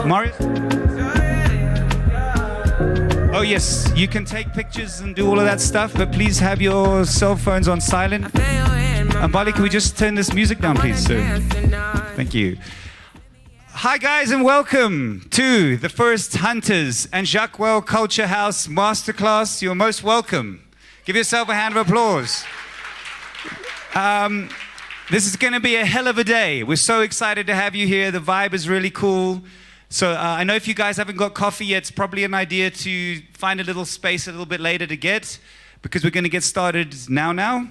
Mario? Oh yes, you can take pictures and do all of that stuff, but please have your cell phones on silent. Bali, can we just turn this music down, please, sir? Thank you. Hi guys, and welcome to the first Hunters and Jacquel Culture House Masterclass. You're most welcome. Give yourself a hand of applause. This is going to be a hell of a day. We're so excited to have you here. The vibe is really cool. So I know if you guys haven't got coffee yet, it's probably an idea to find a little space a little bit later to get, because we're going to get started now.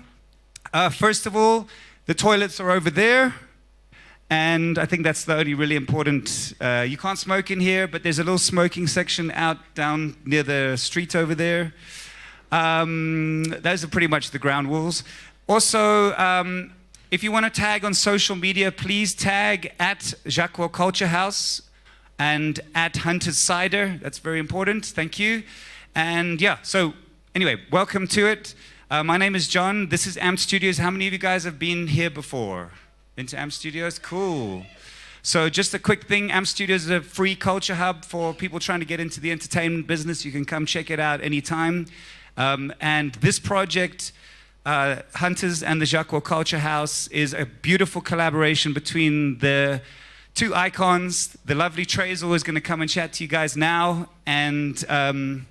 First of all, the toilets are over there. And I think that's the only really important. You can't smoke in here, but there's a little smoking section down near the street over there. Those are pretty much the ground rules. Also, if you want to tag on social media, please tag at Jacquel Culture House and at Hunters Cider. That's very important. Thank you. And yeah, so anyway, welcome to it. My name is John. This is AMP Studios. How many of you guys have been here before? Into AMP Studios? Cool. So just a quick thing, AMP Studios is a free culture hub for people trying to get into the entertainment business. You can come check it out anytime. And this project, Hunters and the Jacquel Culture House, is a beautiful collaboration between the two icons. The lovely Trezor is going to come and chat to you guys now, and the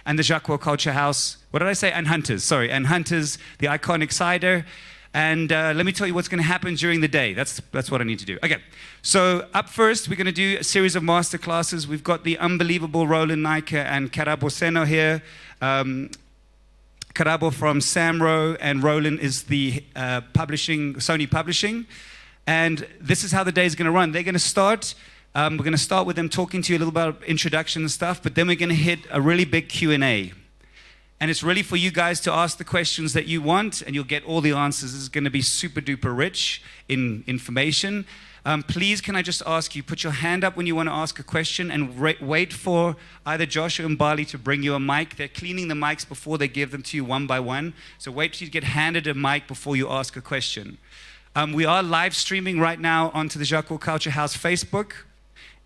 Jacquel Culture House. What did I say? And Hunters, sorry. And Hunters, the iconic cider. And let me tell you what's going to happen during the day. That's what I need to do. Okay, so up first, we're going to do a series of master classes. We've got the unbelievable Rowlin, Naicker, and Karabo Senna here. Karabo from SAMRO, and Rowlin is the SONY publishing. And this is how the day is going to run. They're going to start. We're going to start with them talking to you a little about introduction and stuff, but then we're going to hit a really big Q&A. And it's really for you guys to ask the questions that you want, and you'll get all the answers. This is going to be super duper rich in information. Please, can I just ask you, put your hand up when you want to ask a question, and wait for either Josh or Mbali to bring you a mic. They're cleaning the mics before they give them to you one by one. So wait till you get handed a mic before you ask a question. We are live streaming right now onto the Jacquel Culture House Facebook.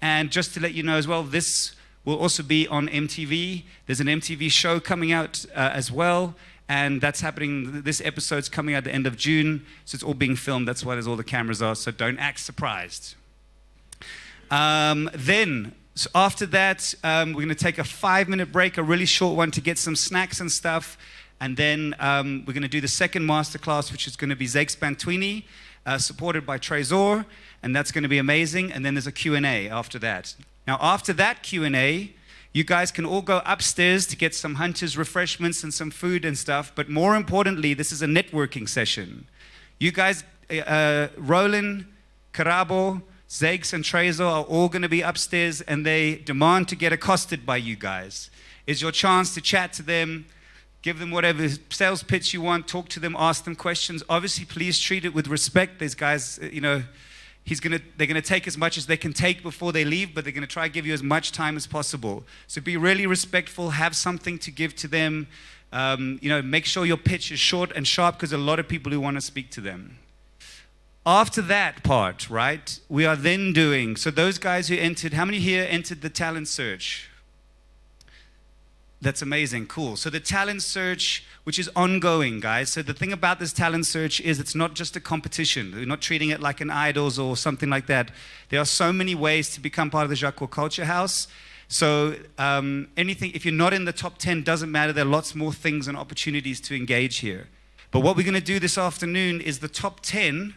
And just to let you know as well, this will also be on MTV. There's an MTV show coming out as well, and that's happening. This episode's coming out at the end of June, so it's all being filmed. That's why there's all the cameras are, so don't act surprised. Then, so after that, we're going to take a 5-minute break, a really short one, to get some snacks and stuff, and then we're going to do the second masterclass, which is going to be Zakes Bantwini, supported by Trezor, and that's going to be amazing, and then there's a Q&A after that. Now, after that Q&A, you guys can all go upstairs to get some Hunters refreshments and some food and stuff. But more importantly, this is a networking session. You guys, Rowlin, Karabo, Zakes, and Trezor are all going to be upstairs, and they demand to get accosted by you guys. It's your chance to chat to them, give them whatever sales pitch you want, talk to them, ask them questions. Obviously, please treat it with respect. These guys, you know, they're going to take as much as they can take before they leave, but they're going to try to give you as much time as possible. So be really respectful, have something to give to them. You know, make sure your pitch is short and sharp, because a lot of people who want to speak to them. After that part, right, we are then doing, so those guys who entered, how many here entered the talent search? That's amazing, cool. So the talent search, which is ongoing, guys. So the thing about this talent search is it's not just a competition. We're not treating it like an Idols or something like that. There are so many ways to become part of the Jacquel Culture House. So anything, if you're not in the top 10, doesn't matter. There are lots more things and opportunities to engage here. But what we're going to do this afternoon is the top 10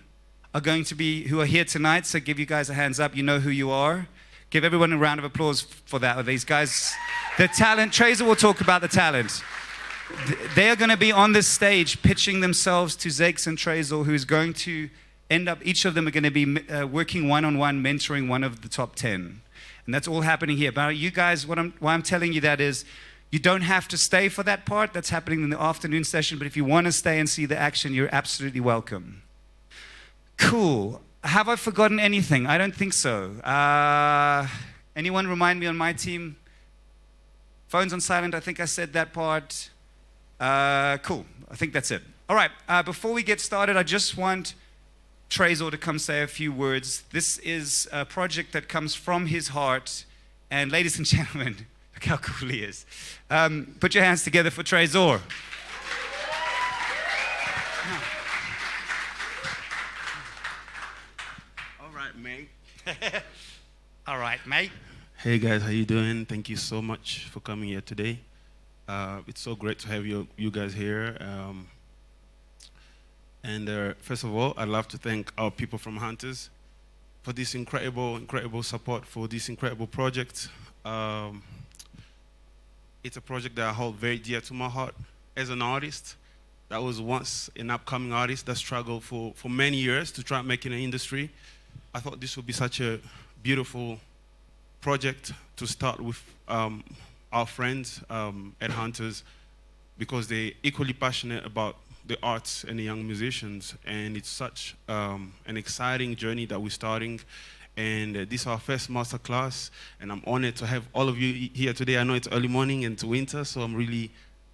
are going to be, who are here tonight. So give you guys a hands up. You know who you are. Give everyone a round of applause for that. These guys, the talent, Trezor will talk about the talent. They are going to be on this stage pitching themselves to Zakes and Trezor, who's going to end up, each of them are going to be working one-on-one, mentoring one of the top 10. And that's all happening here. But you guys, why I'm telling you that is, you don't have to stay for that part. That's happening in the afternoon session. But if you want to stay and see the action, you're absolutely welcome. Cool. Have I forgotten anything? I don't think so. Anyone remind me on my team? Phones on silent, I think I said that part. Cool, I think that's it. All right, before we get started, I just want Trezor to come say a few words. This is a project that comes from his heart. And ladies and gentlemen, look how cool he is. Put your hands together for Trezor. All right, mate. All right, mate. Hey guys, how you doing? Thank you so much for coming here today. It's so great to have you guys here. First of all, I'd love to thank our people from Hunters for this incredible support for this incredible project. It's a project that I hold very dear to my heart. As an artist, that was once an upcoming artist that struggled for many years to try and make it in the industry. I thought this would be such a beautiful project to start with our friends at Hunters, because they're equally passionate about the arts and the young musicians, and it's such an exciting journey that we're starting. And this is our first masterclass, and I'm honored to have all of you here today. I know it's early morning and it's winter, so I'm really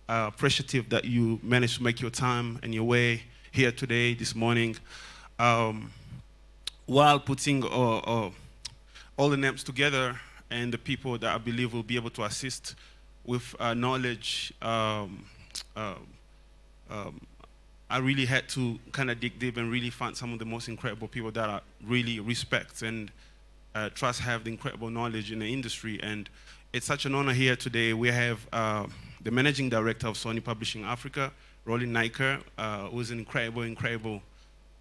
appreciative that you managed to make your time and your way here today, this morning, while putting all the names together and the people that I believe will be able to assist with knowledge. I really had to kind of dig deep and really find some of the most incredible people that I really respect and trust have the incredible knowledge in the industry. And it's such an honor here today. We have the managing director of SONY Publishing Africa, Rowlin Naicker, who's an incredible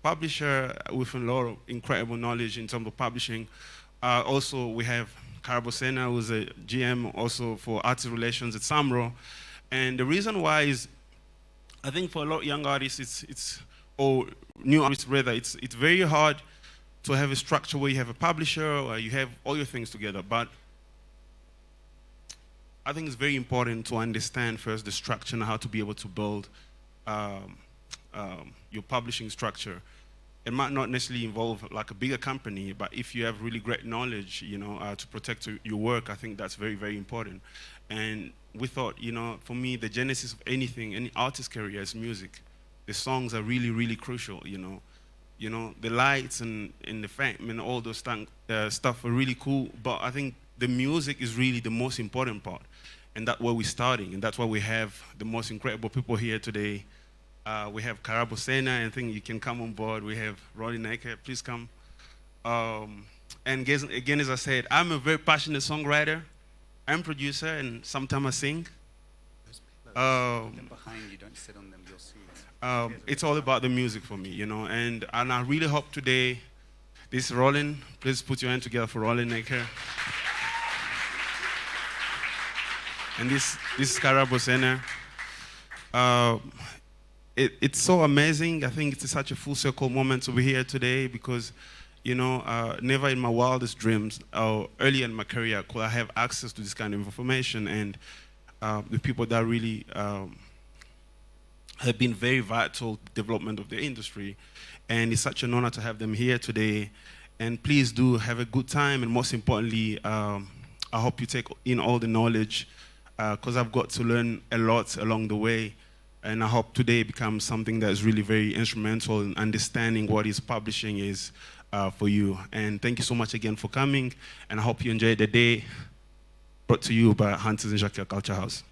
publisher with a lot of incredible knowledge in terms of publishing. Also, we have Karabo, Senna, who's a GM also for artist relations at SAMRO. And the reason why is, I think for a lot of young artists, or new artists rather, it's very hard to have a structure where you have a publisher or you have all your things together. But I think it's very important to understand first the structure and how to be able to build your publishing structure. It might not necessarily involve like a bigger company, but if you have really great knowledge, to protect your work, I think that's very important. And we thought, for me, the genesis of anything, any artist career is music. The songs are really crucial, the lights and the fame and all those stuff are really cool, but I think the music is really the most important part. And that's where we're starting, and that's why we have the most incredible people here today. We have Karabo, Senna, I think you can come on board. We have Rowlin Naicker, please come. And again, as I said, I'm a very passionate songwriter. I'm a producer, and sometimes I sing. Them behind you, don't sit on them, you'll see. It's all about the music for me, and I really hope today, this is Rowlin. Please put your hand together for Rowlin Naicker. And this is Karabo, Senna. It's so amazing. I think it's such a full circle moment to be here today because, never in my wildest dreams or early in my career could I have access to this kind of information, and the people that really have been very vital to the development of the industry. And it's such an honor to have them here today. And please do have a good time, and most importantly, I hope you take in all the knowledge because I've got to learn a lot along the way. And I hope today becomes something that is really very instrumental in understanding what is publishing is for you. And thank you so much again for coming. And I hope you enjoyed the day brought to you by Hunters and Jacquel Culture House.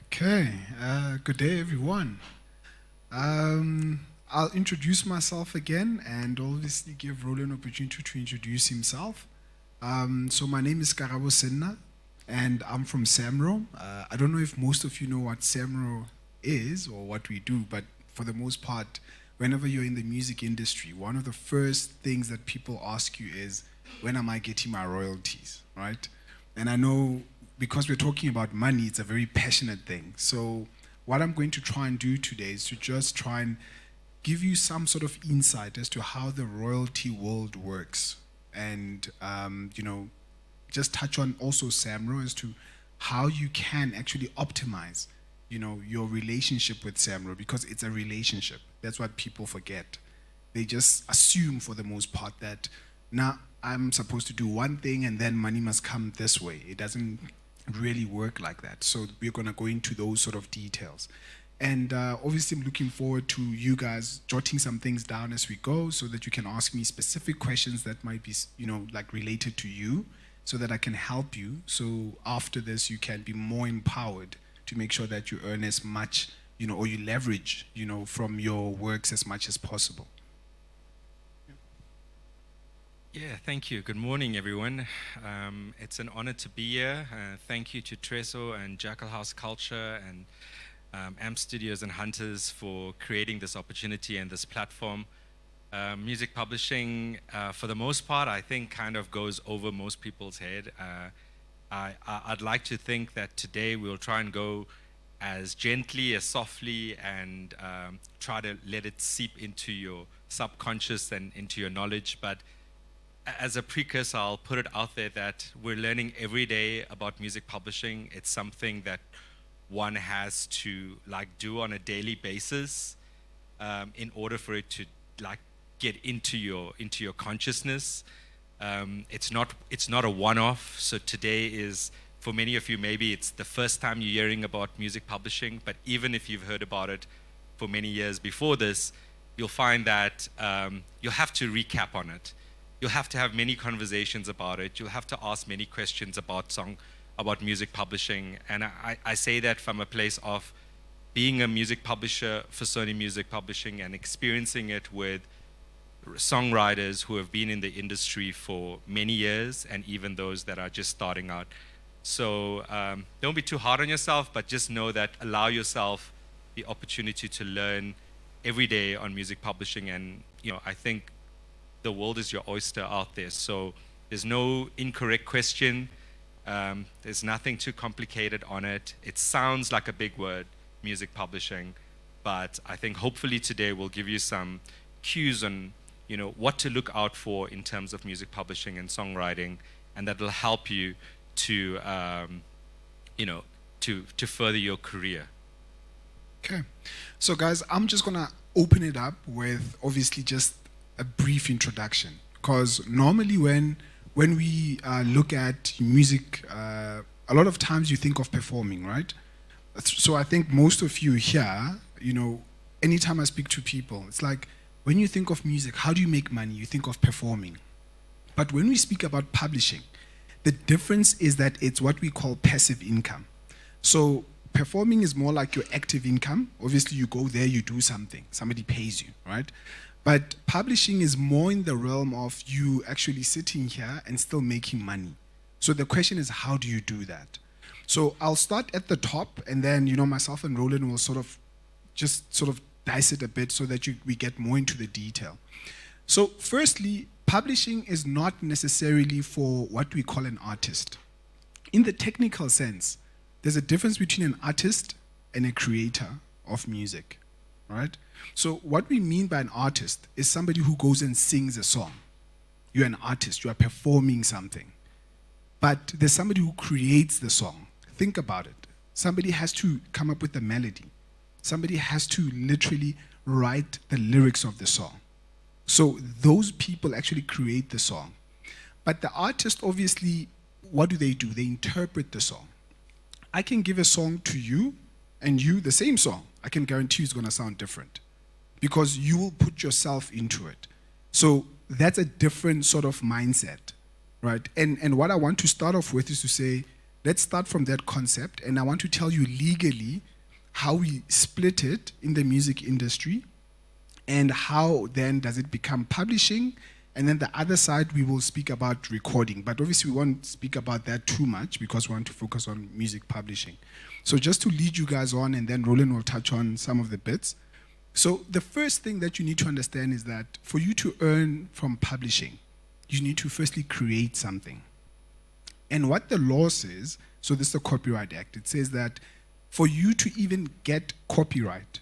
Okay, good day everyone. I'll introduce myself again and obviously give Rowlin an opportunity to introduce himself. So my name is Karabo Senna and I'm from SAMRO. I don't know if most of you know what SAMRO is or what we do, but for the most part, whenever you're in the music industry, one of the first things that people ask you is, when am I getting my royalties, right? And I know because we're talking about money, it's a very passionate thing. So what I'm going to try and do today is to just try and give you some sort of insight as to how the royalty world works, and just touch on also SAMRO as to how you can actually optimize your relationship with SAMRO, because it's a relationship. That's what people forget. They just assume for the most part that now I'm supposed to do one thing and then money must come this way. It doesn't really work like that. So we're going to go into those sort of details. And obviously, I'm looking forward to you guys jotting some things down as we go so that you can ask me specific questions that might be, like related to you so that I can help you. So after this, you can be more empowered to make sure that you earn as much, or you leverage, from your works as much as possible. Yeah, thank you. Good morning, everyone. It's an honor to be here. Thank you to Trezor and Jacquel House Culture and AMP Studios and Hunters for creating this opportunity and this platform. Music publishing, for the most part, I think kind of goes over most people's head. I'd like to think that today we'll try and go as gently, as softly, and try to let it seep into your subconscious and into your knowledge. But as a precursor, I'll put it out there that we're learning every day about music publishing. It's something that one has to do on a daily basis in order for it to get into your consciousness. It's not a one-off. So today is, for many of you, maybe it's the first time you're hearing about music publishing, but even if you've heard about it for many years before this, you'll find that you'll have to recap on it. You'll have to have many conversations about it. You'll have to ask many questions about music publishing. And I say that from a place of being a music publisher for SONY Music Publishing and experiencing it with songwriters who have been in the industry for many years and even those that are just starting out. So don't be too hard on yourself, but just know that allow yourself the opportunity to learn every day on music publishing. And I think the world is your oyster out there. So there's no incorrect question. There's nothing too complicated on it. It sounds like a big word, music publishing, but I think hopefully today we'll give you some cues on what to look out for in terms of music publishing and songwriting, and that will help you to to further your career. Okay, so guys, I'm just gonna open it up with obviously just a brief introduction, because normally when we look at music, a lot of times you think of performing, right? So I think most of you here, anytime I speak to people, it's like when you think of music, how do you make money? You think of performing. But when we speak about publishing, the difference is that it's what we call passive income. So performing is more like your active income. Obviously, you go there, you do something, somebody pays you, right? But publishing is more in the realm of you actually sitting here and still making money. So the question is, how do you do that? So I'll start at the top, and then myself and Rowlin will sort of dice it a bit so that we get more into the detail. So firstly, publishing is not necessarily for what we call an artist. In the technical sense, there's a difference between an artist and a creator of music, right? So what we mean by an artist is somebody who goes and sings a song. You're an artist, you are performing something. But there's somebody who creates the song. Think about it. Somebody has to come up with the melody. Somebody has to literally write the lyrics of the song. So those people actually create the song. But the artist, obviously, what do? They interpret the song. I can give a song to you, and you, the same song, I can guarantee you it's going to sound different, because you will put yourself into it. So that's a different sort of mindset, right? And what I want to start off with is to say, let's start from that concept, and I want to tell you legally how we split it in the music industry, and how then does it become publishing, and then the other side we will speak about recording. But obviously we won't speak about that too much because we want to focus on music publishing. So just to lead you guys on, and then Rowlin will touch on some of the bits. So the first thing that you need to understand is that for you to earn from publishing, you need to firstly create something. And what the law says, so this is the Copyright Act, it says that for you to even get copyright,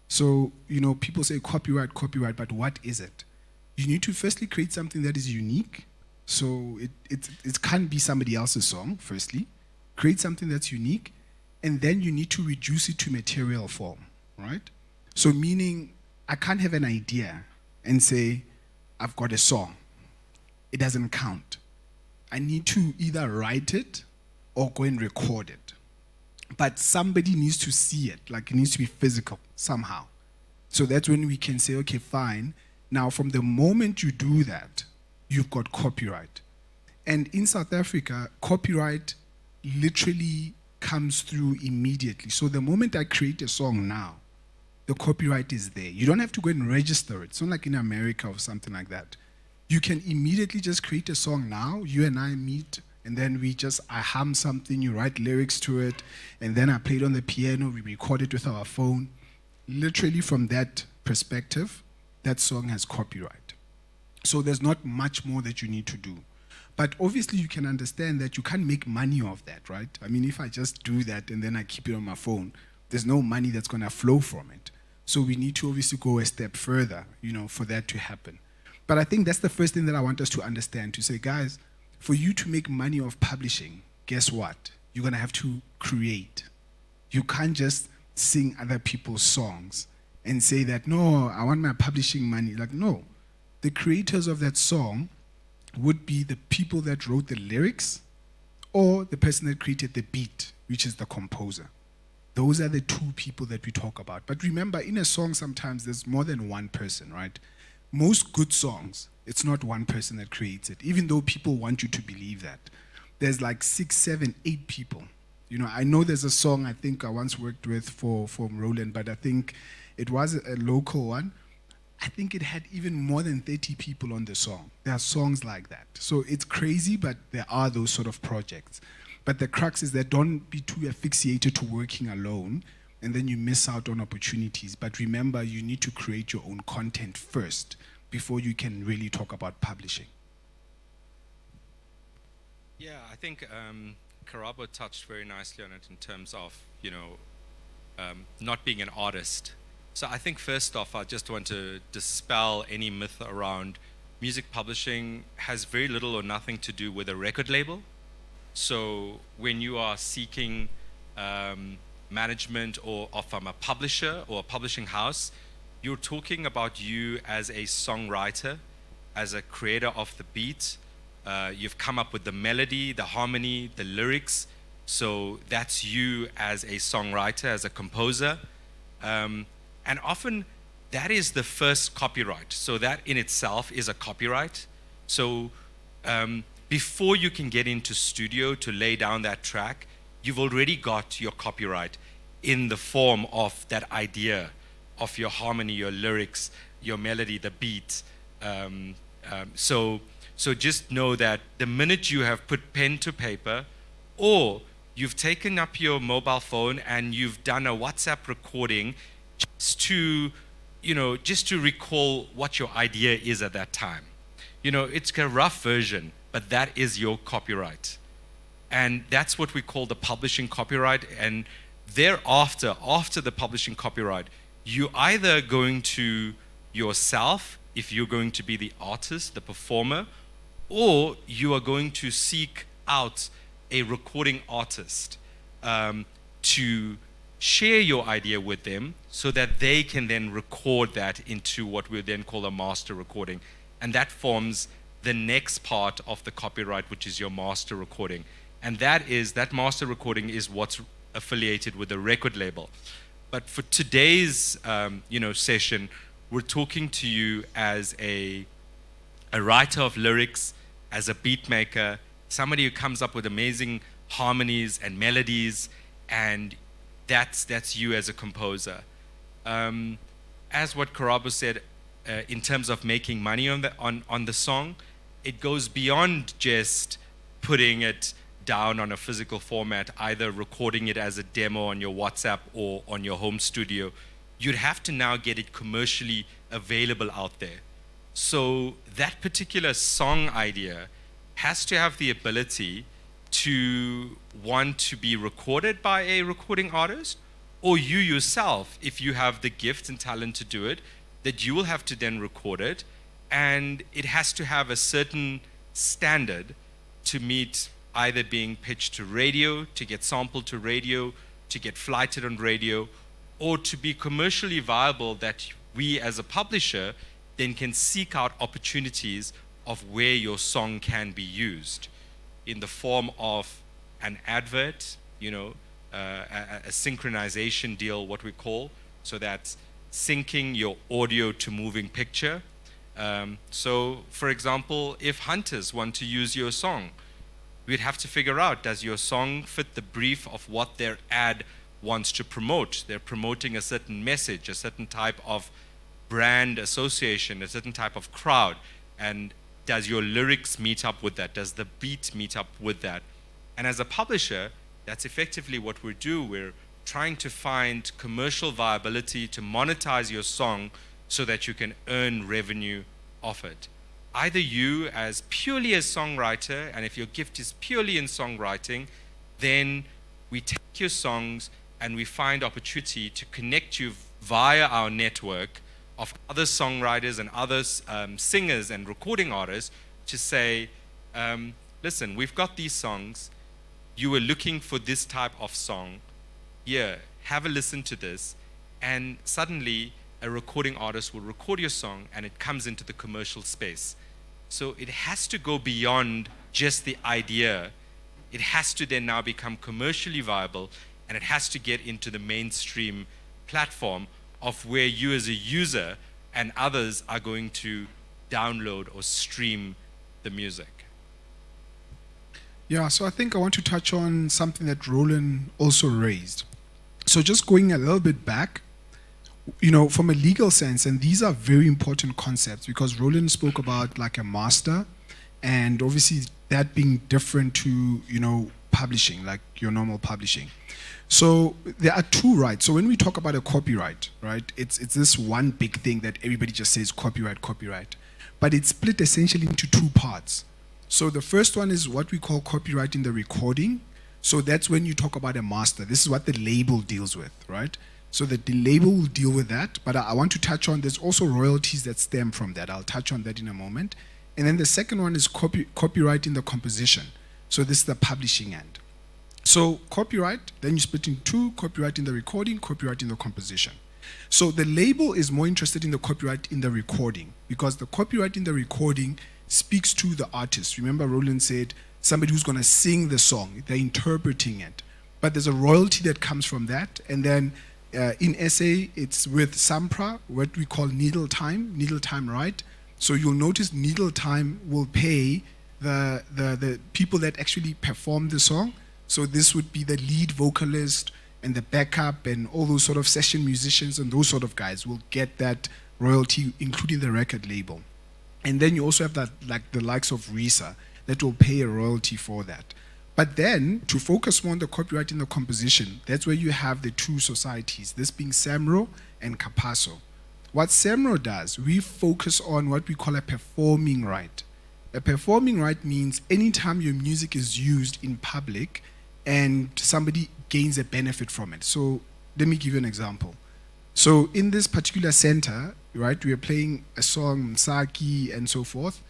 so people say copyright, but what is it? You need to firstly create something that is unique. So it can't be somebody else's song, firstly. Create something that's unique, and then you need to reduce it to material form, right? So meaning, I can't have an idea and say, I've got a song. It doesn't count. I need to either write it or go and record it. but somebody needs to see it, like it needs to be physical somehow. So that's when we can say, okay, fine. Now, from the moment you do that, you've got copyright. And in South Africa, copyright literally comes through immediately. So the moment I create a song now, the copyright is there. You don't have to go and register it. It's not like in America or something like that. You can immediately just create a song now. You and I meet, and then I hum something, you write lyrics to it, and then I play it on the piano, we record it with our phone. Literally from that perspective, that song has copyright. So there's not much more that you need to do. But obviously you can understand that you can't make money off that, right? I mean, if I just do that and then I keep it on my phone, there's no money that's going to flow from it. So we need to obviously go a step further, for that to happen. But I think that's the first thing that I want us to understand, to say, guys, for you to make money off publishing, guess what? You're going to have to create. You can't just sing other people's songs and say that, no, I want my publishing money. Like, no. The creators of that song would be the people that wrote the lyrics or the person that created the beat, which is the composer. Those are the two people that we talk about. But remember, in a song, sometimes there's more than one person, right? Most good songs, it's not one person that creates it, even though people want you to believe that. There's like 6, 7, 8 people. I know there's a song I think I once worked with for Rowlin, but I think it was a local one. I think it had even more than 30 people on the song. There are songs like that. So it's crazy, but there are those sort of projects. But the crux is that don't be too asphyxiated to working alone, and then you miss out on opportunities. But remember, you need to create your own content first before you can really talk about publishing. Yeah, I think Karabo touched very nicely on it in terms of, not being an artist. So I think first off, I just want to dispel any myth around music publishing has very little or nothing to do with a record label. So when you are seeking management or from a publisher or a publishing house, you're talking about you as a songwriter, as a creator of the beat. You've come up with the melody, the harmony, the lyrics. So that's you as a songwriter, as a composer. And often that is the first copyright. So that in itself is a copyright. So before you can get into studio to lay down that track, you've already got your copyright in the form of that idea of your harmony, your lyrics, your melody, the beat. So just know that the minute you have put pen to paper, or you've taken up your mobile phone and you've done a WhatsApp recording just to recall what your idea is at that time. It's a rough version, but that is your copyright. And that's what we call the publishing copyright. And thereafter, after the publishing copyright, you're either going to yourself, if you're going to be the artist, the performer, or you are going to seek out a recording artist to share your idea with them so that they can then record that into what we then call a master recording. And that forms the next part of the copyright, which is your master recording. And that master recording is what's affiliated with the record label. But for today's session, we're talking to you as a writer of lyrics, as a beat maker, somebody who comes up with amazing harmonies and melodies, and that's you as a composer. As what Karabo said, in terms of making money on the song, it goes beyond just putting it down on a physical format, either recording it as a demo on your WhatsApp or on your home studio. You'd have to now get it commercially available out there. So that particular song idea has to have the ability to want to be recorded by a recording artist, or you yourself, if you have the gift and talent to do it, that you will have to then record it, and it has to have a certain standard to meet either being pitched to radio, to get sampled to radio, to get flighted on radio, or to be commercially viable, that we as a publisher then can seek out opportunities of where your song can be used in the form of an advert, a synchronization deal, what we call, so that's syncing your audio to moving picture. So, for example, if hunters want to use your song, we'd have to figure out, does your song fit the brief of what their ad wants to promote? They're promoting a certain message, a certain type of brand association, a certain type of crowd. And does your lyrics meet up with that? Does the beat meet up with that? And as a publisher, that's effectively what we do. We're trying to find commercial viability to monetize your song so that you can earn revenue off it. Either you as purely a songwriter, and if your gift is purely in songwriting, then we take your songs and we find opportunity to connect you via our network of other songwriters and other singers and recording artists to say, listen, we've got these songs, you were looking for this type of song, here, have a listen to this, and suddenly a recording artist will record your song and it comes into the commercial space. So it has to go beyond just the idea. It has to then now become commercially viable, and it has to get into the mainstream platform of where you as a user and others are going to download or stream the music. Yeah, so I think I want to touch on something that Rowlin also raised. So just going a little bit back, from a legal sense, and these are very important concepts because Rowlin spoke about like a master, and obviously that being different to, publishing, like your normal publishing. So there are two rights. So when we talk about a copyright, right, it's this one big thing that everybody just says copyright. But it's split essentially into two parts. So the first one is what we call copyright in the recording. So that's when you talk about a master. This is what the label deals with, right? So the label will deal with that, but I want to touch on, there's also royalties that stem from that. I'll touch on that in a moment. And then the second one is copyright in the composition. So this is the publishing end. So copyright, then you split in two, copyright in the recording, copyright in the composition. So the label is more interested in the copyright in the recording because the copyright in the recording speaks to the artist. Remember Rowlin said somebody who's going to sing the song, they're interpreting it. But there's a royalty that comes from that, and then in SA, it's with SAMRO, what we call needle time right. So you'll notice needle time will pay the people that actually perform the song. So this would be the lead vocalist and the backup and all those sort of session musicians and those sort of guys will get that royalty, including the record label. And then you also have that, like the likes of Risa, that will pay a royalty for that. But then, to focus more on the copyright in the composition, that's where you have the two societies, this being SAMRO and Karabo. What SAMRO does, we focus on what we call a performing right. A performing right means anytime your music is used in public and somebody gains a benefit from it. So let me give you an example. So in this particular center, right, we are playing a song, Msaki, and so forth.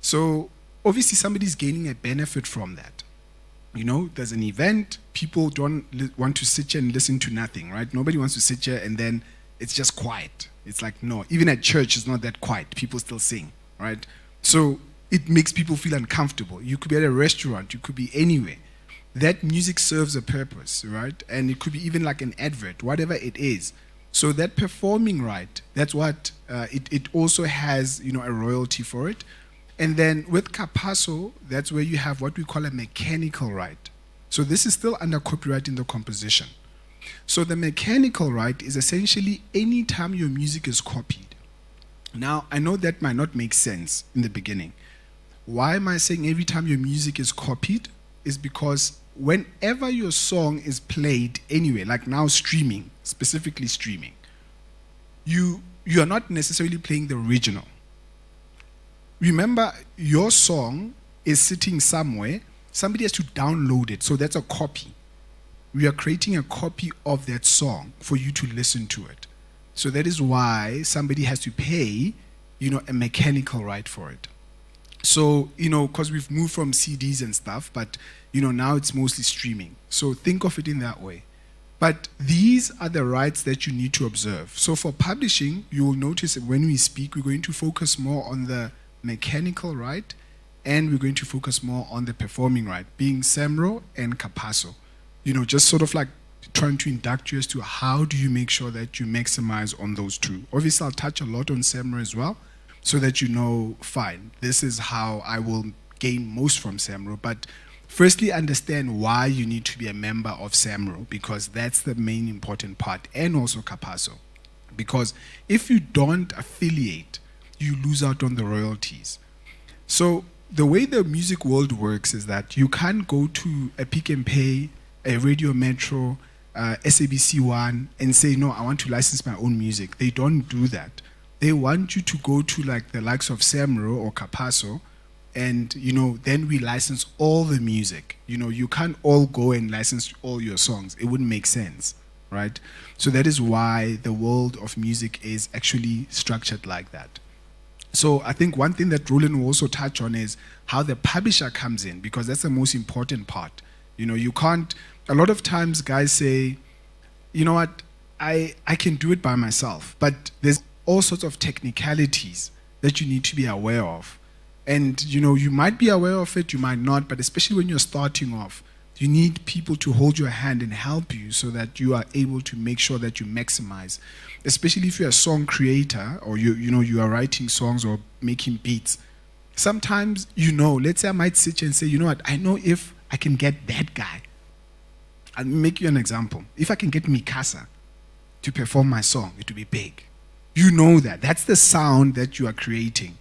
So obviously somebody's gaining a benefit from that. There's an event, people don't want to sit here and listen to nothing, right? Nobody wants to sit here and then it's just quiet. It's like, no, even at church it's not that quiet. People still sing, right? So it makes people feel uncomfortable. You could be at a restaurant, you could be anywhere. That music serves a purpose, right? And it could be even like an advert, whatever it is. So that performing right, that's what, it also has, a royalty for it. And then with Karabo, that's where you have what we call a mechanical right. So this is still under copyright in the composition. So the mechanical right is essentially any time your music is copied. Now, I know that might not make sense in the beginning. Why am I saying every time your music is copied? Is because whenever your song is played anywhere, like now streaming, specifically streaming, you are not necessarily playing the original. Remember, your song is sitting somewhere. Somebody has to download it. So that's a copy. We are creating a copy of that song for you to listen to it. So that is why somebody has to pay, a mechanical right for it. So, because we've moved from CDs and stuff, but, now it's mostly streaming. So think of it in that way. But these are the rights that you need to observe. So for publishing, you will notice that when we speak, we're going to focus more on the mechanical right, and we're going to focus more on the performing right, being SAMRO and Karabo. Just sort of like trying to induct you as to how do you make sure that you maximize on those two. Obviously, I'll touch a lot on SAMRO as well, so that you know, fine, this is how I will gain most from SAMRO. But firstly, understand why you need to be a member of SAMRO, because that's the main important part, and also Capasso. Because if you don't affiliate, you lose out on the royalties. So the way the music world works is that you can't go to a Pick and Pay, a Radio Metro, SABC One, and say, no, I want to license my own music. They don't do that. They want you to go to like the likes of SAMRO or Capasso, and then we license all the music. You can't all go and license all your songs. It wouldn't make sense, right? So that is why the world of music is actually structured like that. So I think one thing that Rowlin will also touch on is how the publisher comes in, because that's the most important part. You can't, a lot of times guys say, you know what, I can do it by myself, but there's all sorts of technicalities that you need to be aware of. And you might be aware of it, you might not, but especially when you're starting off, you need people to hold your hand and help you so that you are able to make sure that you maximize. Especially if you're a song creator, or you are writing songs or making beats. Sometimes, let's say I might sit and say, you know what, I know if I can get that guy. I'll make you an example. If I can get Mikasa to perform my song, it will be big. You know that. That's the sound that you are creating.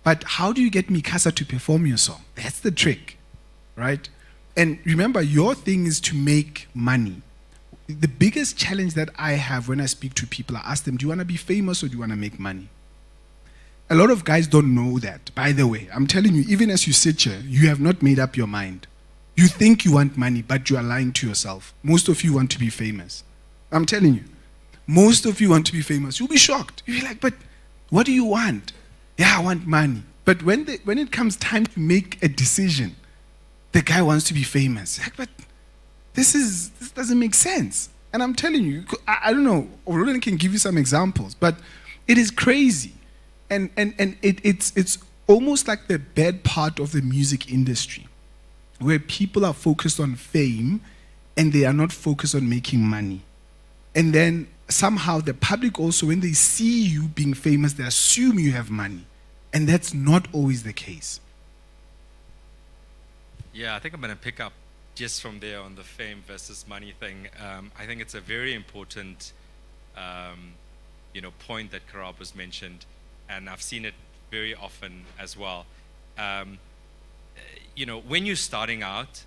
But how do you get Mikasa to perform your song? That's the trick, right? And remember, your thing is to make money. The biggest challenge that I have when I speak to people, I ask them, do you want to be famous or do you want to make money? A lot of guys don't know that. By the way, I'm telling you, even as you sit here, you have not made up your mind. You think you want money, but you are lying to yourself. Most of you want to be famous. I'm telling you. Most of you want to be famous. You'll be shocked. You'll be like, but what do you want? Yeah, I want money. But when it comes time to make a decision, the guy wants to be famous. Like, but this doesn't make sense. And I'm telling you, I don't know, Rowlin can give you some examples, but it is crazy. And it's almost like the bad part of the music industry, where people are focused on fame and they are not focused on making money. And then somehow the public also, when they see you being famous, they assume you have money. And that's not always the case. Yeah, I think I'm going to pick up just from there on the fame versus money thing. I think it's a very important point that Karabo's mentioned, and I've seen it very often as well. When you're starting out,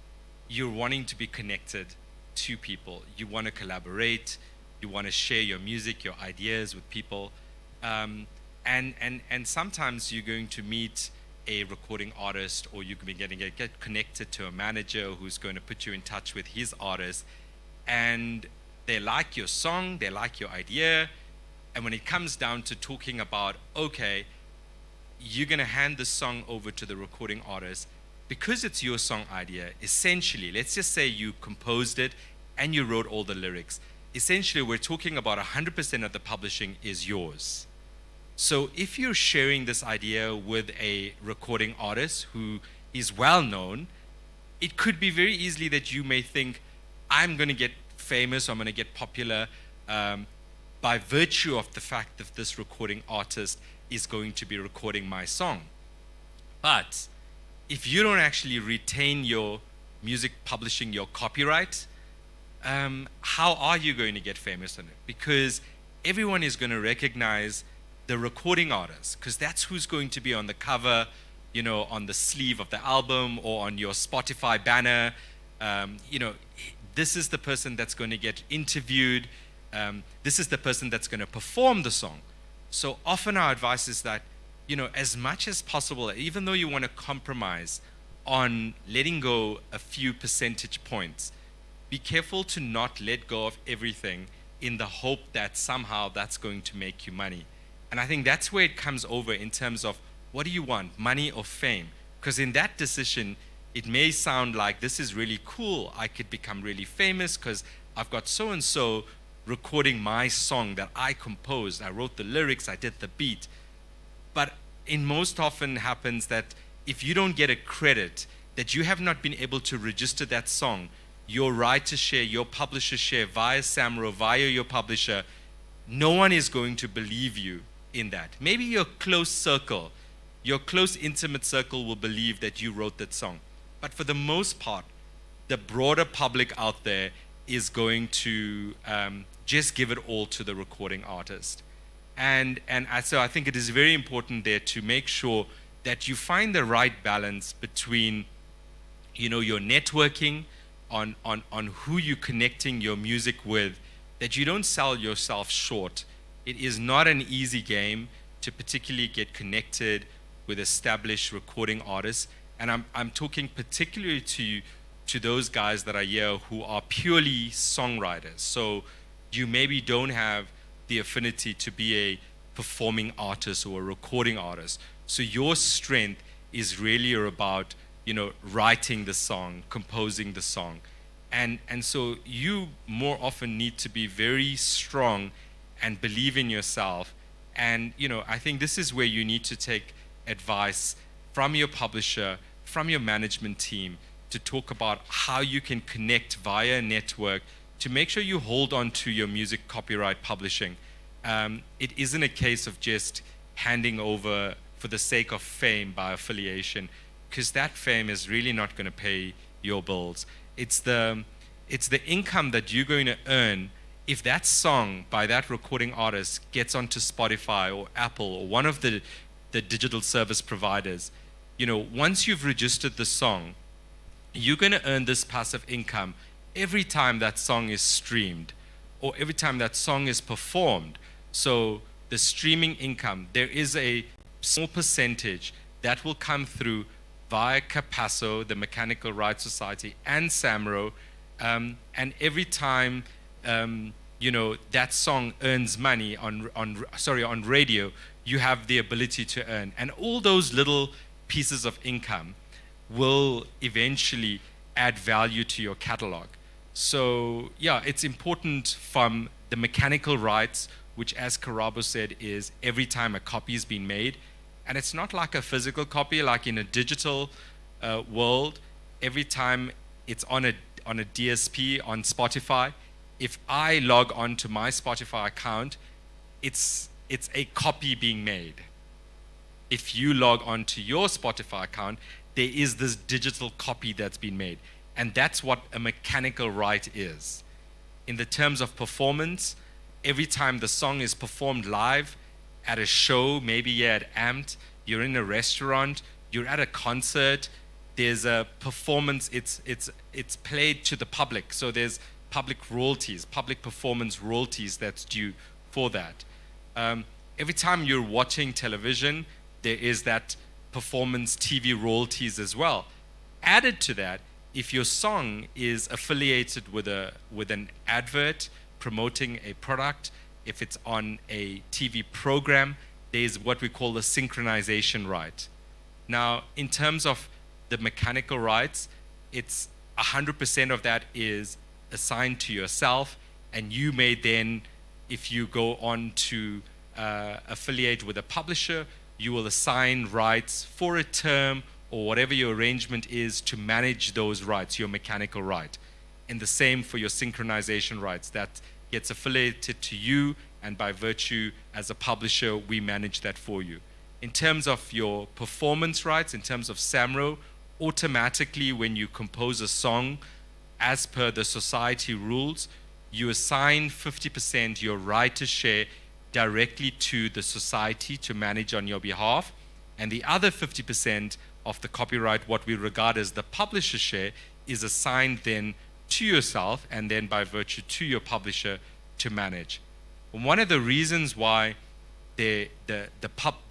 you're wanting to be connected to people. You want to collaborate. You want to share your music, your ideas with people. And sometimes you're going to meet a recording artist, or you can be get connected to a manager who's going to put you in touch with his artist, and they like your song, they like your idea, and when it comes down to talking about, okay, you're going to hand the song over to the recording artist, because it's your song idea, essentially, let's just say you composed it and you wrote all the lyrics. Essentially, we're talking about 100% of the publishing is yours. So if you're sharing this idea with a recording artist who is well known, it could be very easily that you may think, I'm going to get famous, I'm going to get popular by virtue of the fact that this recording artist is going to be recording my song. But if you don't actually retain your music publishing, your copyright, how are you going to get famous on it? Because everyone is going to recognize the recording artist, because that's who's going to be on the cover, on the sleeve of the album or on your Spotify banner. This is the person that's going to get interviewed. This is the person that's going to perform the song. So often our advice is that, as much as possible, even though you want to compromise on letting go a few percentage points, be careful to not let go of everything in the hope that somehow that's going to make you money. And I think that's where it comes over in terms of, what do you want, money or fame? Because in that decision, it may sound like this is really cool. I could become really famous because I've got so-and-so recording my song that I composed. I wrote the lyrics, I did the beat. But it most often happens that if you don't get a credit, that you have not been able to register that song, your writer share, your publisher share via SAMRO, via your publisher, no one is going to believe you in that. Maybe your close circle, your close intimate circle will believe that you wrote that song. But for the most part, the broader public out there is going to just give it all to the recording artist. So I think it is very important there to make sure that you find the right balance between, your networking on who you're connecting your music with, that you don't sell yourself short. It is not an easy game to particularly get connected with established recording artists. And I'm talking particularly to those guys that are here who are purely songwriters. So you maybe don't have the affinity to be a performing artist or a recording artist. So your strength is really about, writing the song, composing the song. And so you more often need to be very strong and believe in yourself. And, I think this is where you need to take advice from your publisher, from your management team, to talk about how you can connect via a network to make sure you hold on to your music copyright publishing. It isn't a case of just handing over for the sake of fame by affiliation, because that fame is really not going to pay your bills. It's the income that you're going to earn if that song by that recording artist gets onto Spotify or Apple or one of the digital service providers. Once you've registered the song, you're going to earn this passive income every time that song is streamed or every time that song is performed. So the streaming income, there is a small percentage that will come through via CAPASO, the Mechanical Rights Society, and SAMRO, and every time that song earns money on radio, you have the ability to earn. And all those little pieces of income will eventually add value to your catalog. So yeah, it's important from the mechanical rights, which, as Karabo said, is every time a copy is being made. And it's not like a physical copy, like in a digital world. Every time it's on a DSP on Spotify, if I log on to my Spotify account, it's a copy being made. If you log on to your Spotify account, there is this digital copy that's been made. And that's what a mechanical right is. In the terms of performance, every time the song is performed live at a show, maybe you're at Amped, you're in a restaurant, you're at a concert, there's a performance, it's played to the public. So there's public royalties, public performance royalties that's due for that. Every time you're watching television, there is that performance TV royalties as well. Added to that, if your song is affiliated with an advert promoting a product, if it's on a TV program, there's what we call the synchronization right. Now, in terms of the mechanical rights, it's 100% of that is assigned to yourself, and you may then, if you go on to affiliate with a publisher, you will assign rights for a term or whatever your arrangement is to manage those rights, your mechanical right. And the same for your synchronization rights. That gets affiliated to you, and by virtue, as a publisher, we manage that for you. In terms of your performance rights, in terms of SAMRO, automatically when you compose a song, as per the society rules, you assign 50% your writer share directly to the society to manage on your behalf, and the other 50% of the copyright, what we regard as the publisher share, is assigned then to yourself and then by virtue to your publisher to manage. And one of the reasons why the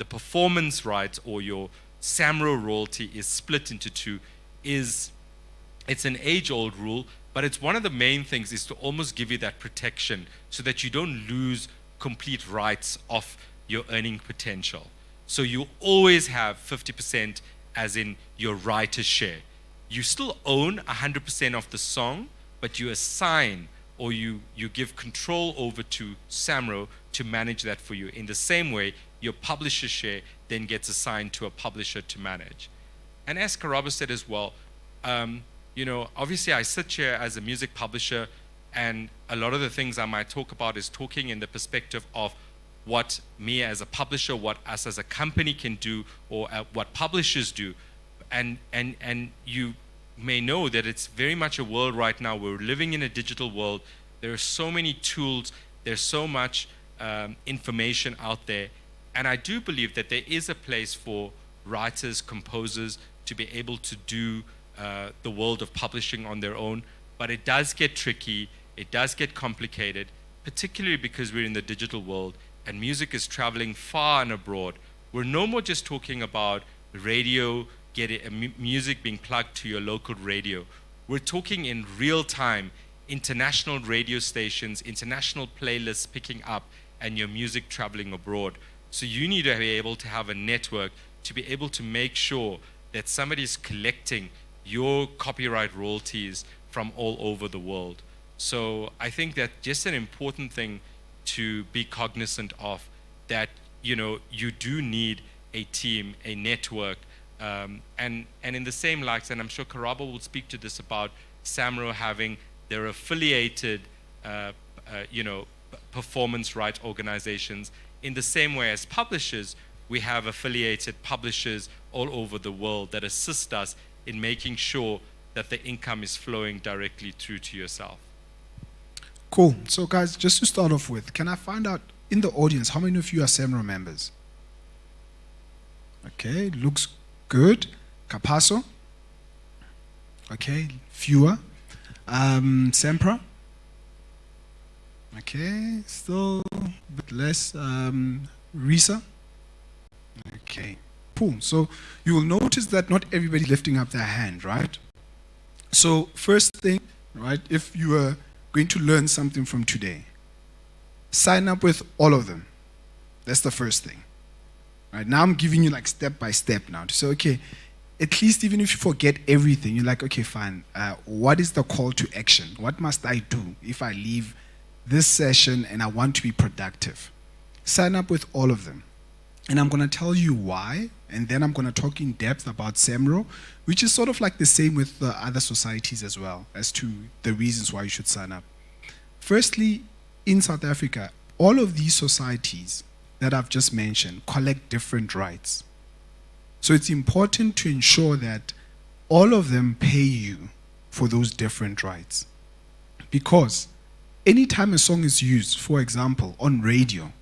performance rights or your SAMRO royalty is split into two is it's an age-old rule, but it's one of the main things is to almost give you that protection so that you don't lose complete rights of your earning potential. So you always have 50% as in your writer's share. You still own 100% of the song, but you assign or you give control over to SAMRO to manage that for you. In the same way, your publisher share then gets assigned to a publisher to manage. And as Karabo said as well, obviously I sit here as a music publisher, and a lot of the things I might talk about is talking in the perspective of what me as a publisher, what us as a company can do, or what publishers do. And you may know that it's very much a world right now. We're living in a digital world. There are so many tools. There's so much information out there. And I do believe that there is a place for writers, composers to be able to do the world of publishing on their own. But it does get tricky. It does get complicated, particularly because we're in the digital world and music is traveling far and abroad. We're no more just talking about radio, music being plugged to your local radio. We're talking in real time, international radio stations, international playlists picking up, and your music traveling abroad. So you need to be able to have a network to be able to make sure that somebody's collecting your copyright royalties from all over the world. So I think that just an important thing to be cognizant of, that you do need a team, a network, and in the same likes, and I'm sure Karabo will speak to this about SAMRO having their affiliated performance right organizations. In the same way as publishers, we have affiliated publishers all over the world that assist us in making sure that the income is flowing directly through to yourself. Cool. So guys, just to start off with, can I find out in the audience, how many of you are SAMRO members? Okay, looks good. Capasso? Okay, fewer. Sempra? Okay, still a bit less. Risa? Okay, cool. So you will notice that not everybody lifting up their hand, right? So first thing, right, if you are going to learn something from today, sign up with all of them. That's the first thing. Right, now I'm giving you like step by step now to say, okay, at least even if you forget everything, you're like, okay, fine. What is the call to action? What must I do if I leave this session and I want to be productive? Sign up with all of them. And I'm going to tell you why, and then I'm going to talk in depth about SAMRO, which is sort of like the same with the other societies as well, as to the reasons why you should sign up. Firstly, in South Africa, all of these societies that I've just mentioned collect different rights. So it's important to ensure that all of them pay you for those different rights. Because anytime a song is used, for example, on radio,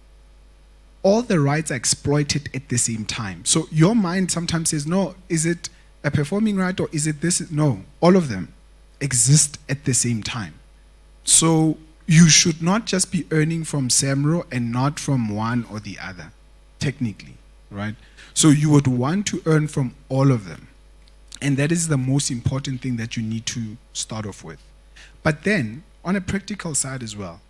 all the rights are exploited at the same time. So your mind sometimes says, no, is it a performing right or is it this? No, all of them exist at the same time. So you should not just be earning from SAMRO and not from one or the other, technically, right? So you would want to earn from all of them. And that is the most important thing that you need to start off with. But then, on a practical side as well,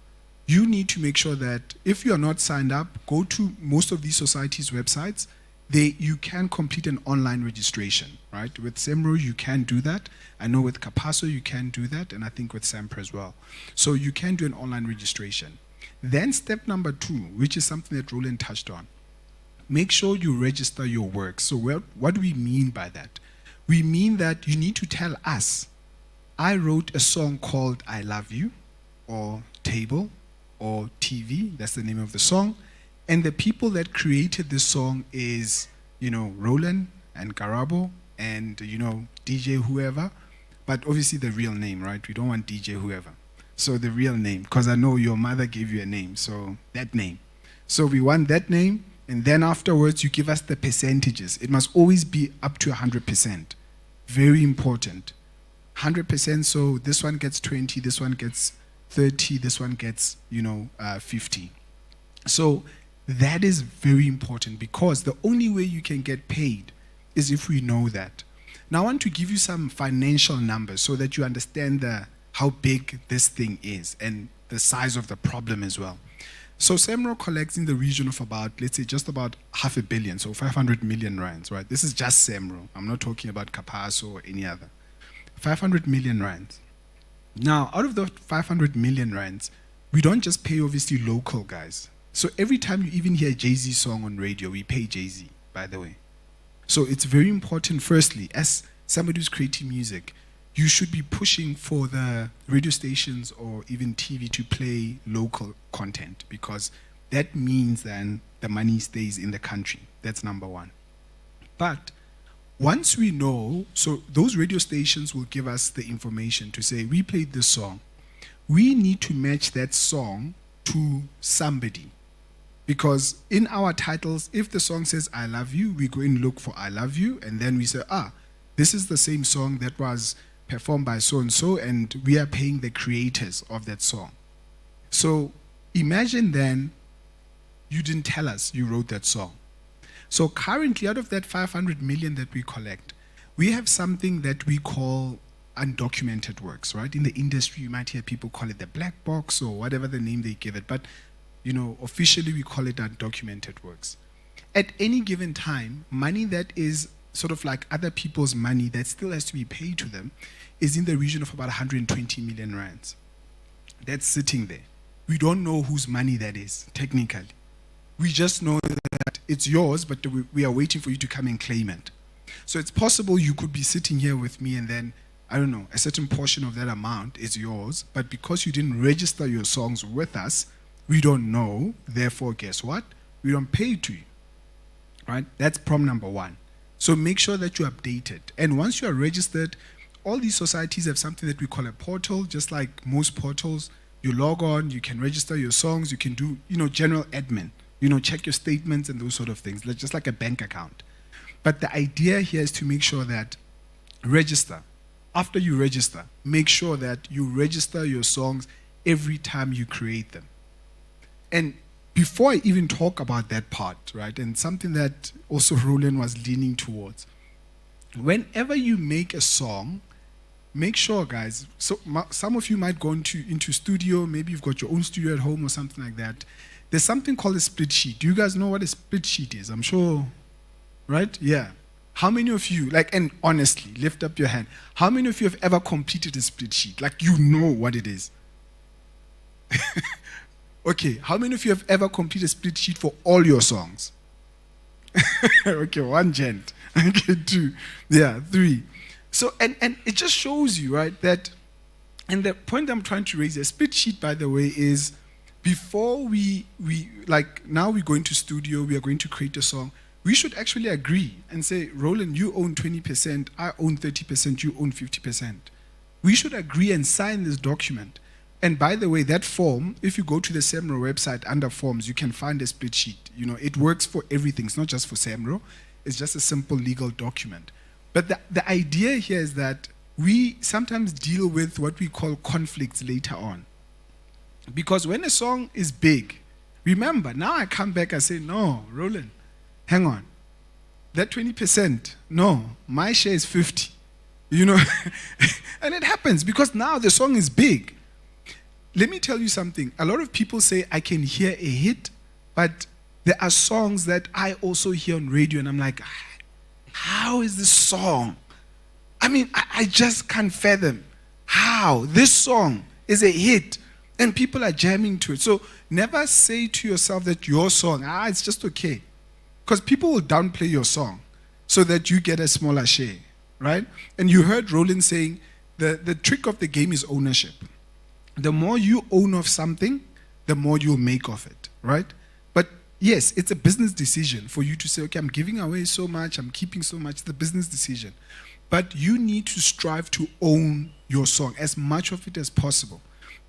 you need to make sure that if you are not signed up, go to most of these societies' websites. You can complete an online registration, right? With SAMRO, you can do that. I know with Capasso, you can do that, and I think with SAMPRA as well. So you can do an online registration. Then step number 2, which is something that Rowlin touched on. Make sure you register your work. So what do we mean by that? We mean that you need to tell us, I wrote a song called I Love You, or Table, or TV, that's the name of the song. And the people that created this song is, Rowlin and Karabo and, DJ whoever. But obviously the real name, right? We don't want DJ whoever. So the real name, because I know your mother gave you a name, so that name. So we want that name, and then afterwards you give us the percentages. It must always be up to 100%. Very important. 100%, so this one gets 20, this one gets 30, this one gets, 50. So that is very important, because the only way you can get paid is if we know that. Now I want to give you some financial numbers so that you understand how big this thing is and the size of the problem as well. So SAMRO collects in the region of about, let's say, just about 500 million, so 500 million rands, right? This is just SAMRO. I'm not talking about Capasso or any other. 500 million rands. Now, out of the 500 million rands, we don't just pay, obviously, local guys. So every time you even hear a Jay-Z song on radio, we pay Jay-Z, by the way. So it's very important, firstly, as somebody who's creating music, you should be pushing for the radio stations or even TV to play local content, because that means then the money stays in the country. That's number one. But once we know, so those radio stations will give us the information to say, we played this song. We need to match that song to somebody. Because in our titles, if the song says I love you, we go and look for I love you, and then we say, this is the same song that was performed by so-and-so, and we are paying the creators of that song. So imagine then you didn't tell us you wrote that song. So currently, out of that 500 million that we collect, we have something that we call undocumented works, right? In the industry, you might hear people call it the black box or whatever the name they give it, but officially we call it undocumented works. At any given time, money that is sort of like other people's money that still has to be paid to them is in the region of about 120 million rands. That's sitting there. We don't know whose money that is, technically. We just know that it's yours, but we are waiting for you to come and claim it. So it's possible you could be sitting here with me and then, I don't know, a certain portion of that amount is yours, but because you didn't register your songs with us, we don't know. Therefore, guess what? We don't pay to you. Right? That's problem number one. So make sure that you're updated. And once you are registered, all these societies have something that we call a portal, just like most portals. You log on, you can register your songs, you can do, general admin, check your statements and those sort of things, just like a bank account. But the idea here is to make sure that register. After you register, make sure that you register your songs every time you create them. And before I even talk about that part, right, and something that also Rowlin was leaning towards, whenever you make a song, make sure, guys, so some of you might go into studio, maybe you've got your own studio at home or something like that. There's something called a split sheet. Do you guys know what a split sheet is? I'm sure, right? Yeah. How many of you, and honestly, lift up your hand, how many of you have ever completed a split sheet? Like, you know what it is. Okay, how many of you have ever completed a split sheet for all your songs? Okay, one gent. Okay, two. Yeah, three. So, and it just shows you, right, that, and the point I'm trying to raise, a split sheet, by the way, is before we now we go into studio, we are going to create a song, we should actually agree and say, Rowlin, you own 20%, I own 30%, you own 50%. We should agree and sign this document. And by the way, that form, if you go to the SAMRO website under forms, you can find a split sheet. It works for everything. It's not just for SAMRO. It's just a simple legal document. But the idea here is that we sometimes deal with what we call conflicts later on. Because when a song is big, remember, now I come back and say, no, Rowlin, hang on. That 20%, no, my share is 50. And it happens because now the song is big. Let me tell you something. A lot of people say, I can hear a hit, but there are songs that I also hear on radio, and I'm like, how is this song? I mean, I just can't fathom how this song is a hit, and people are jamming to it. So never say to yourself that your song, it's just okay. Because people will downplay your song so that you get a smaller share, right? And you heard Rowlin saying the trick of the game is ownership. The more you own of something, the more you'll make of it, right? But yes, it's a business decision for you to say, okay, I'm giving away so much, I'm keeping so much. It's a business decision. But you need to strive to own your song, as much of it as possible.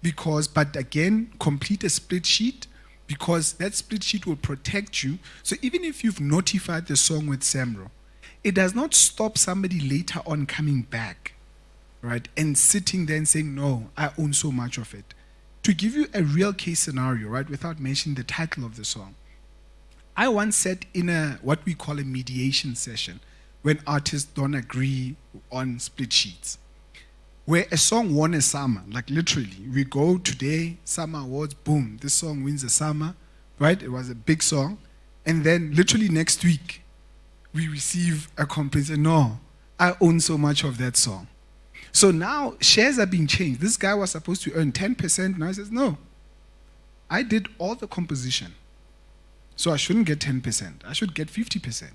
But again, complete a split sheet, because that split sheet will protect you. So even if you've notified the song with SAMRO, it does not stop somebody later on coming back, right, and sitting there and saying, no, I own so much of it. To give you a real case scenario, right, without mentioning the title of the song, I once sat in what we call a mediation session when artists don't agree on split sheets, where a song won a SAMA, like literally. We go today, SAMA Awards, boom, this song wins a SAMA, right? It was a big song. And then literally next week, we receive a complaint saying, no, I own so much of that song. So now shares are being changed. This guy was supposed to earn 10%. Now he says, no, I did all the composition. So I shouldn't get 10%. I should get 50%.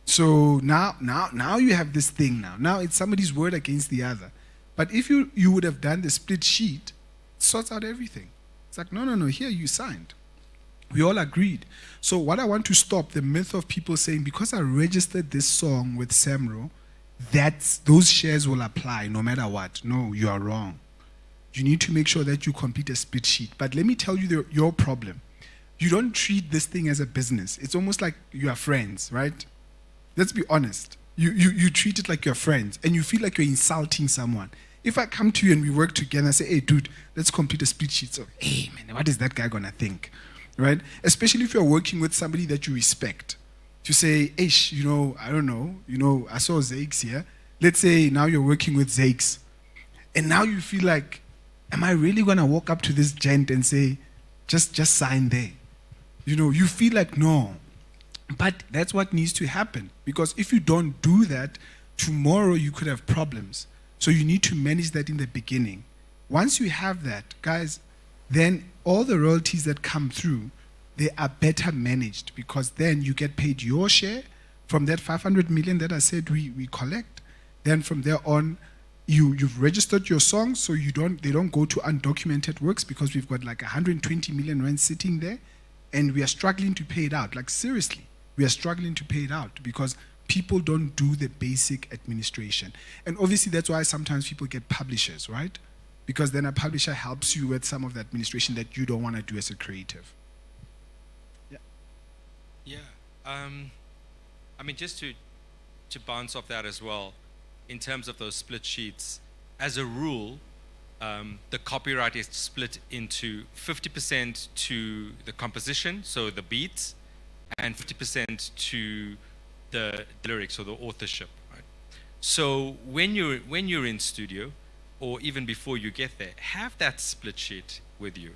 So now you have this thing now. Now it's somebody's word against the other. But if you would have done the split sheet, it sorts out everything. It's like, no, here you signed. We all agreed. So what I want to stop, the myth of people saying, because I registered this song with SAMRO, those shares will apply no matter what. No, you are wrong. You need to make sure that you complete a split sheet. But let me tell you your problem. You don't treat this thing as a business. It's almost like you are friends, right? Let's be honest. You treat it like you're friends, and you feel like you're insulting someone. If I come to you and we work together and say, hey, dude, let's complete a split sheet. So, hey, man, what is that guy going to think? Right? Especially if you're working with somebody that you respect. To say, ish, I don't know, I saw Zakes here. Let's say now you're working with Zakes. And now you feel like, am I really going to walk up to this gent and say, just sign there? You feel like, no. But that's what needs to happen. Because if you don't do that, tomorrow you could have problems. So you need to manage that in the beginning. Once you have that, guys, then all the royalties that come through, they are better managed, because then you get paid your share from that 500 million that I said we collect. Then from there on, you've registered your songs, so they don't go to undocumented works, because we've got like 120 million rand sitting there, and we are struggling to pay it out. Like seriously, we are struggling to pay it out because people don't do the basic administration. And obviously that's why sometimes people get publishers, right? Because then a publisher helps you with some of the administration that you don't want to do as a creative. Yeah. I mean, just to bounce off that as well, in terms of those split sheets, as a rule, the copyright is split into 50% to the composition, so the beats, and 50% to the lyrics or the authorship. Right? So when you're in studio, or even before you get there, have that split sheet with you.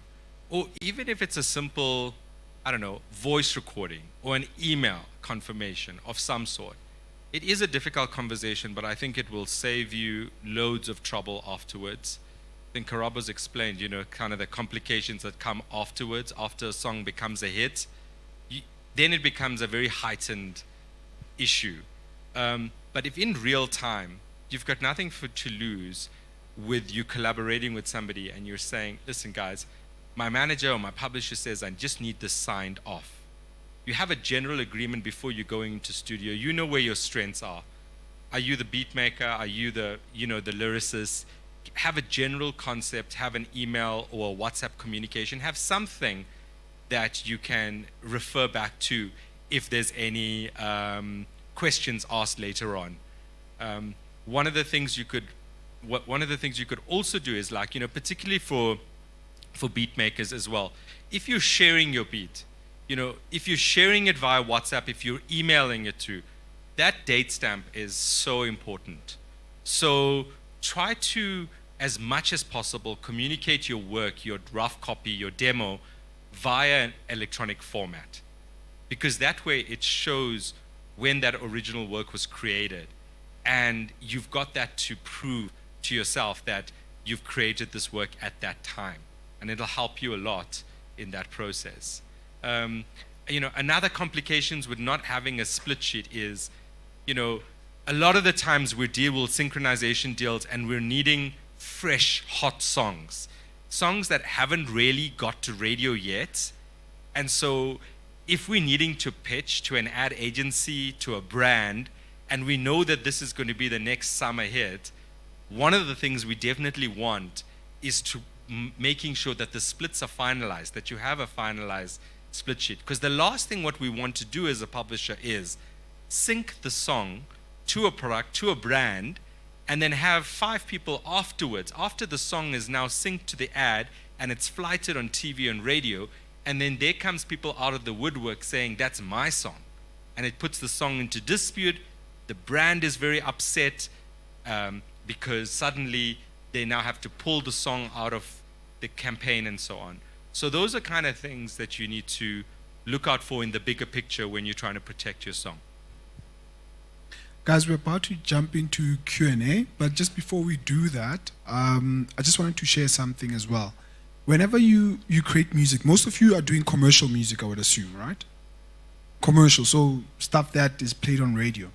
Or even if it's a simple, I don't know, voice recording or an email confirmation of some sort. It is a difficult conversation, but I think it will save you loads of trouble afterwards. I think Karabo's explained, kind of the complications that come afterwards, after a song becomes a hit. Then it becomes a very heightened issue. But if in real time, you've got nothing to lose with you collaborating with somebody and you're saying, listen guys, my manager or my publisher says I just need this signed off. You have a general agreement before you're going into studio. You know where your strengths are. Are you the beat maker? Are you the lyricist? Have a general concept, have an email or a WhatsApp communication, have something that you can refer back to if there's any questions asked later on. One of the things you could also do is, like, particularly for beat makers as well, if you're sharing your beat, if you're sharing it via WhatsApp, if you're emailing it to, that date stamp is so important. So try to, as much as possible, communicate your work, your rough copy, your demo, via an electronic format. Because that way it shows when that original work was created. And you've got that to prove to yourself that you've created this work at that time. And it'll help you a lot in that process. Another complications with not having a split sheet is, a lot of the times we deal with synchronization deals and we're needing fresh, hot songs that haven't really got to radio yet. And so if we're needing to pitch to an ad agency, to a brand, and we know that this is going to be the next summer hit, one of the things we definitely want is to making sure that the splits are finalized, that you have a finalized split sheet. Because the last thing what we want to do as a publisher is sync the song to a product, to a brand, and then have 5 people afterwards, after the song is now synced to the ad and it's flighted on TV and radio, and then there comes people out of the woodwork saying, that's my song. And it puts the song into dispute. The brand is very upset because suddenly they now have to pull the song out of the campaign and so on. So those are kind of things that you need to look out for in the bigger picture when you're trying to protect your song. Guys, we're about to jump into Q&A, but just before we do that, I just wanted to share something as well. Whenever you create music, most of you are doing commercial music, I would assume, right? commercial, so stuff that is played on radio.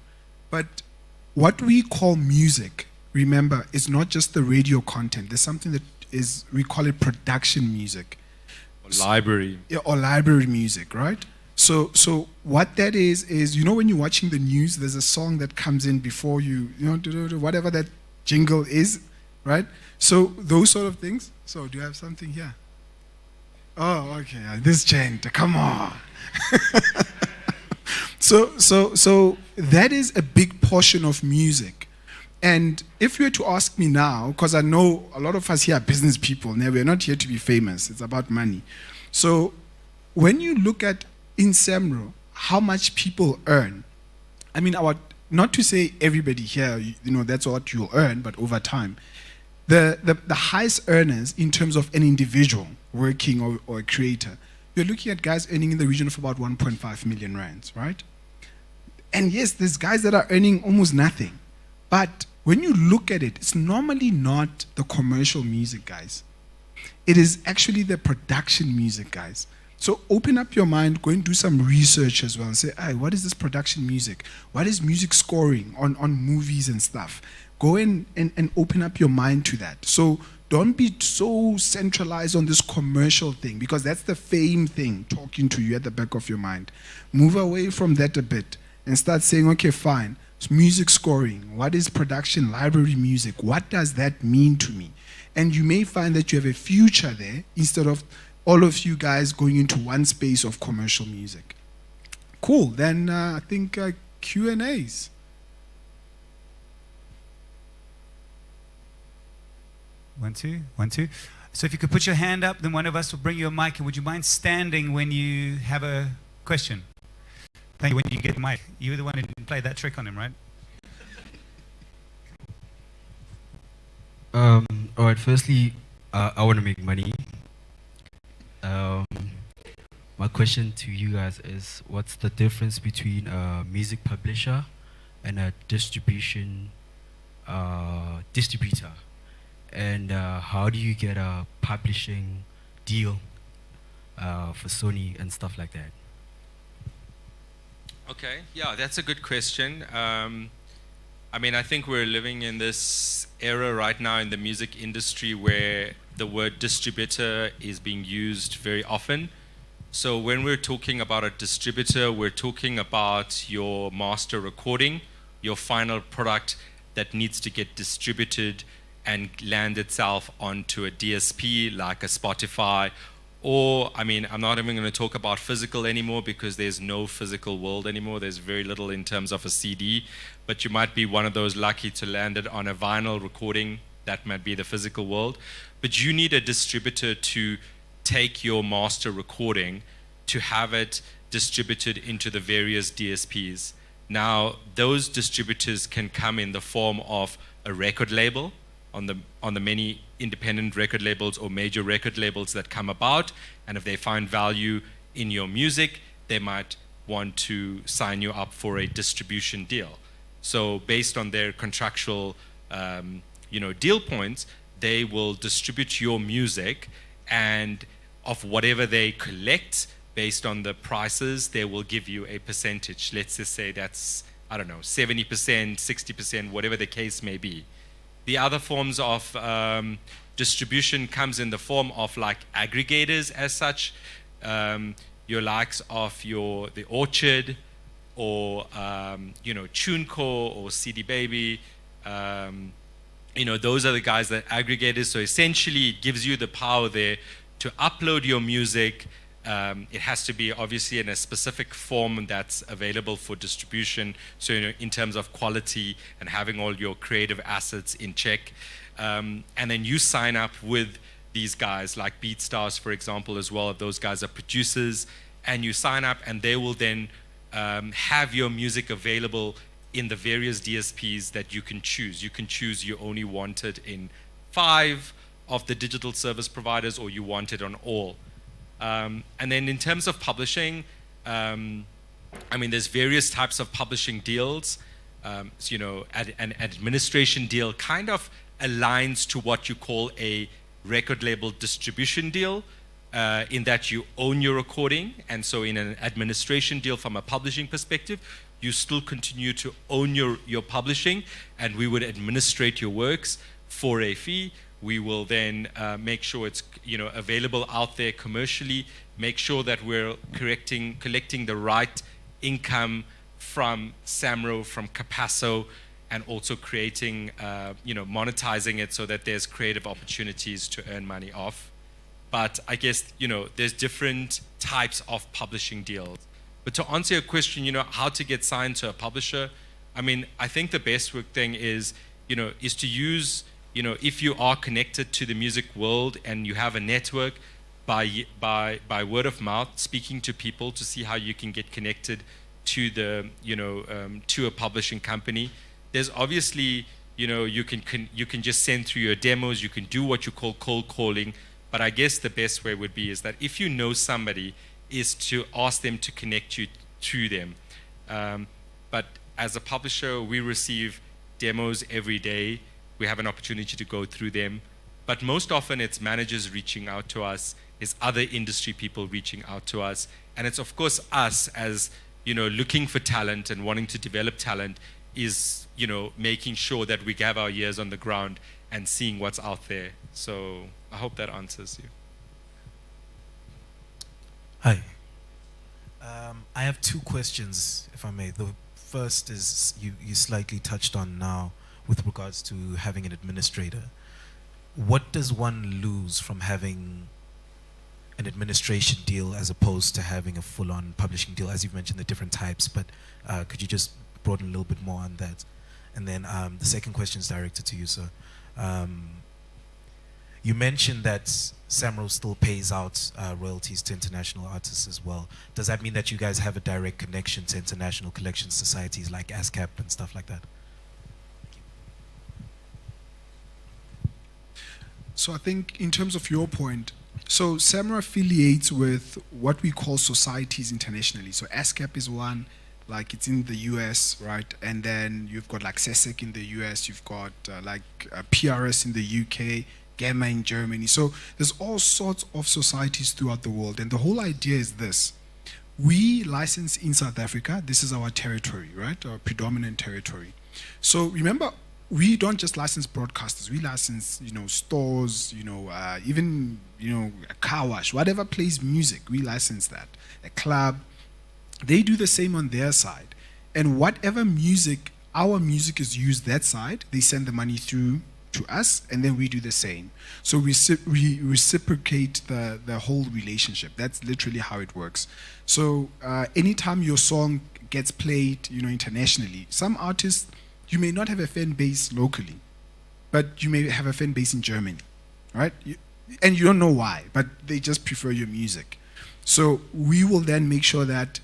But what we call music, remember, is not just the radio content. There's something that is, we call it production music. Or library. Yeah, or library music, right? So what that is, you know, when you're watching the news, there's a song that comes in before you know, whatever that jingle is, right? So those sort of things. So do you have something here? Oh, okay. This gent, come on. So that is a big portion of music. And if you were to ask me now, because I know a lot of us here are business people, now we're not here to be famous, it's about money. So when you look at in SAMRO, how much people earn, I mean, not to say everybody here, you know, that's what you'll earn, but over time, the highest earners in terms of an individual working or a creator, you're looking at guys earning in the region of about 1.5 million rands, right? And yes, there's guys that are earning almost nothing. But when you look at it, it's normally not the commercial music guys. It is actually the production music guys. So open up your mind, go and do some research as well and say, hey, what is this production music? What is music scoring on movies and stuff? Go in and open up your mind to that. So don't be so centralized on this commercial thing, because that's the fame thing talking to you at the back of your mind. Move away from that a bit and start saying, okay, fine, it's music scoring. What is production, library music? What does that mean to me? And you may find that you have a future there instead of all of you guys going into one space of commercial music. Cool, then I think Q&As. One, two. So if you could put your hand up, then one of us will bring you a mic. And would you mind standing when you have a question? Thank you. When you get the mic. You were the one who didn't play that trick on him, right? All right, firstly, I want to make money. My question to you guys is, what's the difference between a music publisher and a distributor? And how do you get a publishing deal for SONY and stuff like that? Okay, yeah, that's a good question. I mean, I think we're living in this era right now in the music industry where the word distributor is being used very often. So when we're talking about a distributor, we're talking about your master recording, your final product that needs to get distributed and land itself onto a DSP like a Spotify. Or, I mean, I'm not even going to talk about physical anymore because there's no physical world anymore. There's very little in terms of a CD. But you might be one of those lucky to land it on a vinyl recording. That might be the physical world. But you need a distributor to take your master recording to have it distributed into the various DSPs. Now, those distributors can come in the form of a record label on the many independent record labels or major record labels that come about, and if they find value in your music, they might want to sign you up for a distribution deal. So based on their contractual deal points, they will distribute your music, and of whatever they collect based on the prices, they will give you a percentage. Let's just say that's, I don't know, 70%, 60%, whatever the case may be. The other forms of distribution comes in the form of like aggregators as such, your likes of the Orchard or TuneCore or CD Baby. Those are the guys that aggregators. So essentially, it gives you the power there to upload your music. It has to be obviously in a specific form that's available for distribution. So in terms of quality and having all your creative assets in check. And then you sign up with these guys like BeatStars, for example, as well. Those guys are producers. And you sign up and they will then have your music available in the various DSPs that you can choose. You can choose you only want it in 5 of the digital service providers, or you want it on all. And then in terms of publishing, there's various types of publishing deals. An administration deal kind of aligns to what you call a record label distribution deal. in that you own your recording, and so in an administration deal from a publishing perspective, you still continue to own your publishing, and we would administrate your works for a fee. We will then make sure it's available out there commercially, make sure that we're collecting the right income from SAMRO, from Capasso, and also creating, monetizing it so that there's creative opportunities to earn money off. But I guess, there's different types of publishing deals. But to answer your question, how to get signed to a publisher, I mean, I think the best thing is to use, if you are connected to the music world and you have a network, by word of mouth, speaking to people to see how you can get connected to the, to a publishing company. There's obviously, you can just send through your demos, you can do what you call cold calling. But I guess the best way would be is that if you know somebody, is to ask them to connect you to them. But as a publisher, we receive demos every day. We have an opportunity to go through them. But most often it's managers reaching out to us, it's other industry people reaching out to us. And it's of course us as, looking for talent and wanting to develop talent is, making sure that we have our ears on the ground and seeing what's out there. So I hope that answers you. Hi. I have two questions, if I may. The first is you slightly touched on now with regards to having an administrator. What does one lose from having an administration deal as opposed to having a full-on publishing deal? As you've mentioned, the different types, but could you just broaden a little bit more on that? And then the second question is directed to you, sir. You mentioned that SAMRO still pays out royalties to international artists as well. Does that mean that you guys have a direct connection to international collection societies like ASCAP and stuff like that? So I think in terms of your point, so SAMRO affiliates with what we call societies internationally. So ASCAP is one, like it's in the US, right? And then you've got like SESEC in the US, you've got PRS in the UK, Gamma in Germany. So there's all sorts of societies throughout the world. And the whole idea is this. We license in South Africa. This is our territory, right? Our predominant territory. So remember, we don't just license broadcasters. We license, stores, even, a car wash, whatever plays music, we license that. A club, they do the same on their side. And whatever music, our music is used that side, they send the money through to us, and then we do the same. So we reciprocate the whole relationship. That's literally how it works. So anytime your song gets played, internationally, some artists, you may not have a fan base locally, but you may have a fan base in Germany, right? And you don't know why, but they just prefer your music. So we will then make sure that,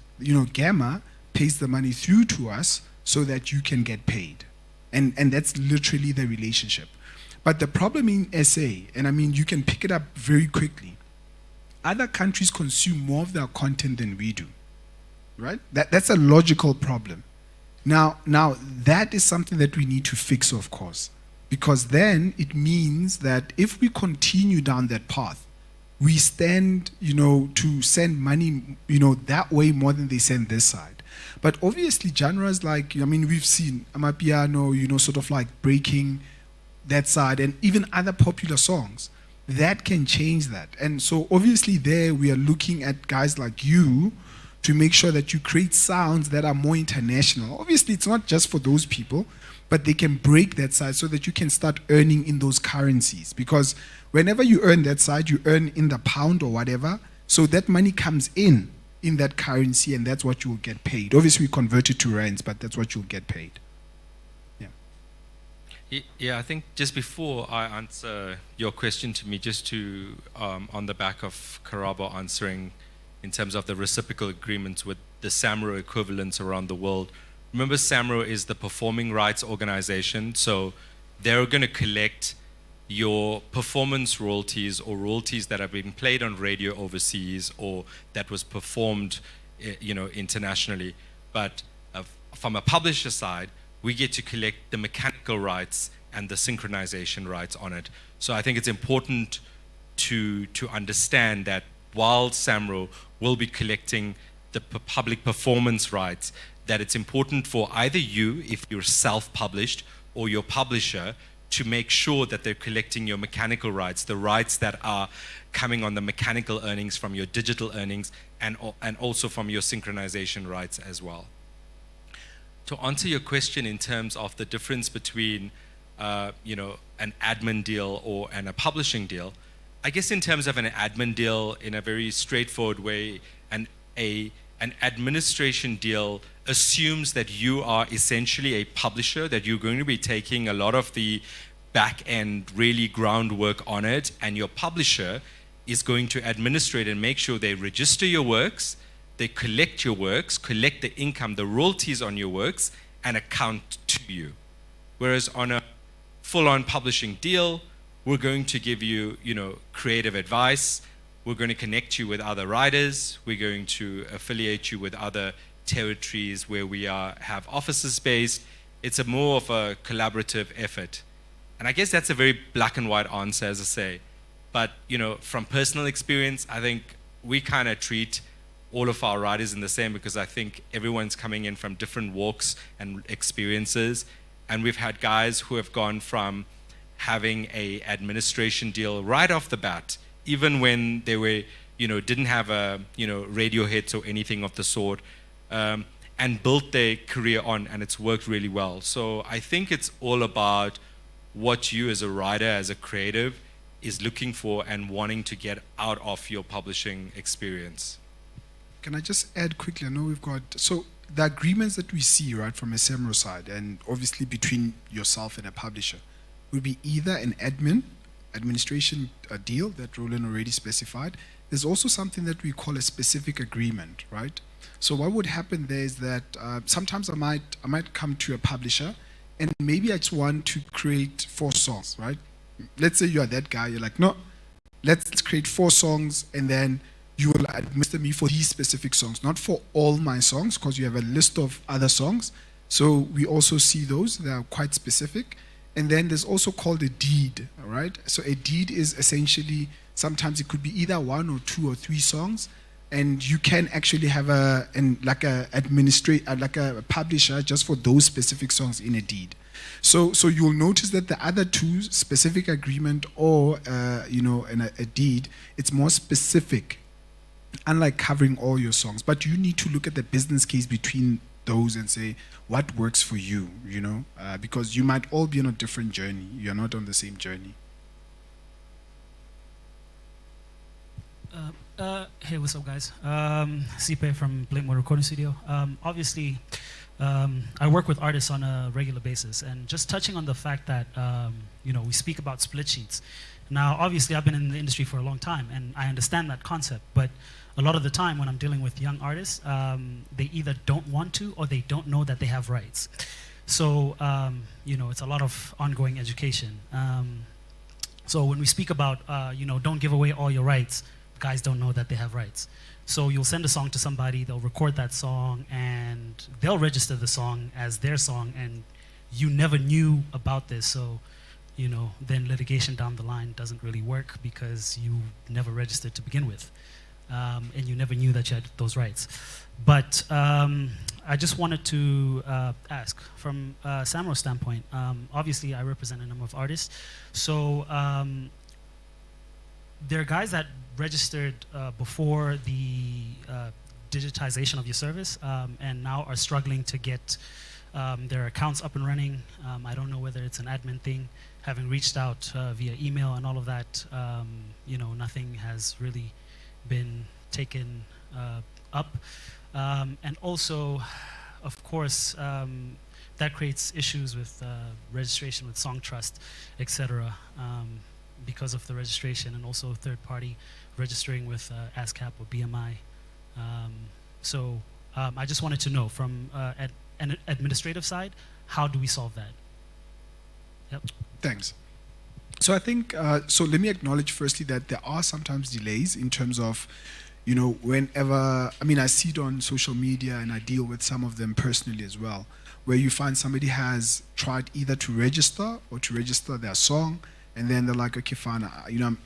Gamma pays the money through to us so that you can get paid. And that's literally the relationship. But the problem in SA, and I mean, you can pick it up very quickly, other countries consume more of their content than we do, right? That's a logical problem. Now that is something that we need to fix, of course, because then it means that if we continue down that path, we stand, to send money, that way more than they send this side. But obviously genres like, we've seen Amapiano, sort of like breaking that side, and even other popular songs, that can change that. And so obviously there we are looking at guys like you to make sure that you create sounds that are more international. Obviously it's not just for those people, but they can break that side so that you can start earning in those currencies. Because whenever you earn that side, you earn in the pound or whatever, so that money comes in that currency, and that's what you will get paid. Obviously we convert it to rands, but that's what you'll get paid. Yeah, I think just before I answer your question to me, just to, on the back of Karabo answering in terms of the reciprocal agreements with the SAMRO equivalents around the world. Remember, SAMRO is the performing rights organization, so they're going to collect your performance royalties or royalties that have been played on radio overseas or that was performed, internationally. But from a publisher side, we get to collect the mechanical rights and the synchronization rights on it. So I think it's important to understand that while SAMRO will be collecting the public performance rights, that it's important for either you, if you're self-published, or your publisher, to make sure that they're collecting your mechanical rights, the rights that are coming on the mechanical earnings from your digital earnings, and also from your synchronization rights as well. To answer your question in terms of the difference between an admin deal and a publishing deal, I guess in terms of an admin deal, in a very straightforward way, an administration deal assumes that you are essentially a publisher, that you're going to be taking a lot of the back end, really groundwork on it, and your publisher is going to administrate and make sure they register your works, they collect your works, collect the income, the royalties on your works, and account to you. Whereas on a full-on publishing deal, we're going to give you, creative advice. We're going to connect you with other writers. We're going to affiliate you with other territories where we have offices based. It's more of a collaborative effort. And I guess that's a very black and white answer, as I say. But, from personal experience, I think we kind of treat all of our writers in the same, because I think everyone's coming in from different walks and experiences. And we've had guys who have gone from having a administration deal right off the bat, even when they were, didn't have a, radio hits or anything of the sort, and built their career on, and it's worked really well. So I think it's all about what you as a writer, as a creative, is looking for and wanting to get out of your publishing experience. Can I just add quickly? I know we've got, so the agreements that we see, right, from a SAMRO side, and obviously between yourself and a publisher, would be either an administration deal that Rowlin already specified. There's also something that we call a specific agreement, right? So what would happen there is that sometimes I might come to a publisher, and maybe I just want to create 4 songs, right? Let's say you are that guy, you're like, no, let's create 4 songs, and then you will administer me for these specific songs, not for all my songs, because you have a list of other songs. So we also see those that are quite specific. And then there's also called a deed, all right? So a deed is essentially, sometimes it could be either 1 or 2 or 3 songs, and you can actually have a publisher just for those specific songs in a deed. So you'll notice that the other 2, specific agreement or a deed, it's more specific, unlike covering all your songs. But you need to look at the business case between those and say what works for you, because you might all be on a different journey. You're not on the same journey. Hey, what's up, guys? Sipe from Blinkmore Recording Studio. Obviously, I work with artists on a regular basis, and just touching on the fact that we speak about split sheets. Now, obviously, I've been in the industry for a long time, and I understand that concept, but a lot of the time when I'm dealing with young artists, they either don't want to or they don't know that they have rights. So, it's a lot of ongoing education. So when we speak about, don't give away all your rights, guys don't know that they have rights. So you'll send a song to somebody, they'll record that song, and they'll register the song as their song, and you never knew about this. So, then litigation down the line doesn't really work because you never registered to begin with. And you never knew that you had those rights. But I just wanted to ask, from SAMRO's standpoint, obviously I represent a number of artists. So there are guys that registered before the digitization of your service and now are struggling to get their accounts up and running. I don't know whether it's an admin thing. Having reached out via email and all of that, nothing has really been taken up. And also, of course, that creates issues with registration with Song Trust, etc., because of the registration, and also third party registering with ASCAP or BMI. So I just wanted to know, from an administrative side, how do we solve that? Yep. Thanks. So I think, so let me acknowledge firstly that there are sometimes delays in terms of, whenever, I see it on social media, and I deal with some of them personally as well, where you find somebody has tried either to register or to register their song, and then they're like, okay, fine,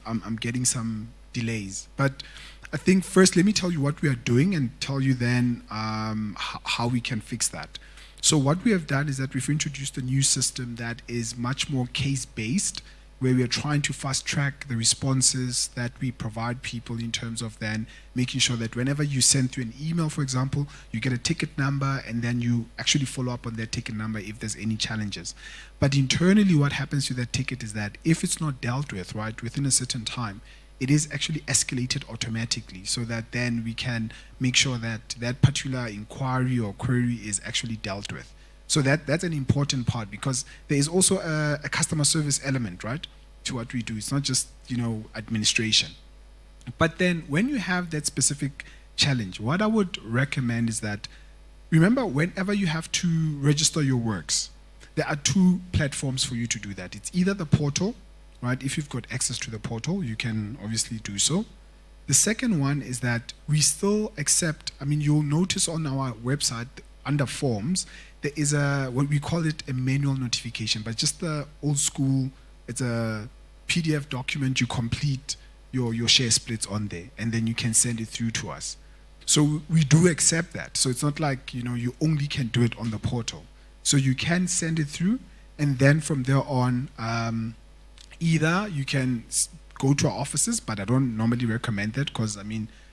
I'm getting some delays. But I think first, let me tell you what we are doing and tell you then how we can fix that. So what we have done is that we've introduced a new system that is much more case-based, where we are trying to fast-track the responses that we provide people in terms of then making sure that whenever you send through an email, for example, you get a ticket number and then you actually follow up on that ticket number if there's any challenges. But internally, what happens to that ticket is that if it's not dealt with, right, within a certain time, it is actually escalated automatically, so that then we can make sure that that particular inquiry or query is actually dealt with. So that's an important part, because there is also a customer service element, right, to what we do. It's not just, administration. But then when you have that specific challenge, what I would recommend is that, remember, whenever you have to register your works, there are two platforms for you to do that. It's either the portal, right? If you've got access to the portal, you can obviously do so. The second one is that we still accept, you'll notice on our website under forms, there is what we call it a manual notification, but just the old school, it's a PDF document. You complete your share splits on there, and then you can send it through to us. So we do accept that. So it's not like, you only can do it on the portal. So you can send it through, and then from there on, either you can go to our offices, but I don't normally recommend that because,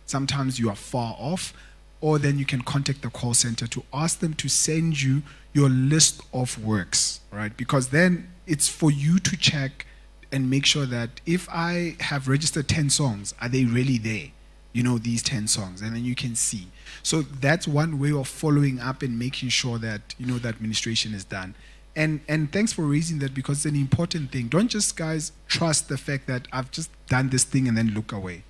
sometimes you are far off, or then you can contact the call center to ask them to send you your list of works, right? Because then it's for you to check and make sure that if I have registered 10 songs, are they really there? These 10 songs, and then you can see. So that's one way of following up and making sure that, the administration is done. And thanks for raising that, because it's an important thing. Don't just, guys, trust the fact that I've just done this thing and then look away,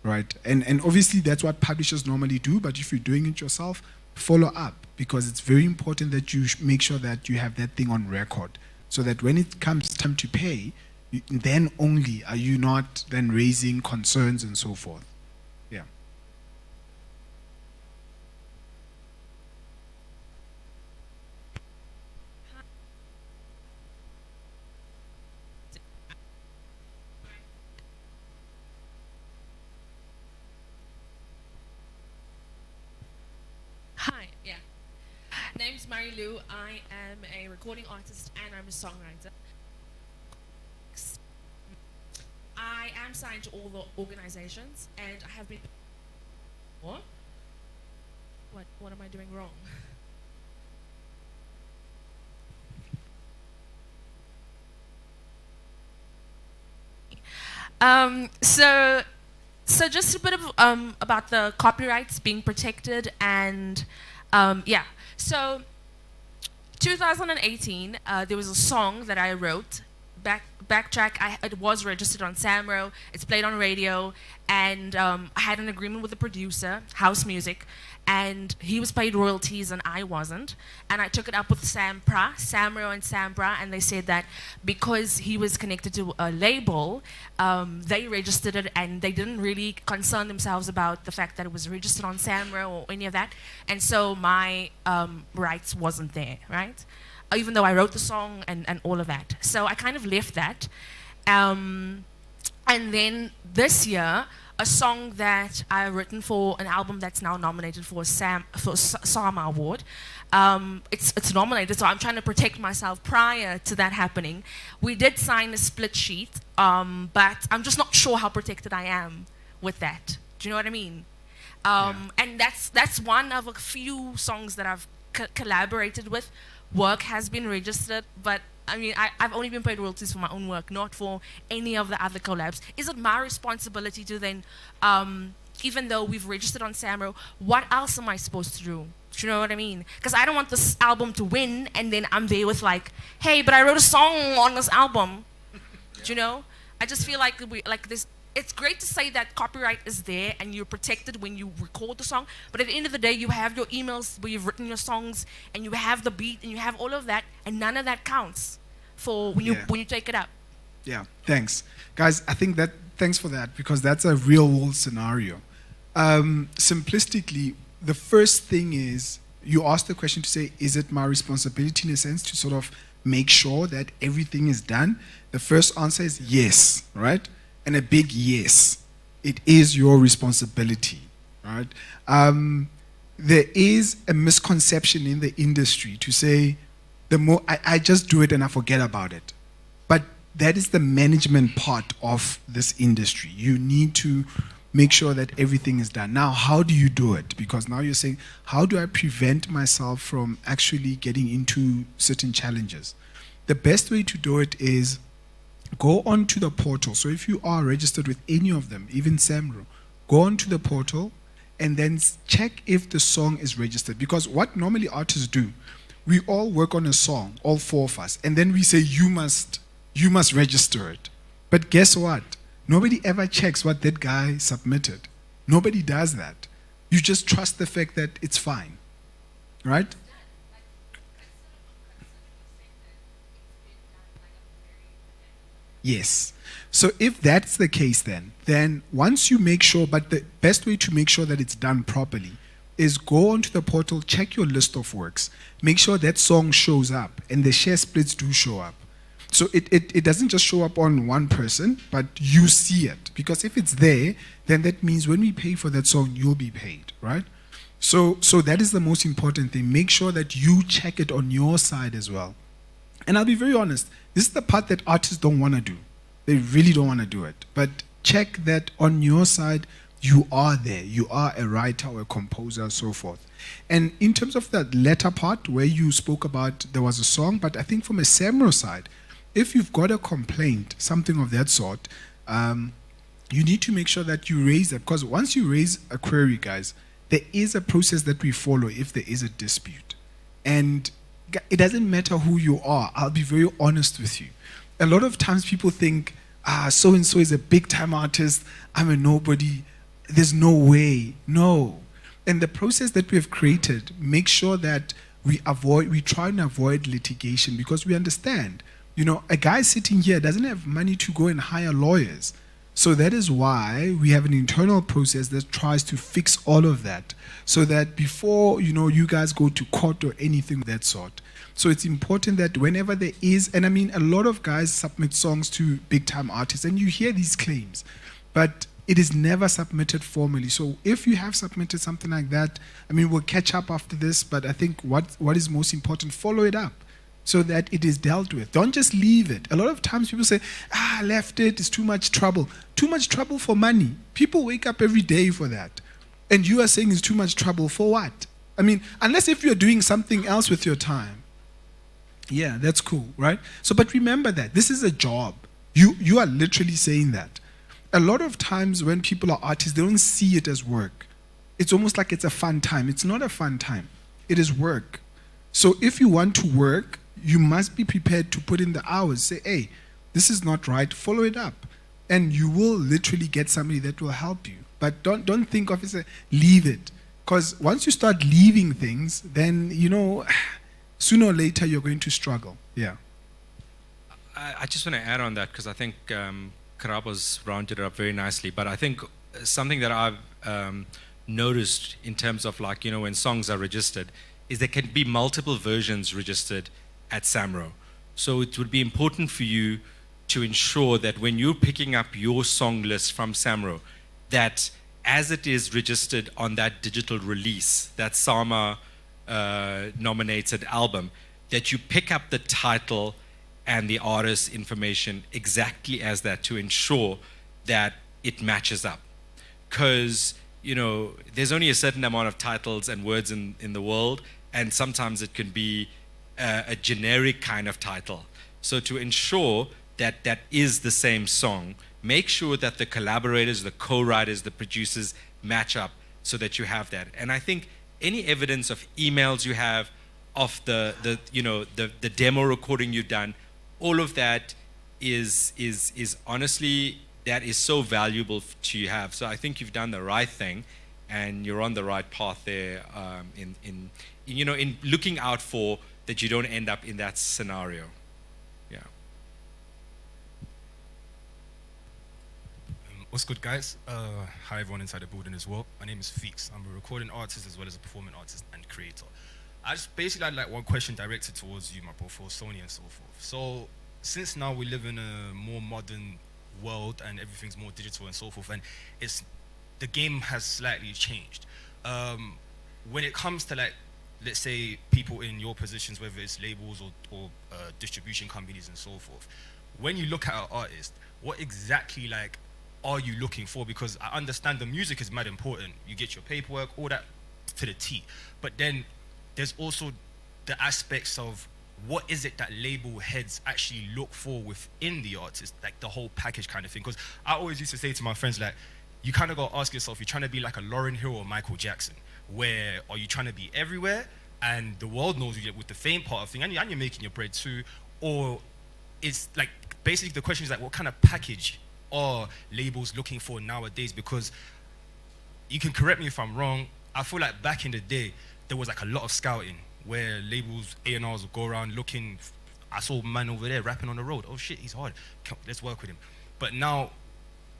right? And obviously that's what publishers normally do, but if you're doing it yourself, follow up, because it's very important that you make sure that you have that thing on record, so that when it comes time to pay, then only are you not then raising concerns and so forth. Yeah. Hi, yeah. Name's Mary Lou. I am a recording artist and I'm a songwriter. I am signed to all the organizations, and I have been. What? What am I doing wrong? So just a bit of about the copyrights being protected, and yeah. So 2018, there was a song that I wrote. Backtrack. It was registered on SAMRO. It's played on radio, and I had an agreement with the producer, House Music, and he was paid royalties and I wasn't. And I took it up with SAMRO and SAMPRA, and they said that because he was connected to a label, they registered it, and they didn't really concern themselves about the fact that it was registered on SAMRO or any of that. And so my rights wasn't there, right? Even though I wrote the song and all of that. So I kind of left that. And then this year, a song that I've written for an album that's now nominated for a SAMRO award. It's nominated, so I'm trying to protect myself prior to that happening. We did sign a split sheet, but I'm just not sure how protected I am with that. Do you know what I mean? And that's one of a few songs that I've collaborated with. Work has been registered, but I've only been paid royalties for my own work, not for any of the other collabs. Is it my responsibility to then, even though we've registered on SAMRO, what else am I supposed to do? Do you know what I mean? Because I don't want this album to win, and then I'm there with like, hey, but I wrote a song on this album. Do you know? I just feel like this. It's great to say that copyright is there and you're protected when you record the song, but at the end of the day, you have your emails where you've written your songs, and you have the beat, and you have all of that, and none of that counts for when you take it up. Yeah, thanks. Guys, I think thanks for that, because that's a real world scenario. Simplistically, the first thing is, you ask the question to say, is it my responsibility in a sense to sort of make sure that everything is done? The first answer is yes, right? And a big yes. it is your responsibility, right? There is a misconception in the industry to say, the more I just do it and I forget about it. But that is the management part of this industry. You need to make sure that everything is done. Now, how do you do it? Because now you're saying, how do I prevent myself from actually getting into certain challenges? The best way to do it is go onto the portal. So if you are registered with any of them, even SAMRO, go onto the portal and then check if the song is registered. Because what normally artists do, we all work on a song, all four of us, and then we say, you must register it. But guess what? Nobody ever checks what that guy submitted. Nobody does that. You just trust the fact that it's fine, right? Yes. So if that's the case, then once you make sure, but the best way to make sure that it's done properly is go onto the portal, check your list of works, make sure that song shows up and the share splits do show up. So it doesn't just show up on one person, but you see it. Because if it's there, then that means when we pay for that song, you'll be paid, right? So that is the most important thing. Make sure that you check it on your side as well. And I'll be very honest, this is the part that artists don't want to do. They really don't want to do it. But check that on your side, you are there. You are a writer or a composer, so forth. And in terms of that latter part where you spoke about there was a song, but I think from a SAMRO side, if you've got a complaint, something of that sort, you need to make sure that you raise it. Because once you raise a query, guys, there is a process that we follow if there is a dispute. And it doesn't matter who you are. I'll be very honest with you. A lot of times people think, so-and-so is a big-time artist. I'm a nobody. There's no way. No. And the process that we have created makes sure that we try and avoid litigation because we understand, a guy sitting here doesn't have money to go and hire lawyers. So that is why we have an internal process that tries to fix all of that so that before, you guys go to court or anything of that sort. So it's important that whenever there is, and I mean, a lot of guys submit songs to big-time artists and you hear these claims, but it is never submitted formally. So if you have submitted something like that, I mean, we'll catch up after this, but I think what is most important, follow it up so that it is dealt with. Don't just leave it. A lot of times people say, I left it, it's too much trouble. Too much trouble for money. People wake up every day for that. And you are saying it's too much trouble for what? I mean, unless if you're doing something else with your time. Yeah, that's cool, right? So, but remember that this is a job. You are literally saying that. A lot of times when people are artists, they don't see it as work. It's almost like it's a fun time. It's not a fun time. It is work. So if you want to work, you must be prepared to put in the hours. Say, hey, this is not right. Follow it up. And you will literally get somebody that will help you. But don't think of it as leave it. Because once you start leaving things, then, sooner or later you're going to struggle. Yeah. I just want to add on that because I think Karabo's rounded it up very nicely. But I think something that I've noticed in terms of when songs are registered is there can be multiple versions registered at SAMRO. So it would be important for you to ensure that when you're picking up your song list from SAMRO, that as it is registered on that digital release, that SAMRO nominated album, that you pick up the title and the artist information exactly as that to ensure that it matches up. Because, there's only a certain amount of titles and words in the world, and sometimes it can be a generic kind of title. So to ensure that that is the same song, make sure that the collaborators, the co-writers, the producers match up so that you have that. And I think any evidence of emails you have, of the demo recording you've done, all of that is honestly, that is so valuable to have. So I think you've done the right thing, and you're on the right path there in looking out for that you don't end up in that scenario. Yeah. What's good, guys? Hi, everyone inside the building as well. My name is Feeks. I'm a recording artist as well as a performing artist and creator. I just basically had one question directed towards you, my bro, for SONY and so forth. So since now we live in a more modern world and everything's more digital and so forth, and the game has slightly changed. When it comes to, like, let's say people in your positions, whether it's labels or distribution companies and so forth, when you look at an artist, what exactly, like, are you looking for? Because I understand the music is mad important. You get your paperwork, all that to the T. But then there's also the aspects of what is it that label heads actually look for within the artist, like the whole package kind of thing. Because I always used to say to my friends, like, you kind of got to ask yourself, you're trying to be like a Lauryn Hill or Michael Jackson, where are you trying to be everywhere and the world knows you with the fame part of thing, and you're making your bread too? Or it's like, basically the question is like, what kind of package are labels looking for nowadays? Because you can correct me if I'm wrong, I feel like back in the day there was like a lot of scouting where labels, A&Rs would go around looking. I saw a man over there rapping on the road, oh shit, he's hard, let's work with him. But now,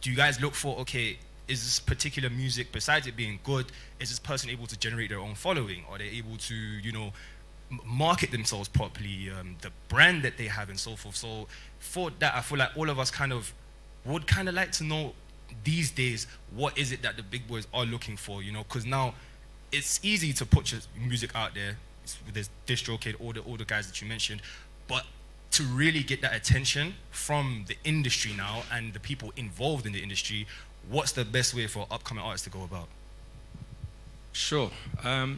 do you guys look for, okay, is this particular music, besides it being good, is this person able to generate their own following? Are they able to, you know, market themselves properly, the brand that they have and so forth? So for that, I feel like all of us kind of would kind of like to know these days, what is it that the big boys are looking for, you know? Because now it's easy to put your music out there. There's DistroKid, all the guys that you mentioned, but to really get that attention from the industry now and the people involved in the industry, what's the best way for upcoming artists to go about? Sure.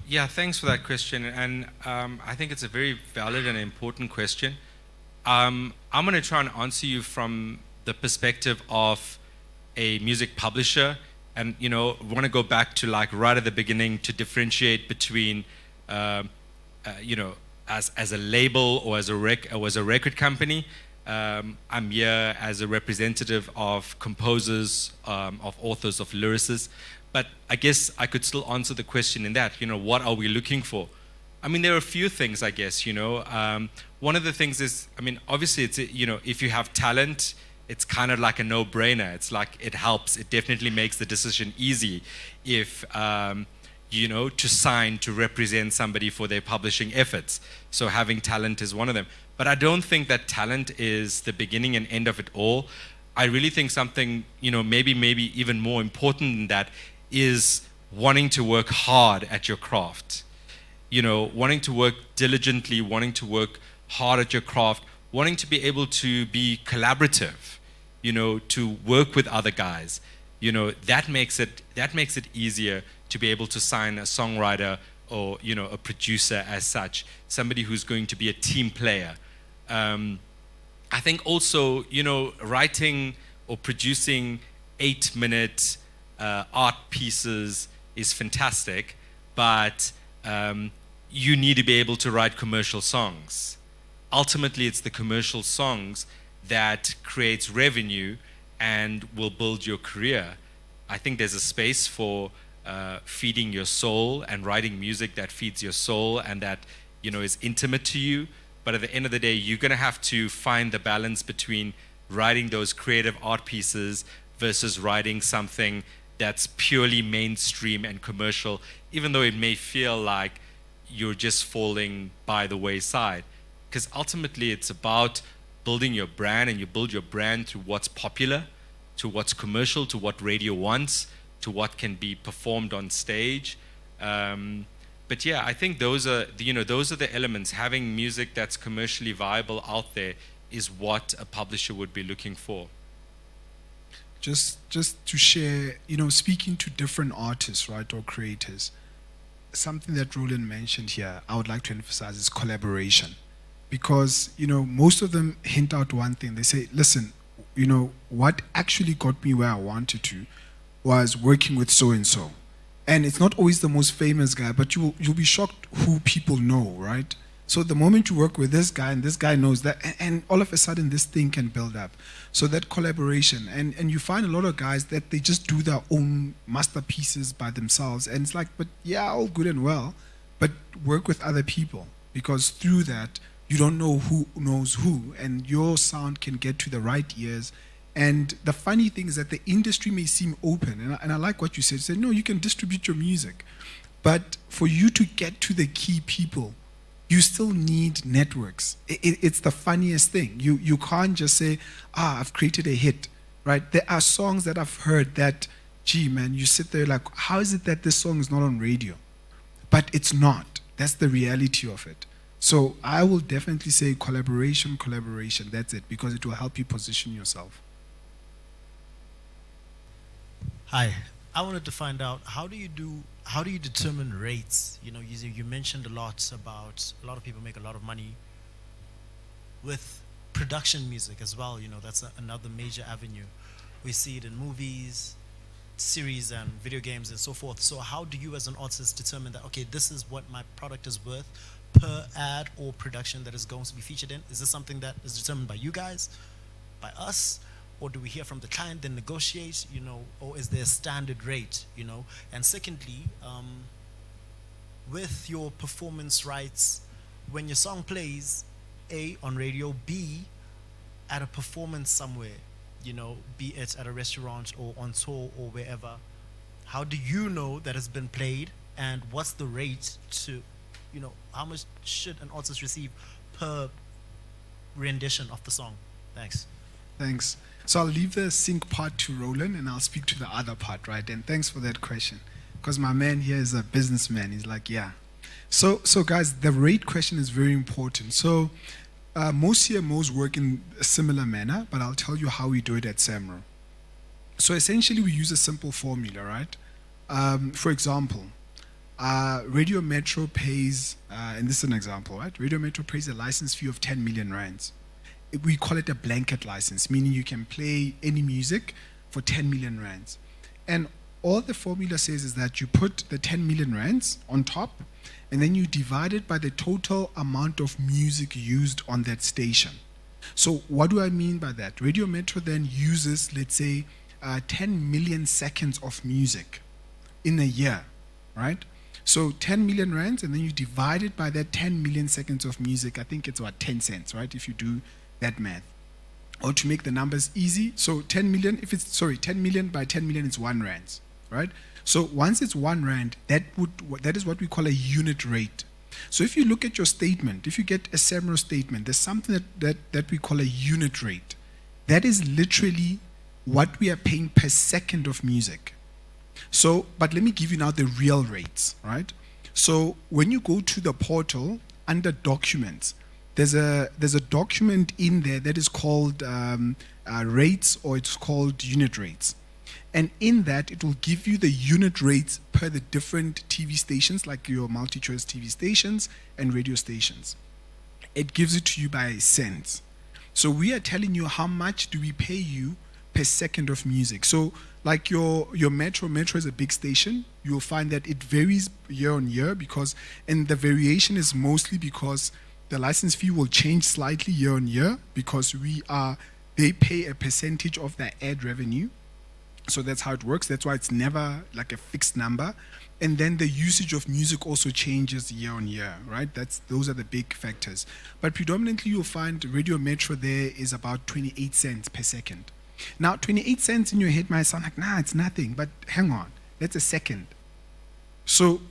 Yeah, thanks for that question. And I think it's a very valid and important question. I'm going to try and answer you from the perspective of a music publisher, and, you know, want to go back to, like, right at the beginning to differentiate between, you know, as a label or as a record company. I'm here as a representative of composers, of authors, of lyricists. But I guess I could still answer the question in that, you know, what are we looking for? I mean, there are a few things, I guess, you know. One of the things is, I mean, obviously, it's, you know, if you have talent, it's kind of like a no-brainer. It's like, it helps. It definitely makes the decision easy if, you know, to sign, to represent somebody for their publishing efforts. So having talent is one of them. But I don't think that talent is the beginning and end of it all. I really think something, you know, maybe even more important than that is wanting to work hard at your craft. You know, wanting to work diligently, wanting to work hard at your craft, wanting to be able to be collaborative, you know, to work with other guys. You know, that makes it easier to be able to sign a songwriter or, you know, a producer as such, somebody who's going to be a team player. I think also, you know, writing or producing 8-minute art pieces is fantastic, but you need to be able to write commercial songs. Ultimately, it's the commercial songs that creates revenue and will build your career. I think there's a space for feeding your soul and writing music that feeds your soul and that, you know, is intimate to you. But at the end of the day, you're going to have to find the balance between writing those creative art pieces versus writing something that's purely mainstream and commercial, even though it may feel like you're just falling by the wayside. Because ultimately, it's about building your brand, and you build your brand through what's popular, to what's commercial, to what radio wants, to what can be performed on stage. But yeah, I think those are the elements. Having music that's commercially viable out there is what a publisher would be looking for. Just to share, you know, speaking to different artists, right, or creators, something that Rowlin mentioned here, I would like to emphasize is collaboration. Because, you know, most of them hint out one thing. They say, listen, you know, what actually got me where I wanted to was working with so-and-so. And it's not always the most famous guy, but you'll be shocked who people know, right? So the moment you work with this guy and this guy knows that, and all of a sudden this thing can build up. So that collaboration, and you find a lot of guys that they just do their own masterpieces by themselves. And it's like, but yeah, all good and well, but work with other people, because through that, you don't know who knows who, and your sound can get to the right ears. And the funny thing is that the industry may seem open, and I like what you said. You said, no, you can distribute your music. But for you to get to the key people, you still need networks. It's the funniest thing. You can't just say, I've created a hit. right? There are songs that I've heard that, gee, man, you sit there like, how is it that this song is not on radio? But it's not. That's the reality of it. So I will definitely say collaboration, that's it, because it will help you position yourself. Hi, I wanted to find out how do you determine rates? You know, you mentioned a lot about a lot of people make a lot of money with production music as well. You know, that's another major avenue. We see it in movies, series, and video games and so forth. So how do you as an artist determine that, okay, this is what my product is worth per ad or production that is going to be featured in? Is this something that is determined by you guys, by us? Or do we hear from the client, then negotiate, you know, or is there a standard rate, you know? And secondly, with your performance rights, when your song plays, A, on radio, B, at a performance somewhere, you know, be it at a restaurant or on tour or wherever, how do you know that it's been played, and what's the rate to, you know, how much should an artist receive per rendition of the song? Thanks. Thanks. So I'll leave the sync part to Rowlin, and I'll speak to the other part, right? And thanks for that question, because my man here is a businessman. He's like, yeah. So guys, the rate question is very important. So most CMOs work in a similar manner, but I'll tell you how we do it at SAMRO. So essentially, we use a simple formula, right? For example, Radio Metro pays, and this is an example, right? Radio Metro pays a license fee of 10 million rands. We call it a blanket license, meaning you can play any music for 10 million rands. And all the formula says is that you put the 10 million rands on top, and then you divide it by the total amount of music used on that station. So what do I mean by that? Radio Metro then uses, let's say, 10 million seconds of music in a year, right? So 10 million rands, and then you divide it by that 10 million seconds of music. I think it's about 10 cents, right? If you do that math. Or to make the numbers easy, so 10 million, 10 million by 10 million is 1 rand, right? So once it's 1 rand, that is what we call a unit rate. So if you look at your statement, if you get a SAMRO statement, there's something that we call a unit rate. That is literally what we are paying per second of music. So, but let me give you now the real rates, right? So when you go to the portal under documents, there's a document in there that is called rates, or it's called unit rates. And in that, it will give you the unit rates per the different TV stations, like your multi-choice TV stations and radio stations. It gives it to you by cents. So we are telling you how much do we pay you per second of music. So like your Metro is a big station. You'll find that it varies year on year, and the variation is mostly because the license fee will change slightly year on year, because they pay a percentage of their ad revenue. So that's how it works. That's why it's never like a fixed number. And then the usage of music also changes year on year, right? Those are the big factors. But predominantly you'll find Radio Metro there is about 28 cents per second. Now 28 cents in your head might sound like, nah, it's nothing, but hang on, that's a second. So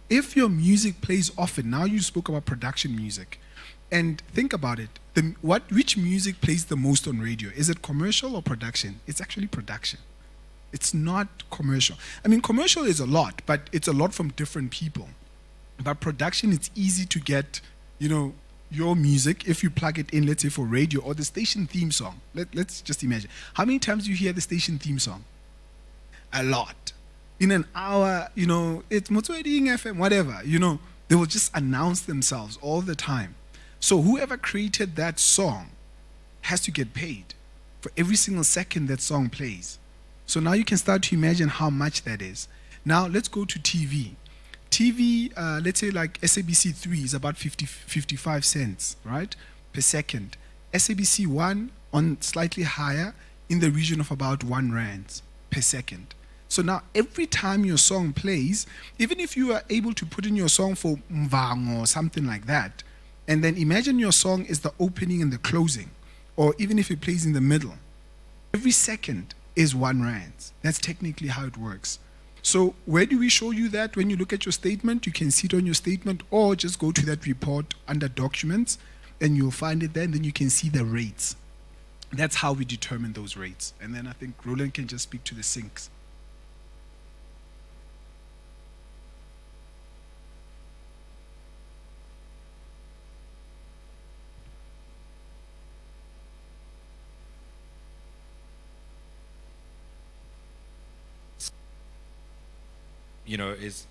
if your music plays often, now you spoke about production music, and think about it, which music plays the most on radio? Is it commercial or production? It's actually production. It's not commercial. I mean, commercial is a lot, but it's a lot from different people. But production, it's easy to get, you know, your music, if you plug it in, let's say for radio, or the station theme song. Let's just imagine. How many times do you hear the station theme song? A lot. In an hour, you know, it's Motsweding FM, whatever, you know, they will just announce themselves all the time. So whoever created that song has to get paid for every single second that song plays. So now you can start to imagine how much that is. Now let's go to TV. TV, let's say like SABC 3 is about 55 cents, right, per second. SABC 1 on slightly higher, in the region of about 1 rand per second. So now every time your song plays, even if you are able to put in your song for Mvang or something like that, and then imagine your song is the opening and the closing, or even if it plays in the middle, every second is 1 rand. That's technically how it works. So where do we show you that? When you look at your statement, you can see it on your statement, or just go to that report under documents and you'll find it there, and then you can see the rates. that's how we determine those rates. And then I think Rowlin can just speak to the syncs. You know, is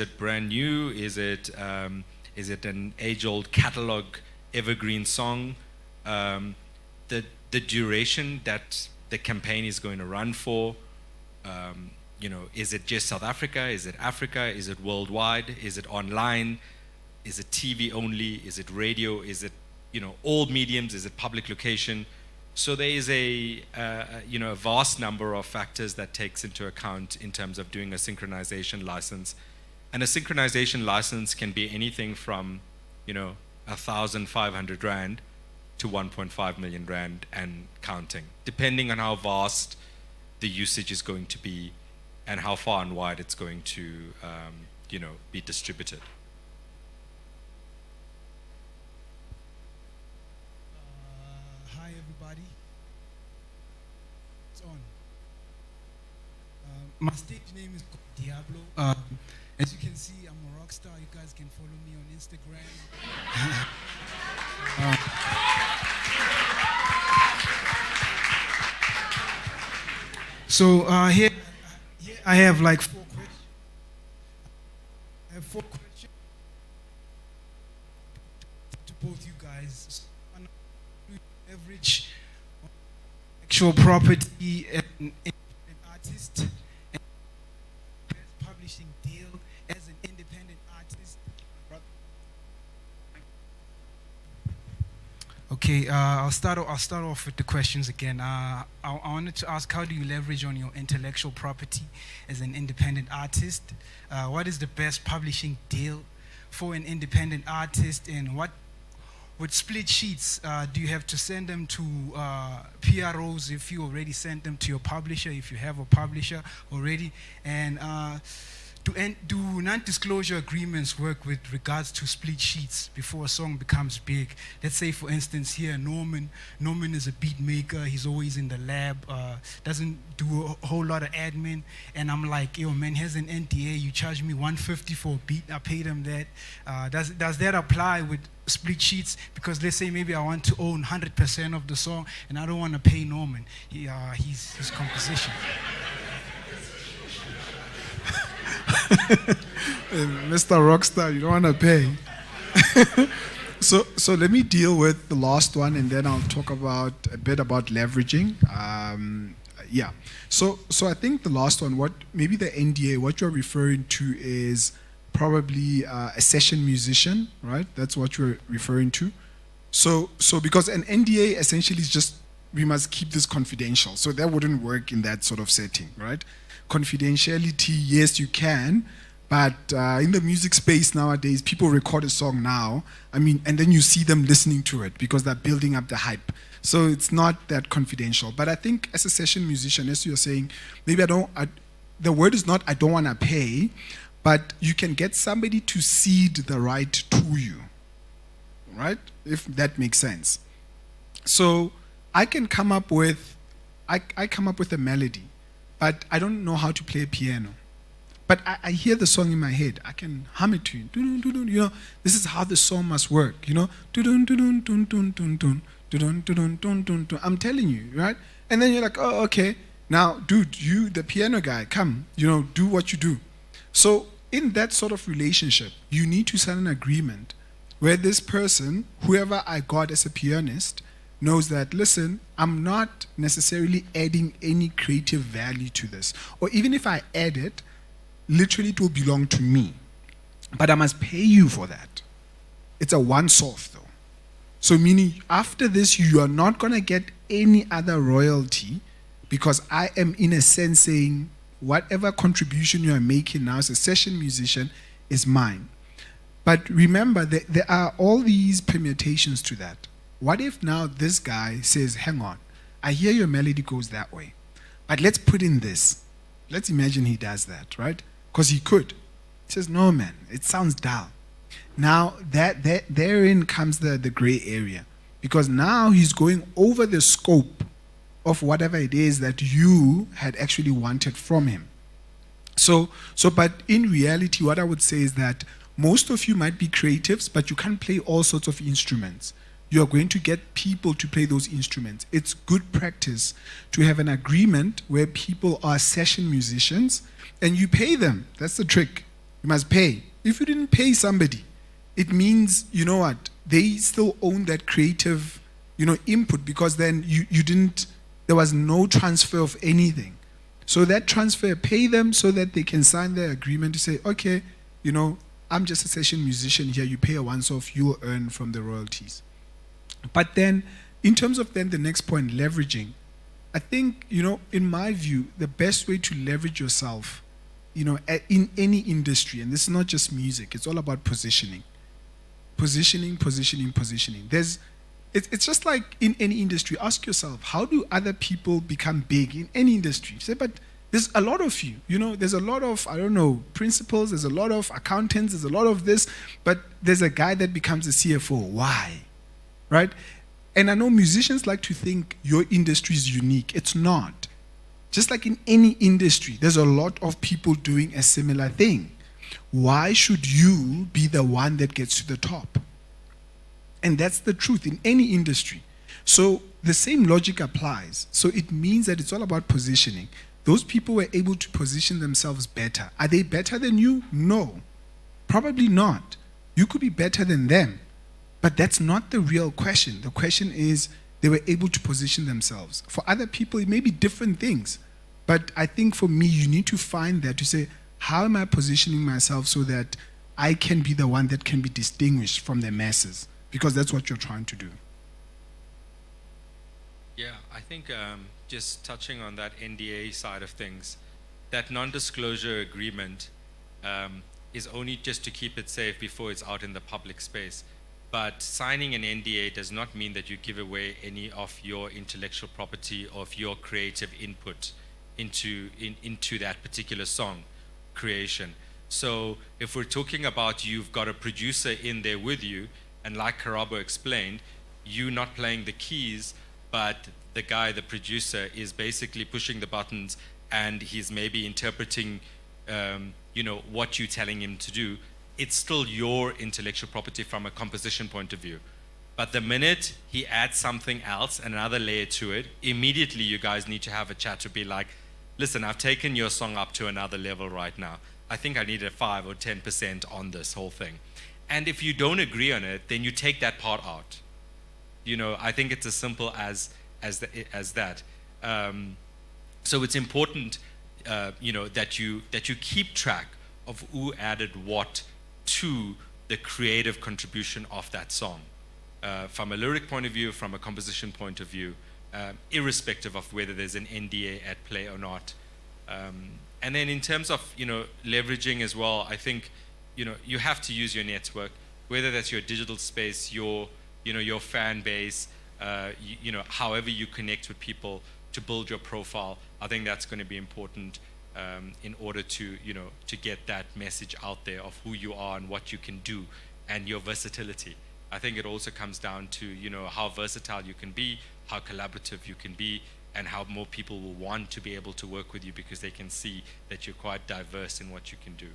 it brand new? Is it an age-old catalog evergreen song? The duration that the campaign is going to run for. You know, is it just South Africa? Is it Africa? Is it worldwide? Is it online? Is it TV only? Is it radio? Is it, you know, all mediums? Is it public location? So there is a vast number of factors that takes into account in terms of doing a synchronization license. And a synchronization license can be anything from, you know, 1,500 Rand to 1.5 million Rand and counting, depending on how vast the usage is going to be and how far and wide it's going to, be distributed. Hi everybody. It's on. My stage name is Diablo. As you can see, I'm a rock star. You guys can follow me on Instagram. So here I have like 4 questions. I have 4 questions to both you guys. On average, intellectual property and artist, and publishing deal as an independent artist. Okay, I'll start off with the questions again. I wanted to ask, how do you leverage on your intellectual property as an independent artist? What is the best publishing deal for an independent artist, and what with split sheets, do you have to send them to PROs if you already sent them to your publisher, if you have a publisher already? And do non-disclosure agreements work with regards to split sheets before a song becomes big? Let's say, for instance, here Norman is a beat maker. He's always in the lab, doesn't do a whole lot of admin. And I'm like, yo, man, here's an NDA. You charge me 150 for a beat. I paid him that. Does that apply with split sheets? Because let's say maybe I want to own 100% of the song, and I don't want to pay Norman his composition. Mr. Rockstar, you don't want to pay. So let me deal with the last one, and then I'll talk about a bit about leveraging. Yeah. So I think the last one, maybe the NDA, what you're referring to is probably a session musician, right? That's what you're referring to. So because an NDA essentially is just, we must keep this confidential. So that wouldn't work in that sort of setting, right? Confidentiality, yes, you can, but in the music space nowadays, people record a song now, and then you see them listening to it because they're building up the hype. So it's not that confidential. But I think as a session musician, as you're saying, maybe the word is not I don't want to pay, but you can get somebody to cede the right to you, right? If that makes sense. So I can come up with, I come up with a melody, but I don't know how to play piano. But I hear the song in my head. I can hum it to you. You know, this is how the song must work. You know, I'm telling you, right? And then you're like, oh, okay. Now, dude, you, the piano guy, come. You know, do what you do. So in that sort of relationship, you need to sign an agreement where this person, whoever I got as a pianist, knows that, listen, I'm not necessarily adding any creative value to this. Or even if I add it, literally it will belong to me. But I must pay you for that. It's a once-off though. So meaning after this, you are not going to get any other royalty, because I am in a sense saying whatever contribution you are making now as a session musician is mine. But remember, there are all these permutations to that. What if now this guy says, hang on, I hear your melody goes that way, but let's put in this. Let's imagine he does that, right? Because he could. He says, no, man, it sounds dull. Now, therein comes the gray area. because now he's going over the scope of whatever it is that you had actually wanted from him. But in reality, what I would say is that most of you might be creatives, but you can't play all sorts of instruments. You are going to get people to play those instruments. It's good practice to have an agreement where people are session musicians and you pay them. That's the trick. You must pay. If you didn't pay somebody, it means, you know what, they still own that creative, input, because then you didn't, there was no transfer of anything. So that transfer, pay them so that they can sign their agreement to say, okay, I'm just a session musician here, you pay a once-off, you'll earn from the royalties. But then, in terms of then the next point, leveraging, I think, in my view, the best way to leverage yourself, in any industry, and this is not just music, it's all about positioning. Positioning. It's just like in any industry. Ask yourself, how do other people become big in any industry? Say, but there's a lot of you, there's a lot of, principals, there's a lot of accountants, there's a lot of this, but there's a guy that becomes a CFO. Why? Right? And I know musicians like to think your industry is unique. It's not. Just like in any industry, there's a lot of people doing a similar thing. Why should you be the one that gets to the top? And that's the truth in any industry. So the same logic applies. So it means that it's all about positioning. Those people were able to position themselves better. Are they better than you? No. Probably not. You could be better than them. But that's not the real question. The question is, they were able to position themselves. For other people, it may be different things. But I think for me, you need to find that to say, how am I positioning myself so that I can be the one that can be distinguished from the masses? Because that's what you're trying to do. Yeah, I think just touching on that NDA side of things, that non-disclosure agreement is only just to keep it safe before it's out in the public space. But signing an NDA does not mean that you give away any of your intellectual property or of your creative input into that particular song creation. So if we're talking about you've got a producer in there with you, and like Karabo explained, you not playing the keys, but the guy, the producer, is basically pushing the buttons and he's maybe interpreting what you're telling him to do, it's still your intellectual property from a composition point of view. But the minute he adds something else and another layer to it, immediately you guys need to have a chat to be like, listen, I've taken your song up to another level right now. I think I need a 5 or 10% on this whole thing. And if you don't agree on it, then you take that part out. I think it's as simple as that. So it's important, that you keep track of who added what to the creative contribution of that song, from a lyric point of view, from a composition point of view, irrespective of whether there's an NDA at play or not. And then in terms of leveraging as well, I think you have to use your network, whether that's your digital space, your fan base, however you connect with people to build your profile. I think that's going to be important in order to get that message out there of who you are and what you can do and your versatility. I think it also comes down to how versatile you can be, how collaborative you can be, and how more people will want to be able to work with you because they can see that you're quite diverse in what you can do.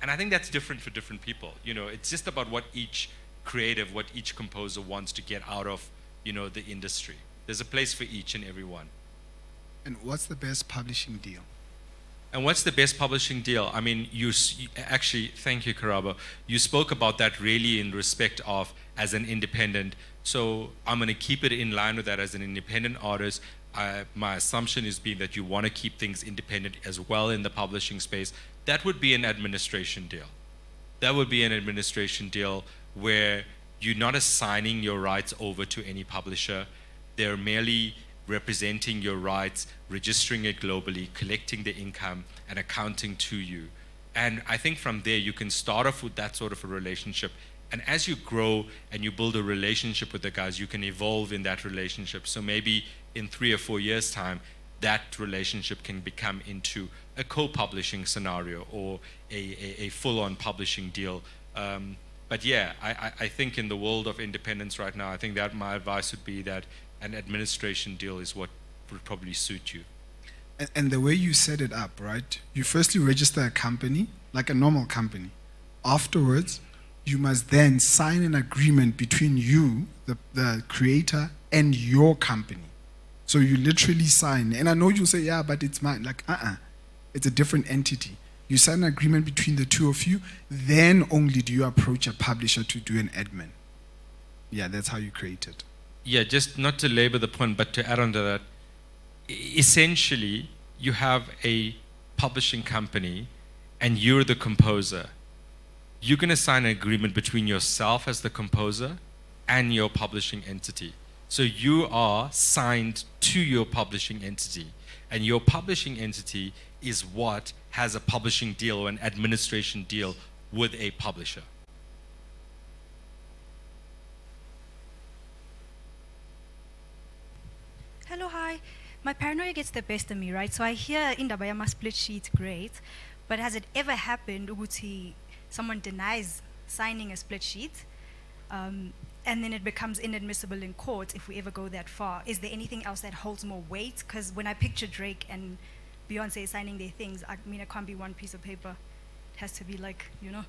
And I think that's different for different people. It's just about what each creative, what each composer wants to get out of the industry. There's a place for each and every one. And what's the best publishing deal? And what's the best publishing deal? I mean, you actually, thank you, Karabo. You spoke about that really in respect of as an independent. So I'm going to keep it in line with that as an independent artist. My assumption is being that you want to keep things independent as well in the publishing space. That would be an administration deal. That would be an administration deal where you're not assigning your rights over to any publisher. They're merely representing your rights, registering it globally, collecting the income, and accounting to you. And I think from there, you can start off with that sort of a relationship. And as you grow and you build a relationship with the guys, you can evolve in that relationship. So maybe in 3 or 4 years' time, that relationship can become into a co-publishing scenario or a full-on publishing deal. But yeah, I think in the world of independence right now, I think that my advice would be that an administration deal is what would probably suit you. And the way you set it up, right? You firstly register a company, like a normal company. Afterwards, you must then sign an agreement between you, the creator, and your company. So you literally sign. And I know you say, yeah, but it's mine. Like, it's a different entity. You sign an agreement between the two of you, then only do you approach a publisher to do an admin. Yeah, that's how you create it. Yeah, just not to labor the point, but to add on to that, essentially, you have a publishing company and you're the composer. You're going to sign an agreement between yourself as the composer and your publishing entity. So you are signed to your publishing entity, and your publishing entity is what has a publishing deal or an administration deal with a publisher. Hello, hi. My paranoia gets the best of me, right? So I hear indaba yama split sheet, great. But has it ever happened ukuthi someone denies signing a split sheet, and then it becomes inadmissible in court if we ever go that far? Is there anything else that holds more weight? Because when I picture Drake and Beyonce signing their things, I mean, it can't be one piece of paper. It has to be like, you know,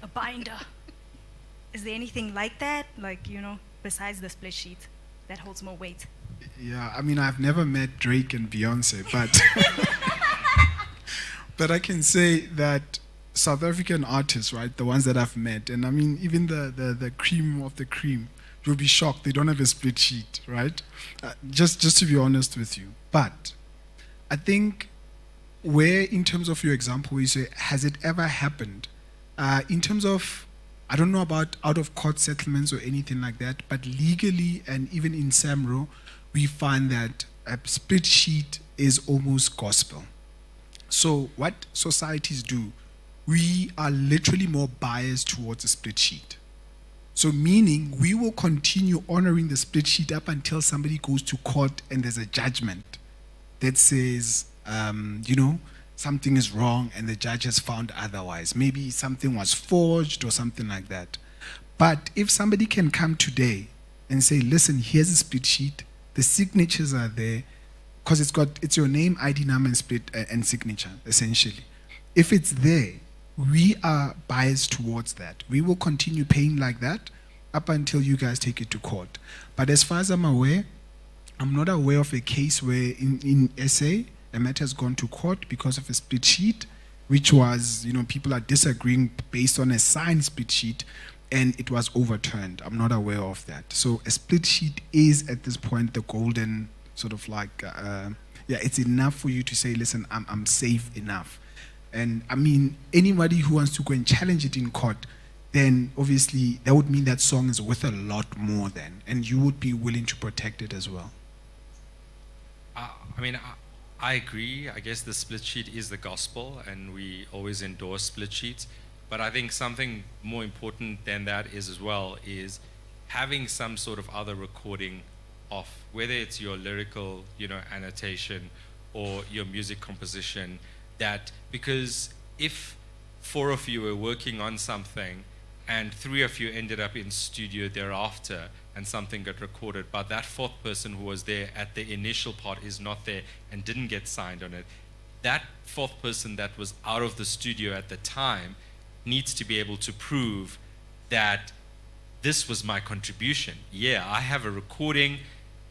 a binder. Is there anything like that, like, you know, besides the split sheet that holds more weight? Yeah, I mean, I've never met Drake and Beyonce, but but I can say that South African artists, right, the ones that I've met, and I mean, even the cream of the cream, you'll be shocked they don't have a split sheet, right? Just to be honest with you. But I think where, in terms of your example, you say, has it ever happened? In terms of, I don't know about out-of-court settlements or anything like that, but legally and even in SAMRO, we find that a split sheet is almost gospel. So what societies do, we are literally more biased towards a split sheet. So meaning we will continue honoring the split sheet up until somebody goes to court and there's a judgment that says, you know, something is wrong and the judge has found otherwise. Maybe something was forged or something like that. But if somebody can come today and say, listen, here's a split sheet, the signatures are there, because it's your name, ID number, and split and signature, essentially. If it's there, we are biased towards that. We will continue paying like that up until you guys take it to court. But as far as I'm aware, I'm not aware of a case where in SA, a matter has gone to court because of a split sheet, which was, you know, people are disagreeing based on a signed split sheet, and it was overturned. I'm not aware of that. So a split sheet is at this point the golden sort of like, yeah, it's enough for you to say, listen, I'm safe enough. And I mean, anybody who wants to go and challenge it in court, then obviously that would mean that song is worth a lot more then, and you would be willing to protect it as well. I mean, I agree. I guess the split sheet is the gospel, and we always endorse split sheets. But I think something more important than that is as well is having some sort of other recording of, whether it's your lyrical, you know, annotation or your music composition, that, because if 4 of you were working on something and 3 of you ended up in studio thereafter and something got recorded, but that 4th person who was there at the initial part is not there and didn't get signed on it, that 4th person that was out of the studio at the time needs to be able to prove that this was my contribution. Yeah, I have a recording.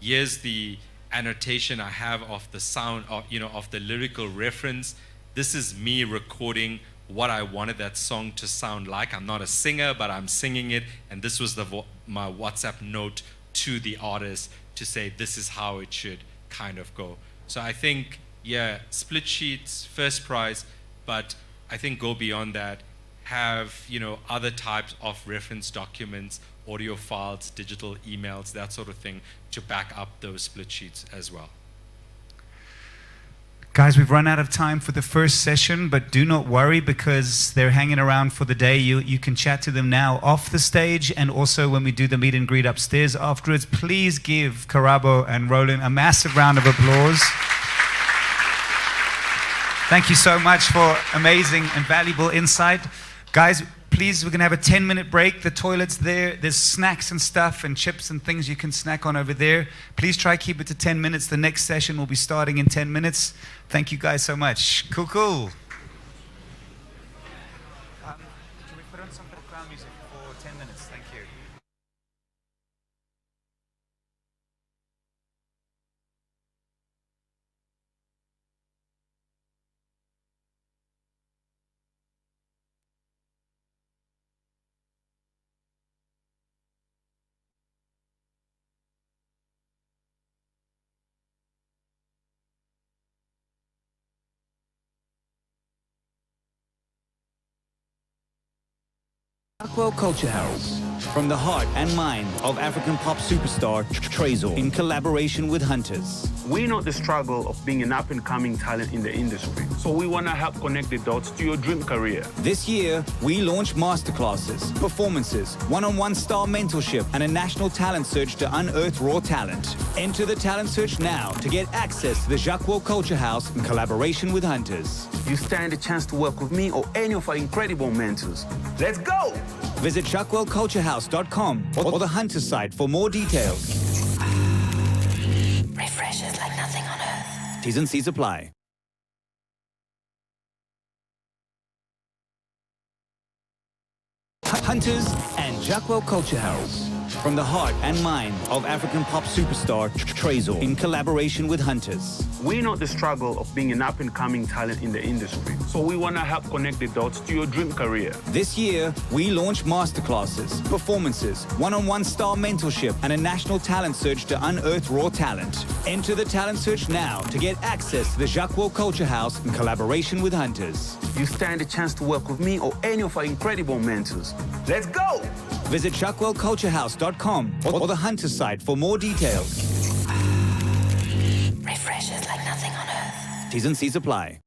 Here's the annotation I have of the sound, of, you know, of the lyrical reference. This is me recording what I wanted that song to sound like. I'm not a singer, but I'm singing it, and this was my WhatsApp note to the artist to say this is how it should kind of go. So I think, yeah, split sheets, first prize, but I think go beyond that. Have, you know, other types of reference documents, audio files, digital emails, that sort of thing to back up those split sheets as well. Guys, we've run out of time for the first session, but do not worry because they're hanging around for the day. You can chat to them now off the stage, and also when we do the meet and greet upstairs afterwards. Please give Karabo and Rowlin a massive round of applause. Thank you so much for amazing and valuable insight. Guys, please, we're going to have a 10-minute break. The toilet's there. There's snacks and stuff and chips and things you can snack on over there. Please try keep it to 10 minutes. The next session will be starting in 10 minutes. Thank you guys so much. Cool, cool. Can we put on some background music for 10 minutes? Thank you. X Jacquel Culture House, from the heart and mind of African pop superstar Trezor, in collaboration with Hunters. We know the struggle of being an up-and-coming talent in the industry, so we want to help connect the dots to your dream career. This year, we launch masterclasses, performances, one-on-one star mentorship, and a national talent search to unearth raw talent. Enter the talent search now to get access to the Jacquel Culture House in collaboration with Hunters. You stand a chance to work with me or any of our incredible mentors. Let's go! Visit JacquelCultureHouse.com or the Hunters site for more details. Refreshes like nothing on earth. T's and C's apply. Hunters and Jacquel Culture House, from the heart and mind of African pop superstar Trezor, in collaboration with Hunters. We know the struggle of being an up-and-coming talent in the industry, so we want to help connect the dots to your dream career. This year, we launch masterclasses, performances, one-on-one star mentorship, and a national talent search to unearth raw talent. Enter the talent search now to get access to the Jacquel Culture House in collaboration with Hunters. You stand a chance to work with me or any of our incredible mentors. Let's go! Visit JacquelCultureHouse.com or the Hunters site for more details. Refreshes like nothing on earth. T's and C's apply.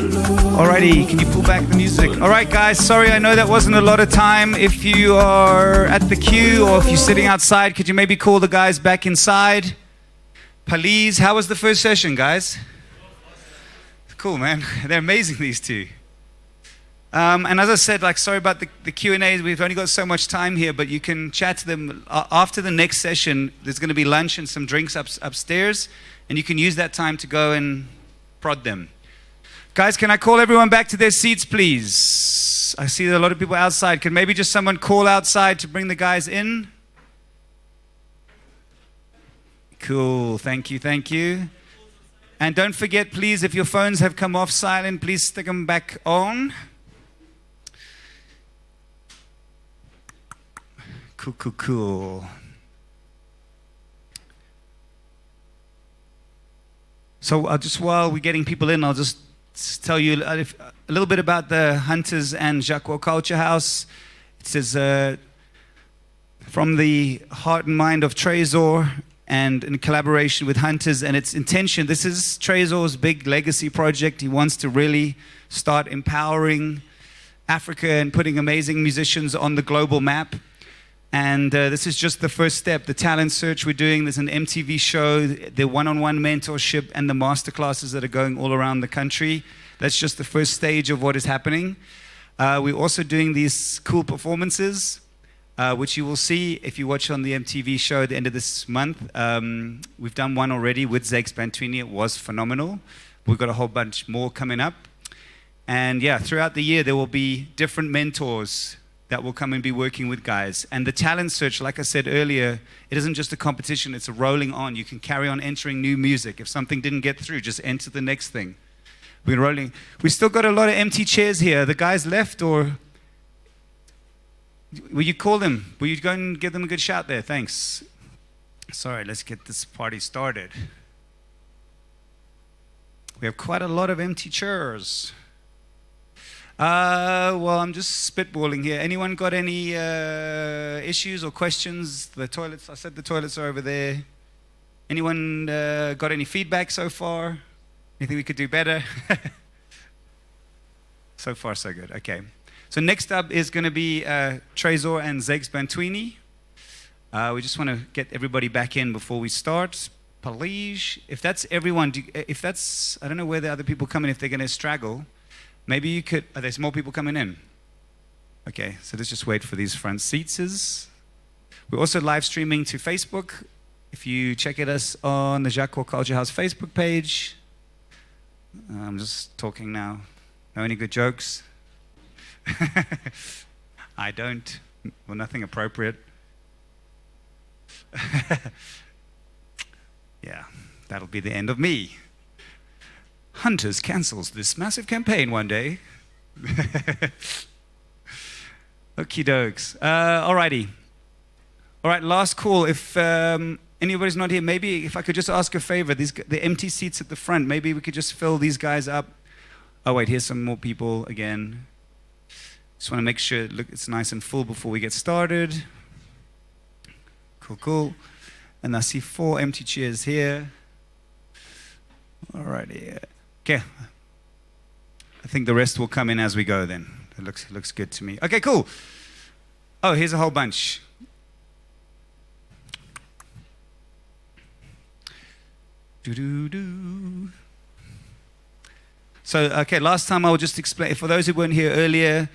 Alrighty, can you pull back the music? Alright guys, sorry I know that wasn't a lot of time. If you are at the queue or if you're sitting outside, could you maybe call the guys back inside? Please, how was the first session, guys? Cool, man. They're amazing, these two. And as I said, like, sorry about the Q&As. We've only got so much time here, but you can chat to them after the next session. There's going to be lunch and some drinks upstairs, and you can use that time to go and prod them. Guys, can I call everyone back to their seats, please? I see a lot of people outside. Can maybe just someone call outside to bring the guys in? Cool. Thank you. Thank you. And don't forget, please, if your phones have come off silent, please stick them back on. Cool, cool, cool. So just while we're getting people in, I'll just tell you a little bit about the Hunters and Jacquel Culture House. It says, from the heart and mind of Trezor and in collaboration with Hunters and its intention. This is Trezor's big legacy project. He wants to really start empowering Africa and putting amazing musicians on the global map. And this is just the first step, the talent search we're doing. There's an MTV show, the one-on-one mentorship, and the masterclasses that are going all around the country. That's just the first stage of what is happening. We're also doing these cool performances, which you will see if you watch on the MTV show at the end of this month. We've done one already with Zakes Bantwini. It was phenomenal. We've got a whole bunch more coming up. And yeah, throughout the year, there will be different mentors that will come and be working with guys. And the talent search, like I said earlier, it isn't just a competition, it's a rolling on. You can carry on entering new music. If something didn't get through, just enter the next thing. We're rolling. We still got a lot of empty chairs here. The guys left, or will you call them? Will you go and give them a good shout there? Thanks. Sorry, let's get this party started. We have quite a lot of empty chairs. Well, I'm just spitballing here. Anyone got any issues or questions? The toilets, I said the toilets are over there. Anyone got any feedback so far? Anything we could do better? So far, so good. Okay. So next up is going to be Trezor and Zakes Bantwini. We just want to get everybody back in before we start. Please, if that's everyone, if that's, I don't know where the other people come in, if they're going to straggle. Maybe you could, are there more people coming in? Okay, so let's just wait for these front seats. We're also live streaming to Facebook. If you check us on the Jacquel Culture House Facebook page. I'm just talking now. Know any good jokes? I don't. Well, nothing appropriate. Yeah, that'll be the end of me. Hunters cancels this massive campaign one day. Okie dokes. Alrighty. All right, last call. If anybody's not here, maybe if I could just ask a favor, the empty seats at the front, maybe we could just fill these guys up. Oh wait, here's some more people again. Just want to make sure it's nice and full before we get started. Cool, cool. And I see 4 empty chairs here. Alrighty. Okay. I think the rest will come in as we go then. It looks good to me. Okay, cool. Oh, here's a whole bunch. Doo-doo-doo. So, okay, last time I will just explain, for those who weren't here earlier,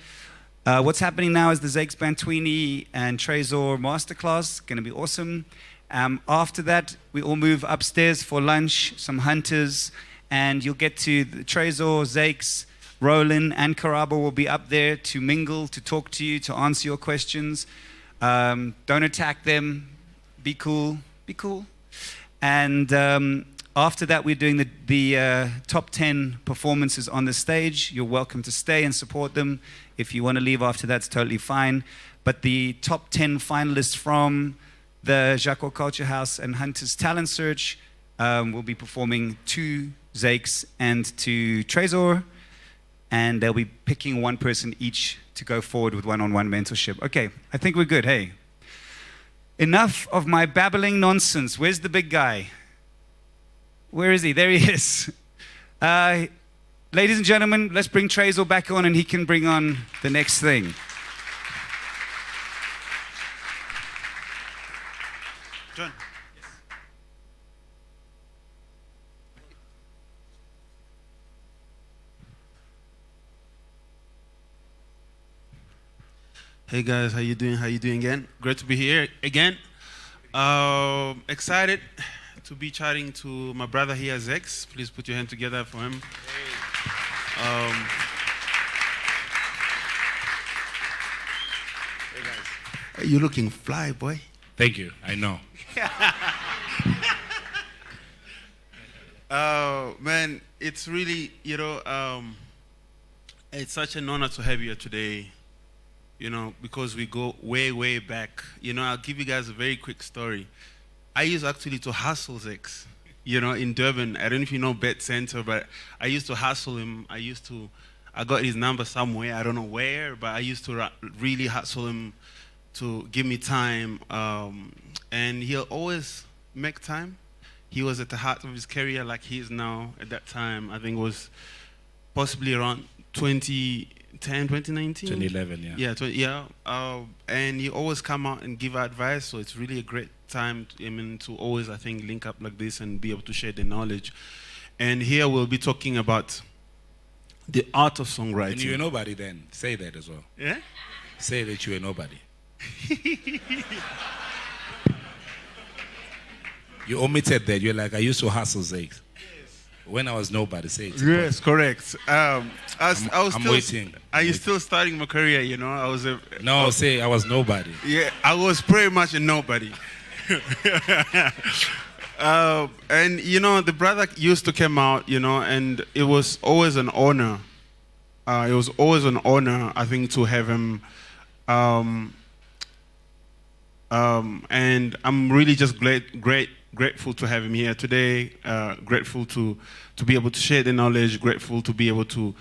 what's happening now is the Zakes Bantwini and Trezor Masterclass, going to be awesome. After that, we all move upstairs for lunch, some Hunters, and you'll get to Trezor, Zakes, Rowlin, and Karabo will be up there to mingle, to talk to you, to answer your questions. Don't attack them. Be cool. Be cool. And after that, we're doing the top 10 performances on the stage. You're welcome to stay and support them. If you want to leave after that, it's totally fine. But the top 10 finalists from the Jacquel Culture House and Hunters Talent Search will be performing to Zakes and to Trezor, and they'll be picking one person each to go forward with one-on-one mentorship. Okay, I think we're good. Hey, enough of my babbling nonsense. Where's the big guy? Where is he? There he is. Ladies and gentlemen, let's bring Trezor back on and he can bring on the next thing. John. Hey guys, how you doing? How you doing again? Great to be here again. Excited to be chatting to my brother here, Zakes. Please put your hand together for him. Hey guys. You're looking fly, boy. Thank you. I know. Man, it's really, it's such an honor to have you here today, because we go way, way back. I'll give you guys a very quick story. I used actually to hustle Zakes, in Durban. I don't know if you know Bet Center, but I used to hustle him. I got his number somewhere, I don't know where, but I used to really hustle him to give me time. And he'll always make time. He was at the heart of his career like he is now at that time. I think it was possibly around 2010, 2019? 2011, yeah. Yeah, and he always come out and give advice, so it's really a great time to always, I think, link up like this and be able to share the knowledge. And here we'll be talking about the art of songwriting. And you were nobody then. Say that as well. Yeah? Say that you were nobody. You omitted that. You're like, I used to hustle Zakes. When I was nobody, say it. Yes, correct. I'm waiting. Are you still starting my career, I was say I was nobody. Yeah, I was pretty much a nobody. And, the brother used to come out, and it was always an honor. It was always an honor, I think, to have him. And I'm really just grateful to have him here today, grateful to be able to share the knowledge, grateful to be able to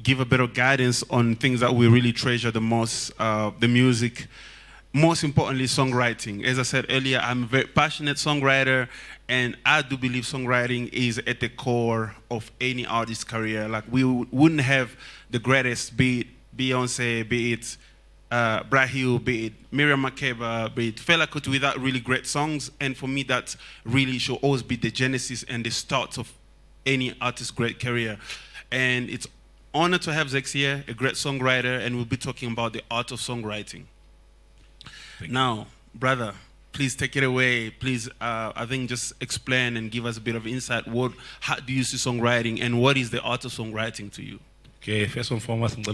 give a bit of guidance on things that we really treasure the most, the music, most importantly, songwriting. As I said earlier, I'm a very passionate songwriter, and I do believe songwriting is at the core of any artist's career. Like, we wouldn't have the greatest, be it Beyonce, be it Brahil, be it Miriam Makeba, be it Fela Kuti, without really great songs. And for me, that really should always be the genesis and the start of any artist's great career. And it's an honor to have Zakes here, a great songwriter, and we'll be talking about the art of songwriting. Now, brother, please take it away. Please, I think, just explain and give us a bit of insight. How do you see songwriting, and what is the art of songwriting to you? Okay, first and foremost, good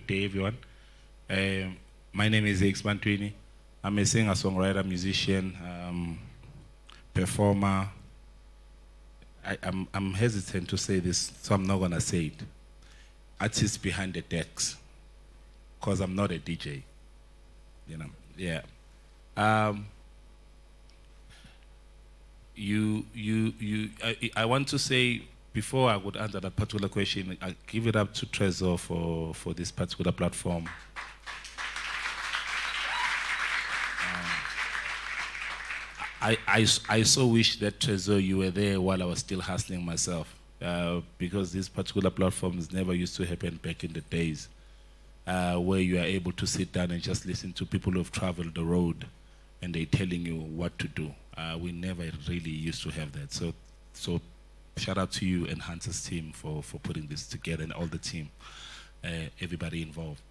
day, everyone. My name is X Bantwini. I'm a singer, songwriter, musician, performer. I'm hesitant to say this, so I'm not gonna say it. Artist behind the decks, because I'm not a DJ. Yeah. I want to say, before I would answer that particular question, I give it up to Trezor for this particular platform. I so wish that, Trezor, you were there while I was still hustling myself, because this particular platforms never used to happen back in the days, where you are able to sit down and just listen to people who have traveled the road and they're telling you what to do. We never really used to have that. So shout out to you and Hunter's team for putting this together, and all the team, everybody involved.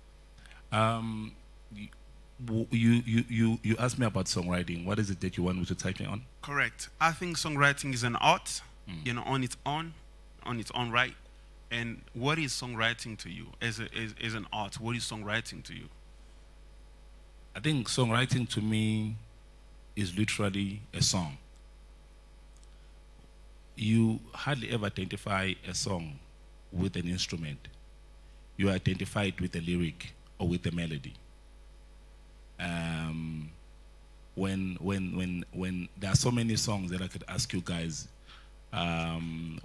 You asked me about songwriting. What is it that you want me to type in on? Correct. I think songwriting is an art, on its own right. And what is songwriting to you as an art? What is songwriting to you? I think songwriting to me is literally a song. You hardly ever identify a song with an instrument. You identify it with a lyric or with a melody. When there are so many songs that I could ask you guys,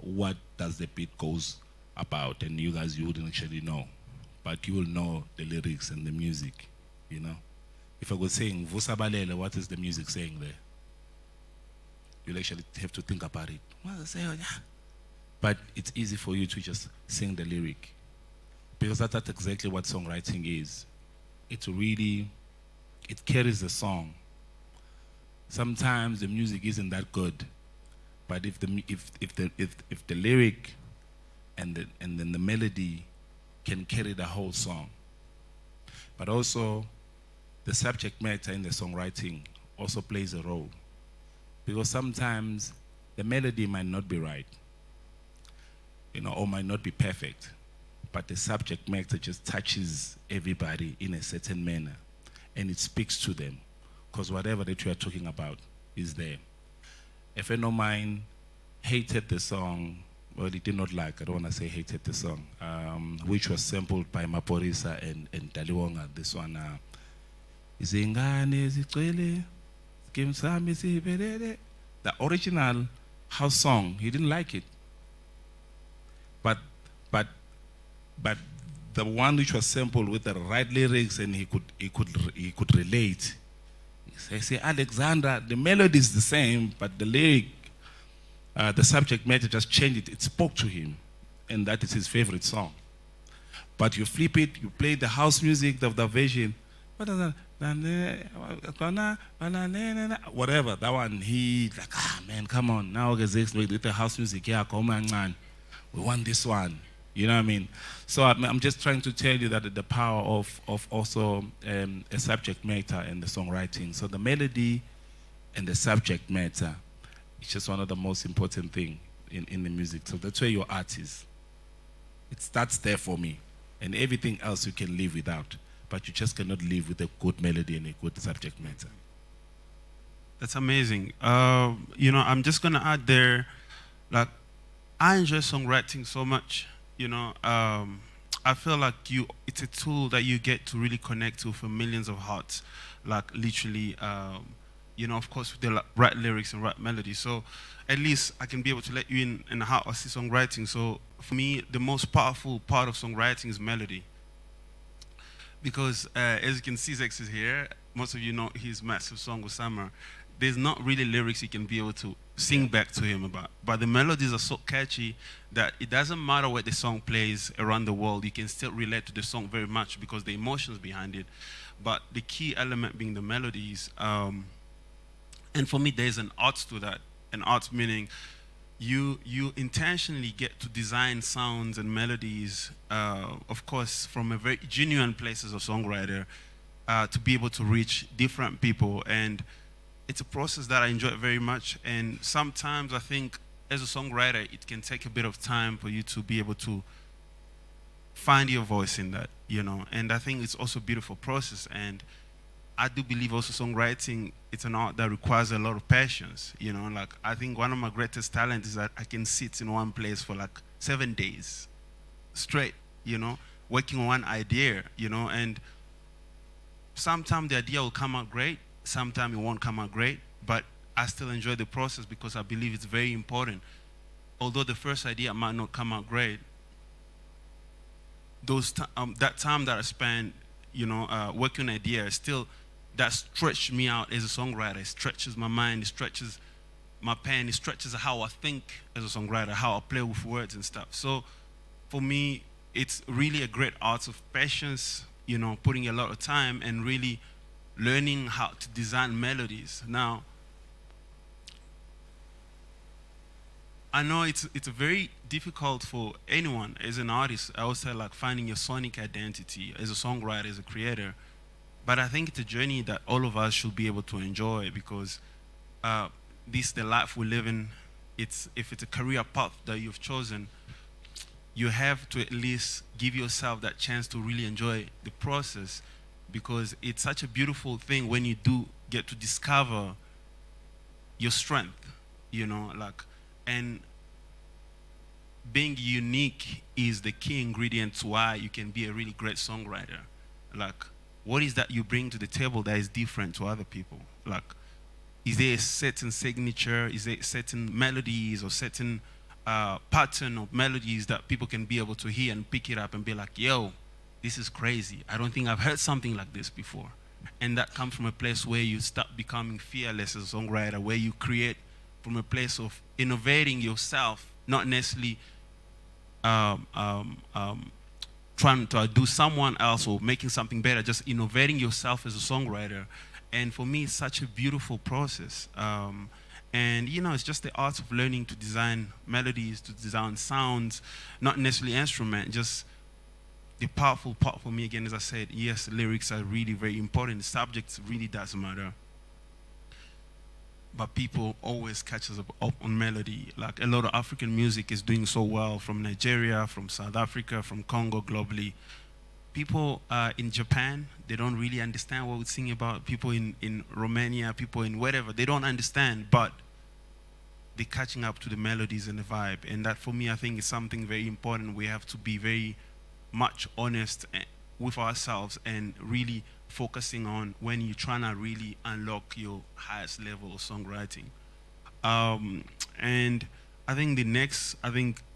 what does the beat goes about, and you guys, you wouldn't actually know, but you will know the lyrics and the music, If I was saying Vusa Balele, what is the music saying there? You'll actually have to think about it. What does it say? but it's easy for you to just sing the lyric. Because that's exactly what songwriting is. It carries the song. Sometimes the music isn't that good, but if the lyric and then the melody can carry the whole song. But also, the subject matter in the songwriting also plays a role. Because sometimes the melody might not be right, or might not be perfect, but the subject matter just touches everybody in a certain manner, and it speaks to them, because whatever that you are talking about is there. A friend of mine hated the song, well, he did not like, I don't want to say hated the song, which was sampled by Maporisa and Daliwonga, this one. The original house song, he didn't like it. But the one which was sampled with the right lyrics and he could relate. He say, Alexandra, the melody is the same, but the lyric, the subject matter just changed it. It spoke to him, and that is his favorite song. But you flip it, you play the house music of the version, whatever, that one, he like, man, come on, now Zakes with the house music, yeah, come on, we want this one. You know what I mean? So I'm just trying to tell you that the power of also a subject matter and the songwriting. So the melody and the subject matter, it's just one of the most important things in the music. So that's where your art is. It starts there for me. And everything else you can live without. But you just cannot live with a good melody and a good subject matter. That's amazing. I'm just going to add there, like, I enjoy songwriting so much. I feel like it's a tool that you get to really connect to for millions of hearts, like literally, of course, with the right lyrics and right melody. So at least I can be able to let you in how I see songwriting. So for me, the most powerful part of songwriting is melody. Because as you can see, Zakes is here. Most of you know his massive song with Summer. There's not really lyrics you can be able to sing back to him about. But the melodies are so catchy that it doesn't matter where the song plays around the world, you can still relate to the song very much because the emotions behind it. But the key element being the melodies. And for me, there's an art to that. An art meaning you intentionally get to design sounds and melodies, of course, from a very genuine place as a songwriter, to be able to reach different people. And it's a process that I enjoy very much, and sometimes I think as a songwriter it can take a bit of time for you to be able to find your voice in that, and I think it's also a beautiful process. And I do believe also songwriting, it's an art that requires a lot of patience, like I think one of my greatest talents is that I can sit in one place for like 7 days straight, working on one idea, and sometimes the idea will come out great, sometimes it won't come out great, but I still enjoy the process because I believe it's very important. Although the first idea might not come out great, that time that I spent, working on ideas, still that stretched me out as a songwriter. It stretches my mind, it stretches my pen, it stretches how I think as a songwriter, how I play with words and stuff. So for me, it's really a great art of patience, putting a lot of time and really learning how to design melodies. Now, I know it's very difficult for anyone as an artist. I always say like finding your sonic identity as a songwriter, as a creator. But I think it's a journey that all of us should be able to enjoy because this is the life we live in. If it's a career path that you've chosen, you have to at least give yourself that chance to really enjoy the process, because it's such a beautiful thing when you do get to discover your strength, and being unique is the key ingredient to why you can be a really great songwriter. Like, what is that you bring to the table that is different to other people? Like, is there a certain signature? Is there certain melodies or certain pattern of melodies that people can be able to hear and pick it up and be like, yo, this is crazy. I don't think I've heard something like this before. And that comes from a place where you start becoming fearless as a songwriter, where you create from a place of innovating yourself, not necessarily trying to do someone else or making something better, just innovating yourself as a songwriter. And for me, it's such a beautiful process. And you know, it's just the art of learning to design melodies, to design sounds, not necessarily instrument, just the powerful part for me, again, as I said, yes, lyrics are really very important. The subject really does matter. But people always catch us up on melody. Like a lot of African music is doing so well from Nigeria, from South Africa, from Congo, globally. People in Japan, they don't really understand what we sing about. People in Romania, people in whatever, they don't understand, but they're catching up to the melodies and the vibe. And that, for me, I think is something very important. We have to be very much honest with ourselves and really focusing on when you're trying to really unlock your highest level of songwriting. And I think the next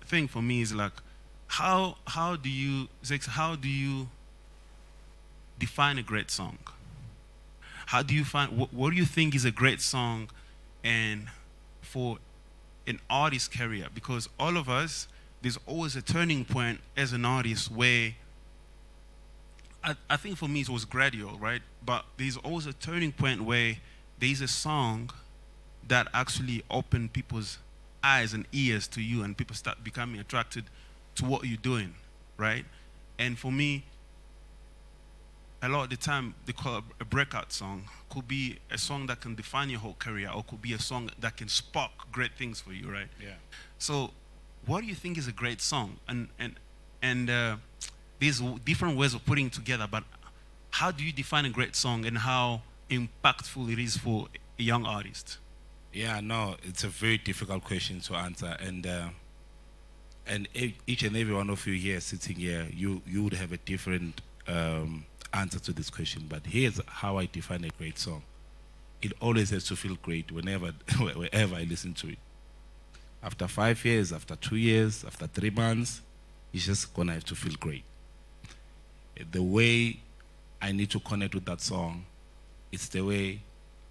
thing for me is like, how do you, Zakes, how do you define a great song? How do you find, what do you think is a great song and for an artist's career? Because all of us, there's always a turning point as an artist where, I think for me it was gradual, right? But there's always a turning point where there's a song that actually opened people's eyes and ears to you, and people start becoming attracted to what you're doing, right? And for me, a lot of the time, they call it a breakout song. Could be a song that can define your whole career, or could be a song that can spark great things for you, right? Yeah. So, what do you think is a great song? And there's different ways of putting it together, but how do you define a great song and how impactful it is for a young artist? Yeah, no, it's a very difficult question to answer, and each and every one of you here sitting here, you would have a different answer to this question. But here's how I define a great song. It always has to feel great whenever I listen to it. After 5 years, after 2 years, after 3 months, it's just gonna have to feel great. The way I need to connect with that song, it's the way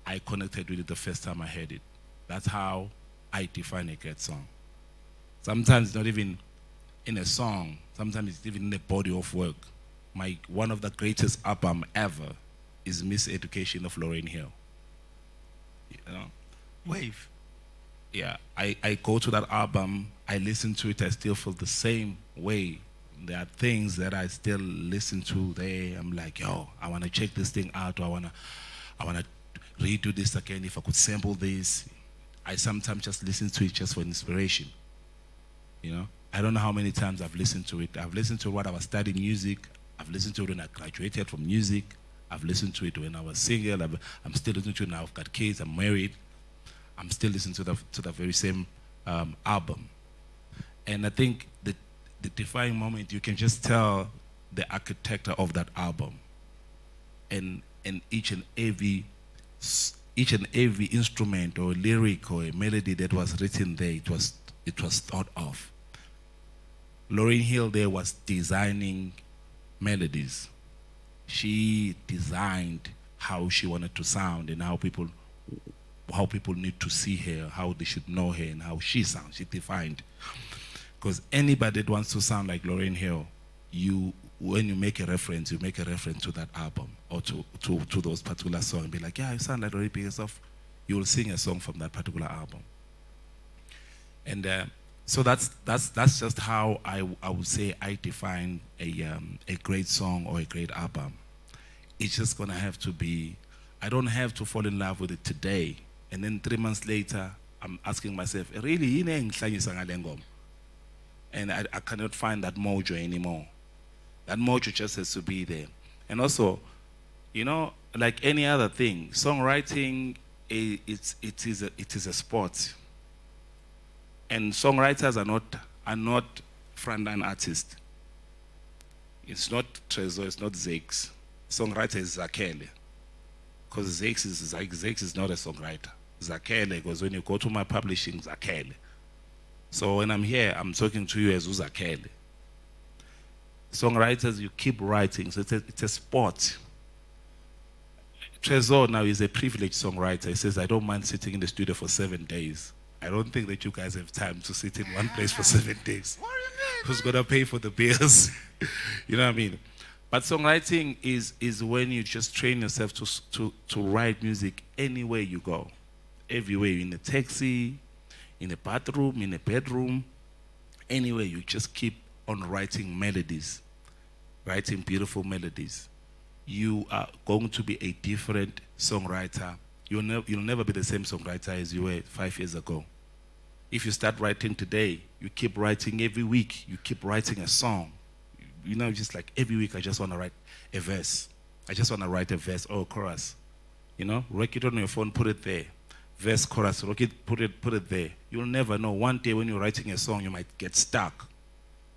I connected with it the first time I heard it. That's how I define a great song. Sometimes it's not even in a song, sometimes it's even in the body of work. One of the greatest album ever is Miseducation of Lauryn Hill. You know? Wave. Yeah, I go to that album, I listen to it, I still feel the same way. There are things that I still listen to there. I'm like, yo, I want to check this thing out, or I want to redo this again. If I could sample this, I sometimes just listen to it just for inspiration. You know, I don't know how many times I've listened to it. I've listened to it when I was studying music. I've listened to it when I graduated from music. I've listened to it when I was single. I'm still listening to it now. I've got kids. I'm married. I'm still listening to the very same album. And I think the defining moment, you can just tell the architecture of that album, and each and every instrument or lyric or a melody that was written there, it was thought of. Lauryn Hill there was designing melodies. She designed how she wanted to sound and how people need to see her, how they should know her, and how she sounds. She defined. Because anybody that wants to sound like Lauryn Hill, when you make a reference to that album or to those particular songs, and be like, yeah, you sound like Lauryn Hill, you will sing a song from that particular album. And so that's just how I would say I define a great song or a great album. It's just gonna have to be, I don't have to fall in love with it today, and then 3 months later, I'm asking myself, really, and I cannot find that mojo anymore. That mojo just has to be there. And also, you know, like any other thing, songwriting, it is a sport. And songwriters are not frontline artists. It's not Trezor, it's not Zakes. Songwriter is Jacquel. Because Zakes is not a songwriter. Jacquel, because when you go to my publishing, Jacquel. So when I'm here, I'm talking to you as Jacquel. Songwriters, you keep writing, so it's a sport. Trezor now is a privileged songwriter. He says, I don't mind sitting in the studio for 7 days. I don't think that you guys have time to sit in one place for 7 days. who's gonna pay for the bills? You know what I mean? But songwriting is when you just train yourself to write music anywhere you go, everywhere, in a taxi, in a bathroom, in a bedroom, anywhere. You just keep on writing melodies, writing beautiful melodies. You are going to be a different songwriter. You'll never be the same songwriter as you were 5 years ago. If you start writing today, you keep writing every week. You keep writing a song. You know, just like every week, I just want to write a verse. I just want to write a verse or a chorus. You know, record it on your phone, put it there. Verse, chorus, put it there. You'll never know. One day when you're writing a song, you might get stuck.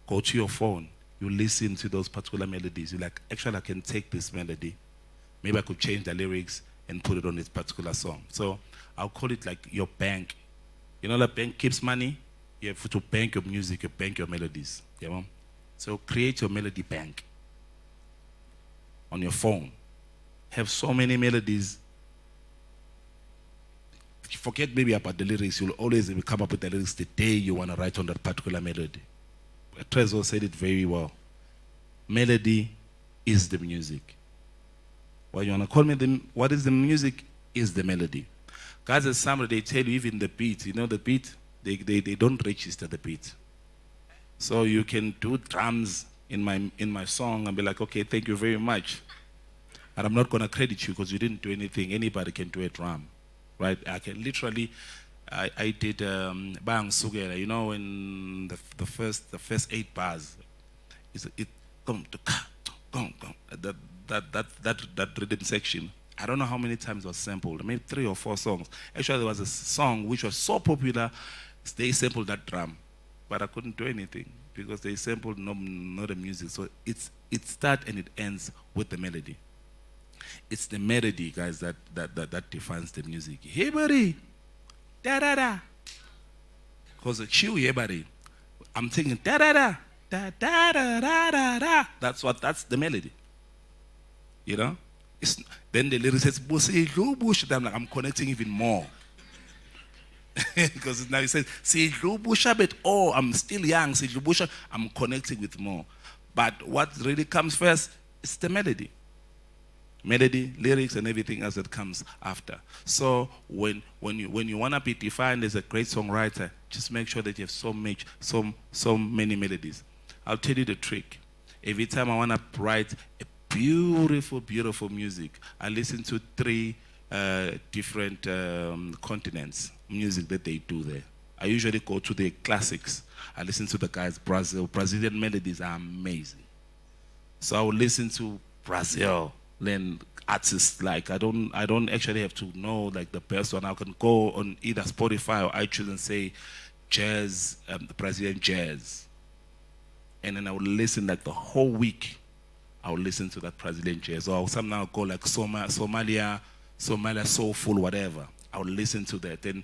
Go to your phone. You listen to those particular melodies. You're like, actually, I can take this melody. Maybe I could change the lyrics and put it on this particular song. So I'll call it like your bank. You know, the bank keeps money. You have to bank your music, you bank your melodies. You know? So create your melody bank on your phone. Have so many melodies. Forget maybe about the lyrics. You'll always come up with the lyrics the day you want to write on that particular melody. Trezor said it very well. Melody is the music. What you want to call me, what is the music is the melody. Guys at SAMRO, they tell you even the beat. You know the beat? They don't register the beat. So you can do drums in my song and be like, okay, thank you very much. And I'm not going to credit you because you didn't do anything. Anybody can do a drum, right? I can literally, I did Bang Sugera, you know, in the first 8 bars. That rhythm section. I don't know how many times it was sampled, maybe 3 or 4 songs. Actually, there was a song which was so popular, they sampled that drum. But I couldn't do anything because they sampled not the music. So it starts and it ends with the melody. It's the melody, guys, that defines the music. Hey, buddy, da da da. Because it's you, hey, buddy. I'm thinking da da da da da da da da. That's the melody. You know. Then the lyric says, I'm like, I'm connecting even more. Because now it says, see, oh, I'm still young, I'm connecting with more. But what really comes first is the melody. Melody, lyrics, and everything else that comes after. So when you want to be defined as a great songwriter, just make sure that you have so many melodies. I'll tell you the trick. Every time I want to write a beautiful, beautiful music, I listen to 3 different continents, music that they do there. I usually go to the classics. I listen to the guys, Brazilian melodies are amazing. So I will listen to Brazil, then artists like, I don't actually have to know like the best one. I can go on either Spotify or iTunes and say jazz, Brazilian jazz. And then I will listen like the whole week. I will listen to that Brazilian jazz. Or some now go like Somalia soulful, whatever. I will listen to that. And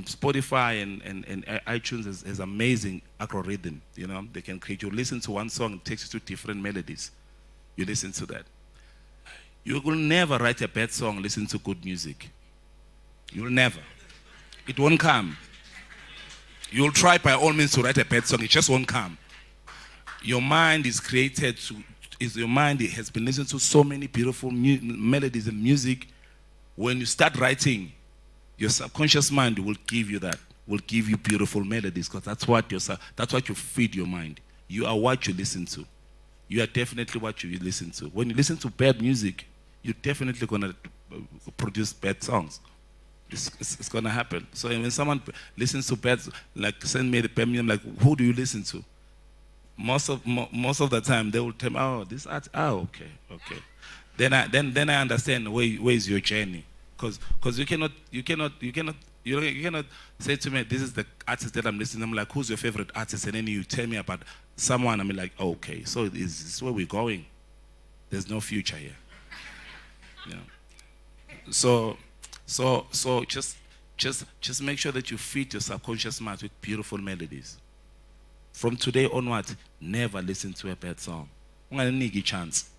Spotify and iTunes is amazing algorithm. You know, they can create. You listen to one song, it takes you to different melodies. You listen to that. You will never write a bad song, listen to good music. You will never. It won't come. You'll try by all means to write a bad song, it just won't come. Your mind is created your mind has been listening to so many beautiful melodies and music. When you start writing, your subconscious mind will give you that, will give you beautiful melodies, because that's what you feed your mind. You are what you listen to. You are definitely what you listen to. When you listen to bad music, you're definitely going to produce bad songs. It's going to happen. So when someone listens to bad, like send me the premium, like who do you listen to? Most of the time they will tell me, oh, this art, okay. Then I understand where is your journey, because you cannot say to me, this is the artist that I'm listening to. I'm like, who's your favorite artist? And then you tell me about someone. I'm like, okay, so this is where we're going. There's no future here. You know. So just make sure that you feed your subconscious mind with beautiful melodies. From today onwards, never listen to a bad song. Chance.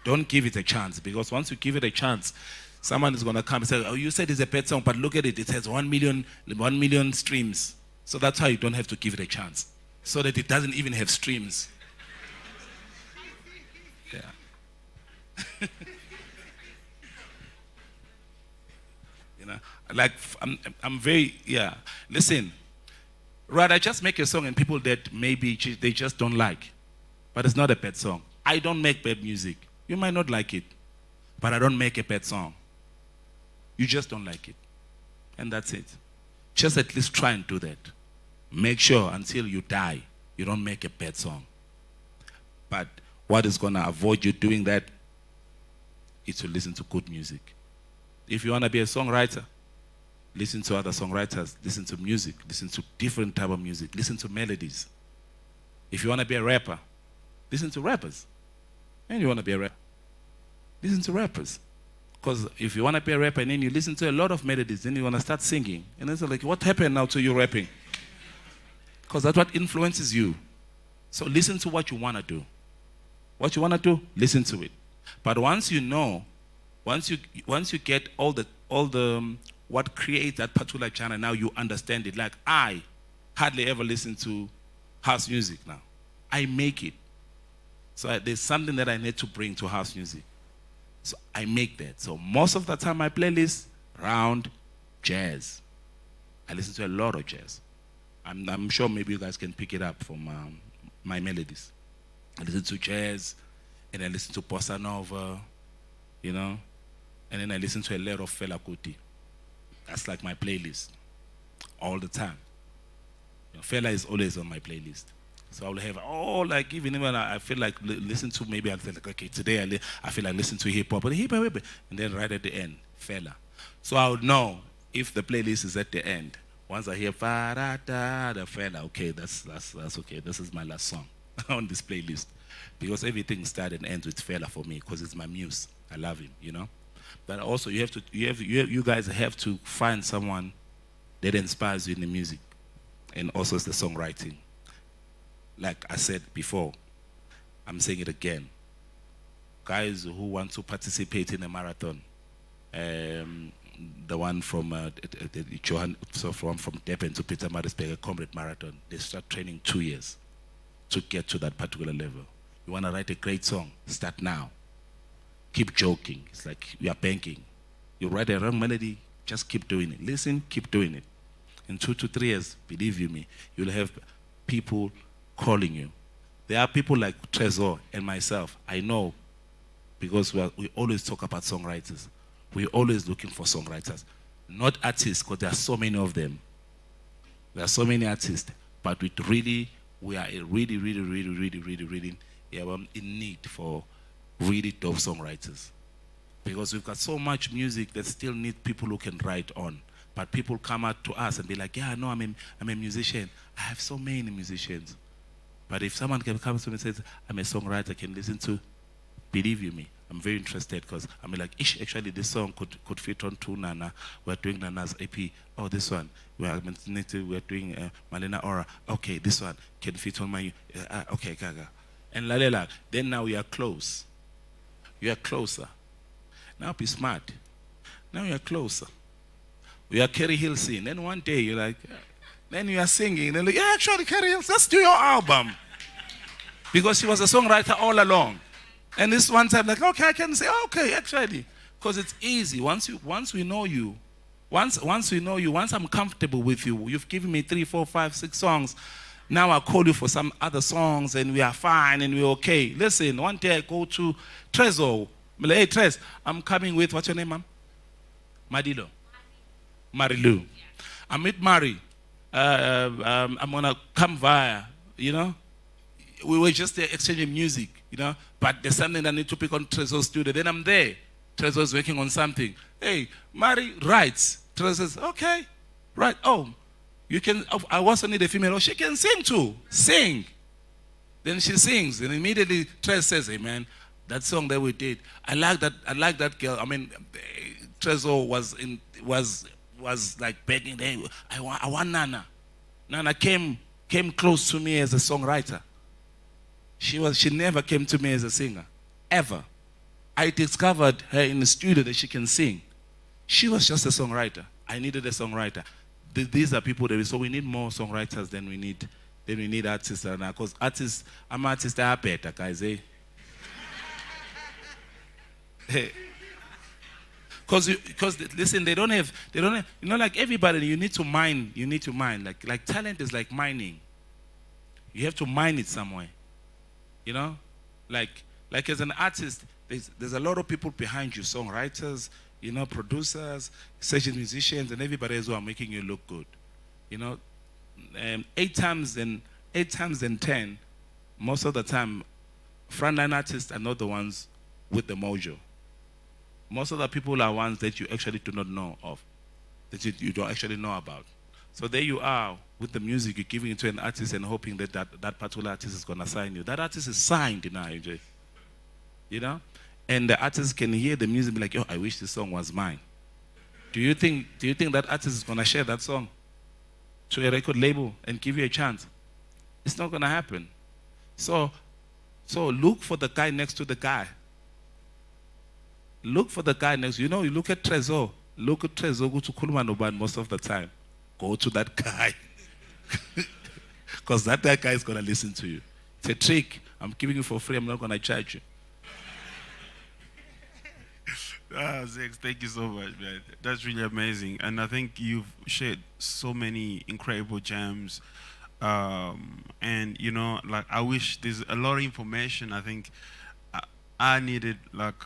Don't give it a chance, because once you give it a chance, someone is going to come and say, oh, you said it's a bad song, but look at it. It has 1 million streams. So that's how you don't have to give it a chance. so that it doesn't even have streams. Yeah. You know, like I'm very, yeah. Listen, rather just make a song and people that maybe they just don't like, but it's not a bad song. I don't make bad music. You might not like it, but I don't make a bad song. You just don't like it, and that's it. Just at least try and do that. Make sure until you die, you don't make a bad song. But what is going to avoid you doing that is to listen to good music. If you want to be a songwriter, listen to other songwriters, listen to music, listen to different type of music, listen to melodies. If you want to be a rapper, listen to rappers. And you want to be a rapper, listen to rappers. Because if you want to be a rapper and then you listen to a lot of melodies, then you want to start singing. And it's like, what happened now to you rapping? Because that's what influences you. So listen to what you want to do. What you want to do, listen to it. But once you know, once you get all the what creates that particular genre, now you understand it. Like I hardly ever listen to house music now. I make it. So there's something that I need to bring to house music. So I make that. So most of the time my playlist around jazz. I listen to a lot of jazz. I'm sure maybe you guys can pick it up from my melodies. I listen to jazz, and I listen to bossa nova, you know, and then I listen to a lot of Fela Kuti. That's like my playlist all the time. You know, Fela is always on my playlist. So I'll have like even when I feel like listen to, maybe I'll feel like, okay, today I feel like listen to hip hop, and then right at the end, Fela. So I would know if the playlist is at the end. Once I hear fa-da-da, the Fela, okay, that's okay. This is my last song on this playlist, because everything starts and ends with Fela for me, because it's my muse. I love him, you know. But also you guys have to find someone that inspires you in the music, and also it's the songwriting. Like I said before, I'm saying it again. Guys who want to participate in a marathon, the one from from Durban to Pietermaritzburg, a Comrade Marathon, they start training 2 years to get to that particular level. You want to write a great song, start now. Keep joking. It's like you are banking. You write a wrong melody, just keep doing it. Listen, keep doing it. In 2 to 3 years, believe you me, you'll have people calling you. There are people like Trezor and myself, I know, because we always talk about songwriters. We're always looking for songwriters, not artists, because there are so many of them. There are so many artists, but we are really in need for really dope songwriters, because we've got so much music that still need people who can write on. But people come out to us and be like, yeah, no, I'm a musician. I have so many musicians. But if someone can come to me and says, I'm a songwriter, can listen to, believe you me, I'm very interested, because I'm like, actually this song could fit on to Nana. We're doing Nana's AP. Oh, this one. We're doing Malena Aura. Okay, this one can fit on my, okay, Gaga. And la. Then now we are close. You are closer. Now be smart. Now you are closer. We are Kerry Hill singing. Then one day you're like, then you are singing. Then like, yeah, actually, Kerry Hill, let's do your album. Because she was a songwriter all along. And this one time, like, okay, I can say, okay, actually. Because it's easy. Once we know you, once I'm comfortable with you, you've given me 3, 4, 5, 6 songs. Now I call you for some other songs and we are fine and we're okay. Listen, one day I go to Trezor. I'm like, hey, Trez, I'm coming with, what's your name, ma'am? Madilo. Marilu. Yeah. I'm with Mari. I'm going to come via, you know. We were just there exchanging music, you know. But there's something that I need to pick on Trezor's studio. Then I'm there. Trezor's working on something. Hey, Mari writes. Trezor says, okay, right. Oh, you can, I also need a female. Oh, she can sing too. Sing. Then she sings. And immediately Trez says, hey, man, that song that we did, I like that girl. I mean, Trezor was like begging, hey, I want Nana. Nana came close to me as a songwriter. She never came to me as a singer, ever. I discovered her in the studio that she can sing. She was just a songwriter. I needed a songwriter. These are people so we need more songwriters than we need then we need artists right now. Because artists, I'm artists that are better, guys, eh? Because listen, they don't have, you know, like everybody, you need to mine, like talent is like mining. You have to mine it somewhere, you know, like as an artist, there's a lot of people behind you, songwriters, you know, producers, session musicians, and everybody else who are making you look good, you know. 8 times in 10, most of the time, frontline artists are not the ones with the mojo. Most of the people are ones that you actually do not know of, that you don't actually know about. So there you are with the music, you're giving it to an artist and hoping that that particular artist is going to sign you. That artist is signed now, you know? And the artist can hear the music and be like, oh, I wish this song was mine. Do you think that artist is going to share that song to a record label and give you a chance? It's not going to happen. So look for the guy next to the guy. Look for the guy next. You know, you look at Trezor. Look at Trezor, go to Kulmanoban most of the time. Go to that guy. Because that guy is going to listen to you. It's a trick. I'm giving you for free. I'm not going to charge you. Zakes, thank you so much, man. That's really amazing. And I think you've shared so many incredible gems. And, you know, like, I wish there's a lot of information. I think I needed, like,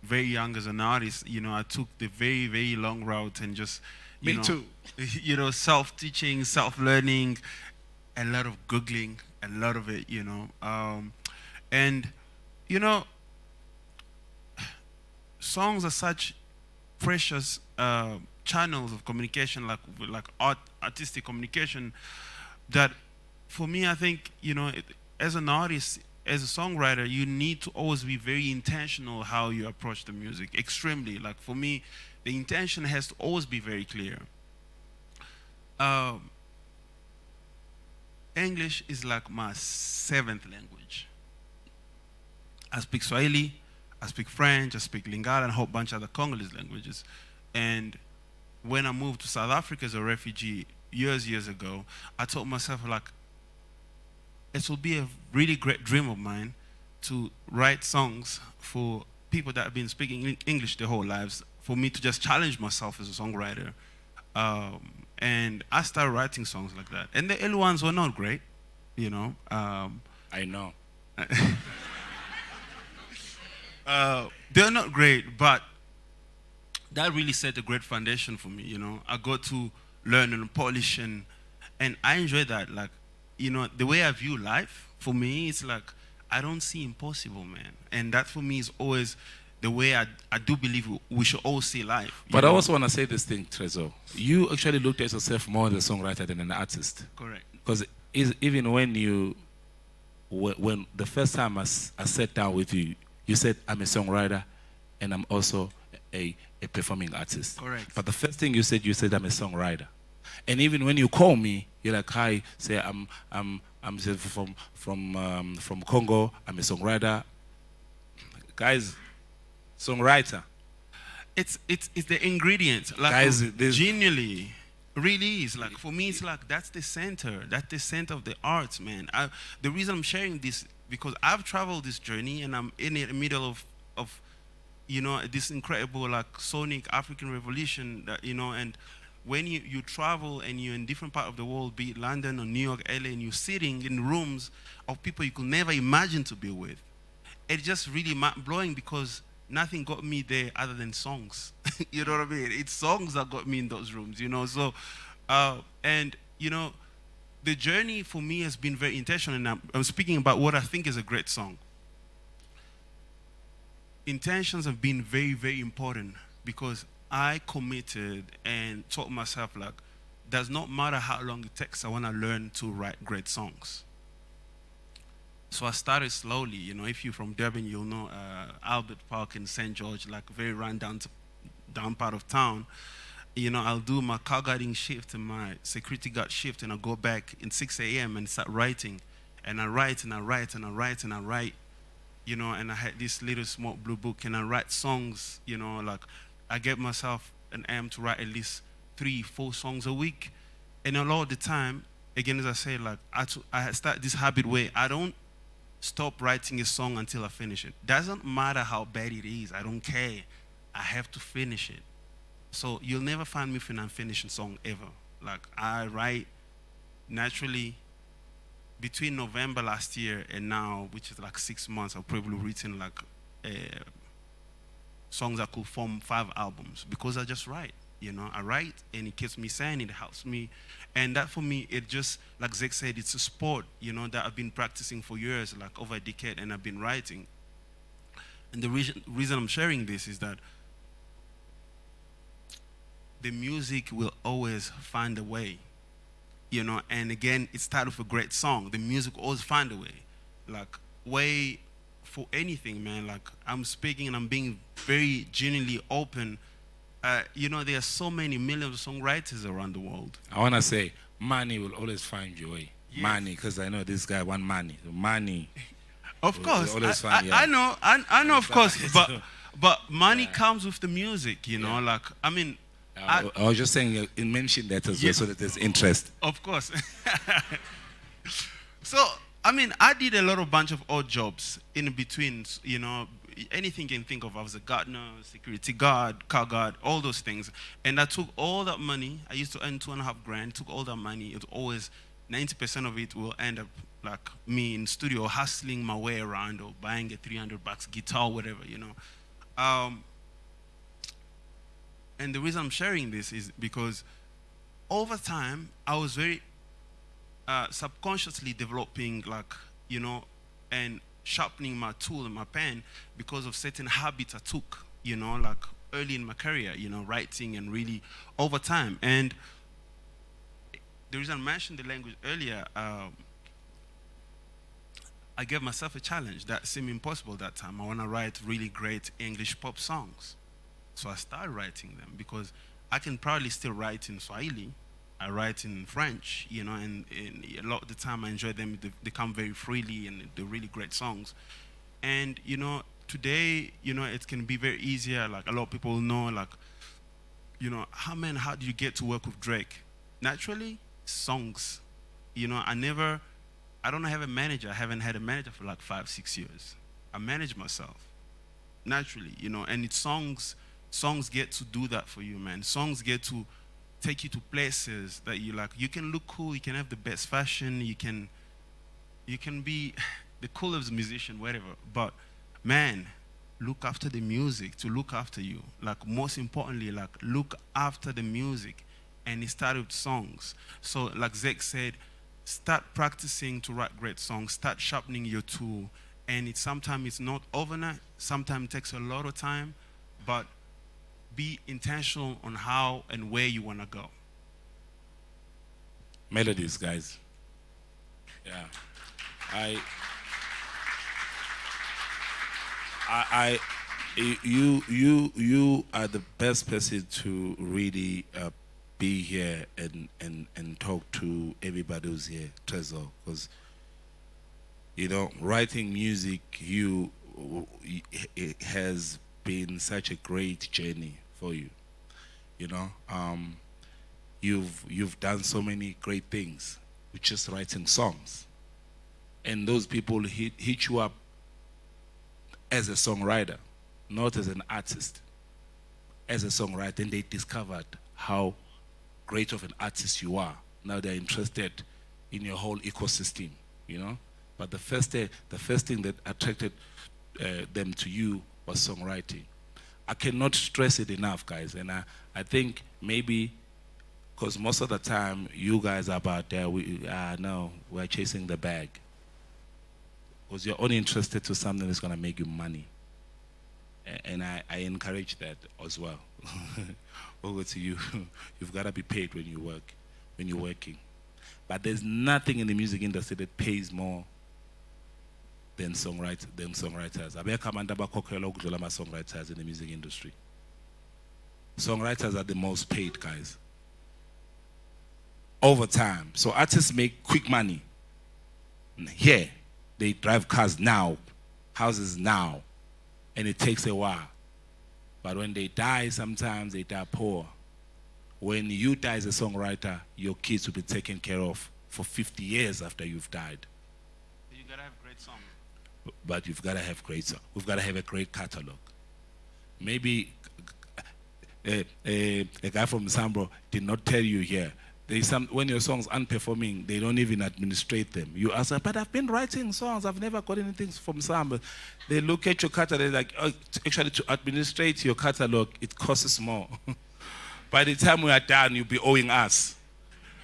very young as an artist, you know, I took the very, very long route and just, Me too. You know, self-teaching, self-learning, a lot of Googling, a lot of it, you know. And, you know, songs are such precious channels of communication, like artistic communication, that for me, I think, you know, as an artist, as a songwriter, you need to always be very intentional how you approach the music, extremely. Like for me, the intention has to always be very clear. English is like my 7th language. I speak Swahili, I speak French, I speak Lingala, and a whole bunch of other Congolese languages. And when I moved to South Africa as a refugee years ago, I told myself, like, it will be a really great dream of mine to write songs for people that have been speaking English their whole lives, for me to just challenge myself as a songwriter. And I started writing songs like that. And the early ones were not great, you know. I know. They're not great, but that really set a great foundation for me, you know. I got to learn and polish, and I enjoy that. Like, you know, the way I view life, for me, it's like, I don't see impossible, man. And that for me is always the way I do believe we should all see life. But I also want to say this thing, Trezor. You actually looked at yourself more as a songwriter than an artist. Correct. Because even when the first time I sat down with you, you said, I'm a songwriter and I'm also a performing artist. Correct. But the first thing you said, I'm a songwriter. And even when you call me, you're like, hi, say I'm from Congo, I'm a songwriter. Guys, songwriter. It's the ingredient. Like, guys, genuinely, really is. Like, for me, it's like, that's the center of the arts, man. The reason I'm sharing this, because I've traveled this journey and I'm in the middle of you know, this incredible, like, sonic African revolution that, you know. And when you travel and you're in different part of the world, be it London or New York, LA, and you're sitting in rooms of people you could never imagine to be with, it's just really mind-blowing, because nothing got me there other than songs. You know what I mean? It's songs that got me in those rooms, you know. So, and, you know, the journey for me has been very intentional, and I'm speaking about what I think is a great song. Intentions have been very, very important, because I committed and told myself, like, does not matter how long it takes, I want to learn to write great songs. So I started slowly. You know, if you're from Durban, you'll know Albert Park in St. George, like very down part of town. You know, I'll do my car guarding shift and my security guard shift, and I'll go back in 6 a.m. and start writing. And I write and I write and I write and I write, you know, and I had this little small blue book, and I write songs, you know, like, I get myself an aim to write at least 3-4 songs a week. And a lot of the time, again, as I say, like I start this habit where I don't stop writing a song until I finish it. Doesn't matter how bad it is. I don't care. I have to finish it. So you'll never find me with an unfinished song ever. Like I write naturally. Between November last year and now, which is like 6 months, I've probably written like songs that could form 5 albums because I just write. You know, I write and it keeps me sane, it helps me. And that for me, it just, like Zakes said, it's a sport, you know, that I've been practicing for years, like over a decade, and I've been writing. And the reason I'm sharing this is that the music will always find a way. You know, and again, it started with a great song. The music always find a way. Like, way for anything, man. Like, I'm speaking and I'm being very genuinely open. You know, there are so many millions of songwriters around the world. I want to say, money will always find your way. Yes. Money, because I know this guy want money. Money. Of course. Always find, yeah. I know, of course. But money comes with the music, you know. Like, I mean, I was just saying, you mentioned that as well, so that there's interest. Of course. So, I mean, I did a lot of bunch of odd jobs in between, you know, anything you can think of. I was a gardener, security guard, car guard, all those things. And I took all that money. I used to earn $2.5 grand, took all that money. It always, 90% of it will end up like me in studio hustling my way around or buying a $300 guitar, whatever, you know. And the reason I'm sharing this is because over time, I was very subconsciously developing, like, you know, and sharpening my tool and my pen because of certain habits I took, you know, like early in my career, you know, writing and really over time. And the reason I mentioned the language earlier, I gave myself a challenge that seemed impossible that time. I want to write really great English pop songs. So I started writing them because I can probably still write in Swahili. I write in French, you know, and a lot of the time I enjoy them. They come very freely and they're really great songs. And, you know, today, you know, it can be very easier. Like a lot of people know, like, you know, how do you get to work with Drake? Naturally, songs. You know, I don't have a manager. I haven't had a manager for like 5-6 years. I manage myself naturally, you know, and it's songs. Songs get to do that for you, man. Songs get to take you to places that you like. You can look cool, you can have the best fashion, you can be the coolest musician, whatever. But man, look after the music to look after you. Like most importantly, like look after the music. And it started with songs. So like Zakes said, start practicing to write great songs, start sharpening your tool. And sometimes it's not overnight, sometimes it takes a lot of time, but be intentional on how and where you want to go. Melodies, guys. Yeah. You are the best person to really be here and talk to everybody who's here, Trezor, because, you know, writing music, it has been such a great journey for you. You know, you've done so many great things with just writing songs, and those people hit you up as a songwriter, not as an artist. As a songwriter, and they discovered how great of an artist you are. Now they're interested in your whole ecosystem, you know. But the first thing that attracted them to you was songwriting. I cannot stress it enough, guys. And I think maybe because most of the time you guys are about there, we're chasing the bag. Because you're only interested to something that's going to make you money. And I encourage that as well. Over to you. You've got to be paid when you work, when you're working. But there's nothing in the music industry that pays more than songwriters. I bet songwriters in the music industry. Songwriters are the most paid, guys. Over time. So artists make quick money. Here, they drive cars now, houses now, and it takes a while. But when they die, sometimes they die poor. When you die as a songwriter, your kids will be taken care of for 50 years after you've died. You gotta have great songs. But you've got to have great songs. We've got to have a great catalog. Maybe a guy from SAMRO did not tell you here. When your songs aren't performing, they don't even administrate them. You ask, but I've been writing songs, I've never got anything from SAMRO. They look at your catalog, they're like, oh, actually to administrate your catalog, it costs more. By the time we are done, you'll be owing us.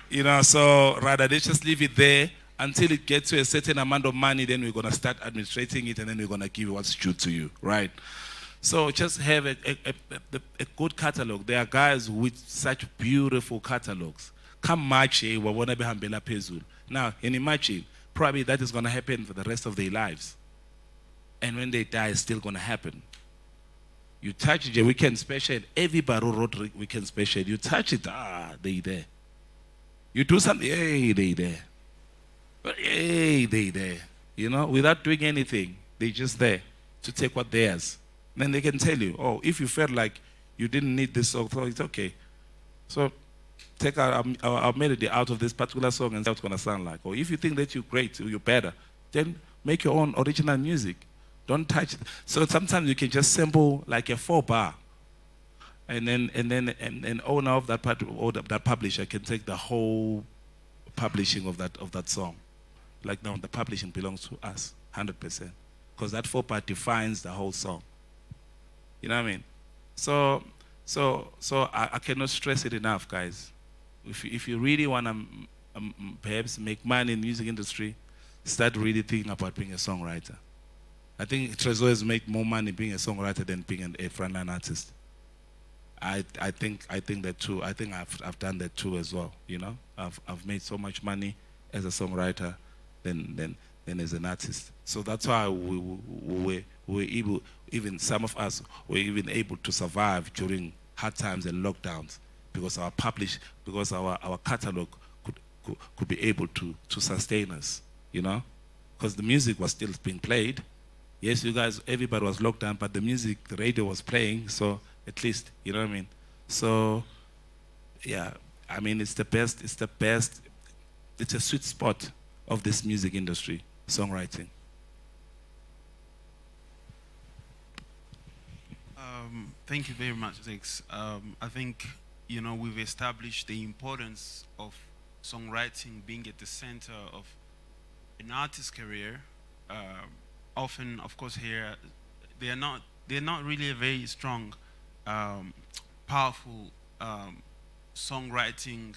You know, so rather they just leave it there until it gets to a certain amount of money, then we're going to start administrating it, and then we're going to give what's due to you, right? So just have a good catalog. There are guys with such beautiful catalogs. Come March, wawona behambela phezulu. Now, in March, probably that is going to happen for the rest of their lives. And when they die, it's still going to happen. You touch the weekend special, everybody wrote weekend special. You touch it, they there. You do something, hey, they there. But hey, they there. You know, without doing anything, they just there to take what theirs. Then they can tell you, oh, if you felt like you didn't need this song, it's okay. So take our melody out of this particular song and see what it's going to sound like. Or if you think that you're great, or you're better, then make your own original music. Don't touch it. So sometimes you can just sample like a 4-bar. And then owner of that part, or that publisher can take the whole publishing of that song. Like now, the publishing belongs to us, 100%, because that 4-part defines the whole song. You know what I mean? So I cannot stress it enough, guys. If you really want to perhaps make money in the music industry, start really thinking about being a songwriter. I think Trezor has made more money being a songwriter than being a frontline artist. I think that too. I think I've done that too as well. You know, I've made so much money as a songwriter than as an artist. So that's why we were able, even some of us were even able to survive during hard times and lockdowns, because our catalog could be able to sustain us. You know, because the music was still being played. Yes, you guys, everybody was locked down, but the music, the radio was playing, so at least, you know what I mean? So, yeah, I mean, it's the best, it's a sweet spot of this music industry, songwriting. Thank you very much, Zakes. I think, you know, we've established the importance of songwriting being at the center of an artist's career. Often, of course, here they're not really a very strong, powerful songwriting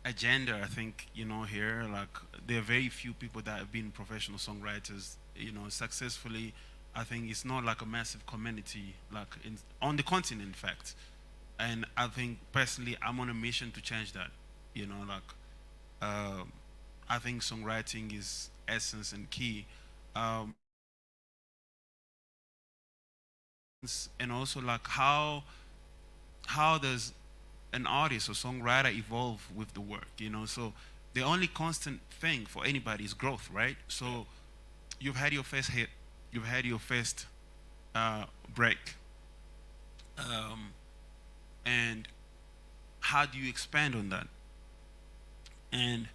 agenda. I think, you know, here, like, there are very few people that have been professional songwriters, you know, successfully. I think it's not like a massive community, like on the continent, in fact. And I think personally, I'm on a mission to change that. You know, like, I think songwriting is essence and key. And also, like, how does an artist or songwriter evolve with the work, you know? So the only constant thing for anybody is growth, right? So you've had your first hit, you've had your first break, and how do you expand on that? And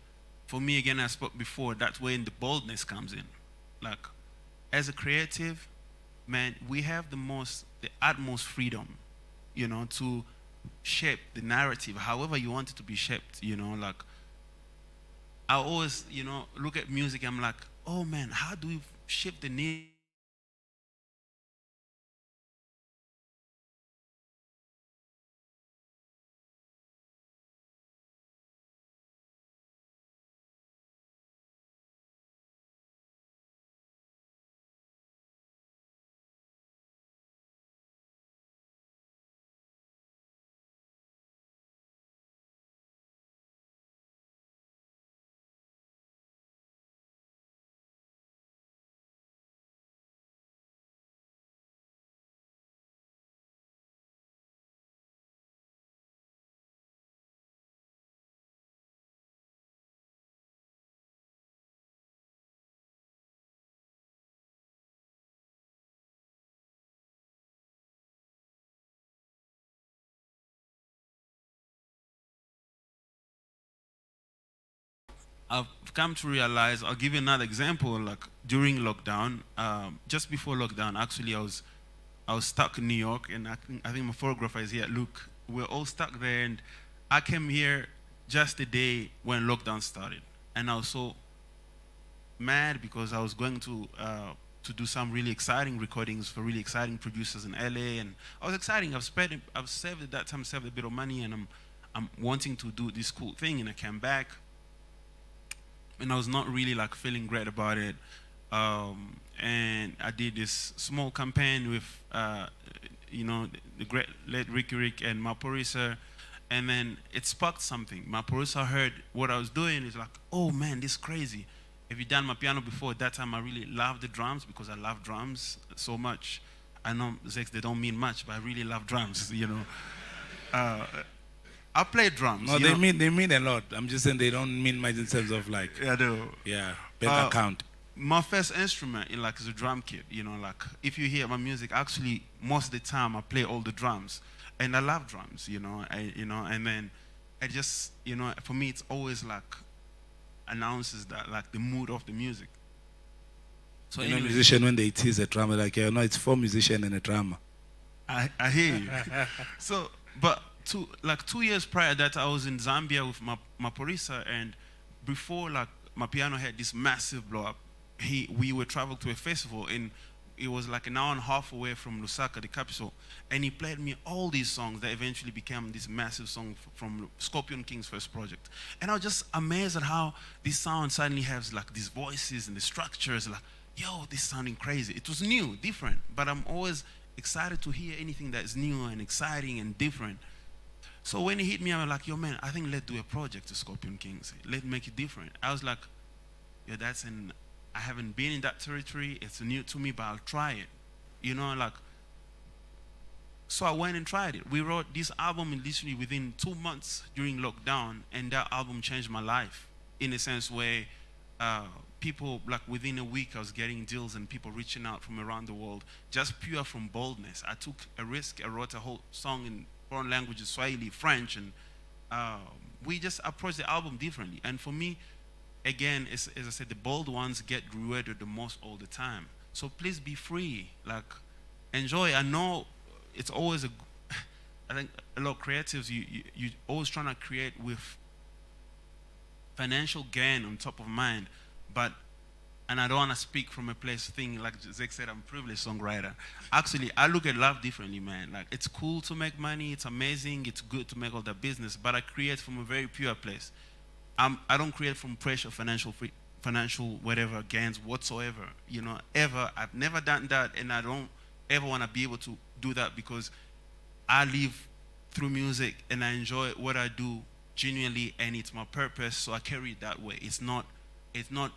for me, again, I spoke before, that's when the boldness comes in. Like, as a creative, man, we have the utmost freedom, you know, to shape the narrative however you want it to be shaped, you know. Like, I always, you know, look at music, I'm like, oh man, how do we shape the need I've come to realize, I'll give you another example, like during lockdown, just before lockdown, actually I was stuck in New York, and I think my photographer is here, Luke. We're all stuck there, and I came here just the day when lockdown started. And I was so mad because I was going to do some really exciting recordings for really exciting producers in LA, and I was exciting. I've saved at that time, saved a bit of money, and I'm wanting to do this cool thing, and I came back, and I was not really like feeling great about it. And I did this small campaign with, the great late Rick and Maporisa, and then it sparked something. Maporisa heard what I was doing. He's like, "Oh man, this is crazy. Have you done my piano before?" At that time, I really loved the drums because I love drums so much. I know, Zakes, they don't mean much, but I really love drums, I play drums. No, they mean a lot. I'm just saying they don't mean much in terms of like. Yeah, bank account. My first instrument is a drum kit. If you hear my music, actually most of the time I play all the drums, and I love drums. And then I just for me it's always like announces that like the mood of the music. So a musician when they tease a drummer like it's for musician and a drummer. I hear you. So, but 2 years prior that I was in Zambia with my Porisa, and before like my piano had this massive blow up, we were traveling to a festival, and it was like an hour and a half away from Lusaka, the capital, and he played me all these songs that eventually became this massive song from Scorpion King's first project. And I was just amazed at how this sound suddenly has like these voices and the structures, like, yo, this is sounding crazy. It was new, different, but I'm always excited to hear anything that is new and exciting and different. So when he hit me, I was like, yo man, I think let's do a project to Scorpion Kings. Let's make it different. I was like, yeah, I haven't been in that territory. It's new to me, but I'll try it. So I went and tried it. We wrote this album literally within 2 months during lockdown, and that album changed my life in a sense where people, like within a week, I was getting deals and people reaching out from around the world, just pure from boldness. I took a risk. I wrote a whole song in foreign languages, Swahili, French, and we just approached the album differently. And for me, again, as I said, the bold ones get rewarded the most all the time. So please be free, like enjoy. I know it's always I think a lot of creatives, you always trying to create with financial gain on top of mind, and I don't want to speak from a place thing, like Zakes said, I'm a privileged songwriter. Actually, I look at love differently, man. Like, it's cool to make money, it's amazing, it's good to make all that business, but I create from a very pure place. I don't create from pressure, financial whatever gains whatsoever. Ever. I've never done that, and I don't ever want to be able to do that because I live through music and I enjoy what I do genuinely, and it's my purpose. So I carry it that way. It's not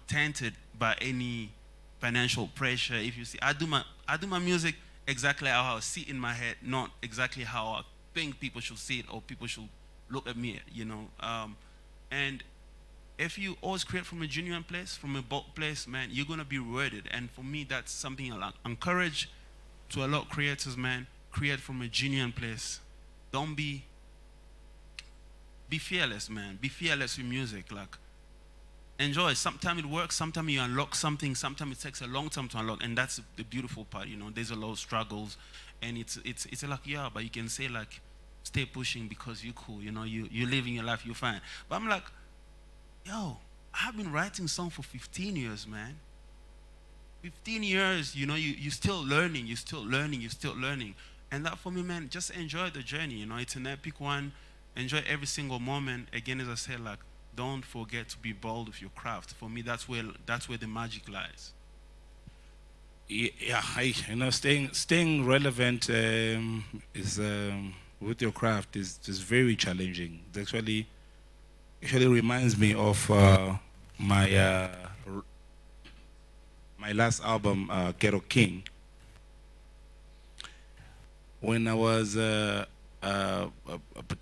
tainted by any financial pressure. If you see, I do my music exactly how I see it in my head, not exactly how I think people should see it or people should look at me. And if you always create from a genuine place, from a bold place, man, you're gonna be rewarded. And for me, that's something I encourage to a lot of creators, man. Create from a genuine place. Don't be fearless, man. Be fearless with music. Like, enjoy. Sometimes it works. Sometimes you unlock something. Sometimes it takes a long time to unlock, and that's the beautiful part. There's a lot of struggles, and it's like, yeah, but you can say like, stay pushing because you're cool. You're living your life. You're fine. But I'm like, yo, I've been writing songs for 15 years, man. 15 years. You're still learning. You're still learning. You're still learning. And that for me, man, just enjoy the journey. It's an epic one. Enjoy every single moment. Again, as I said, like, don't forget to be bold with your craft. For me, that's where the magic lies. Yeah, staying relevant is with your craft is very challenging. It actually reminds me of my last album, Ghetto King. When I was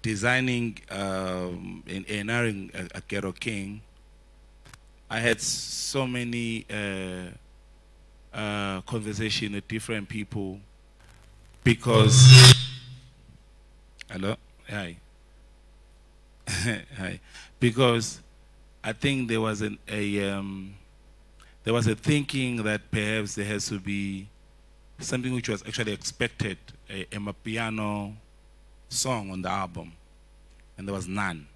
designing and airing a Ghetto King, I had so many conversations with different people because hello, hi, hi, because I think there was there was a thinking that perhaps there has to be something which was actually expected, a piano song on the album, and there was none,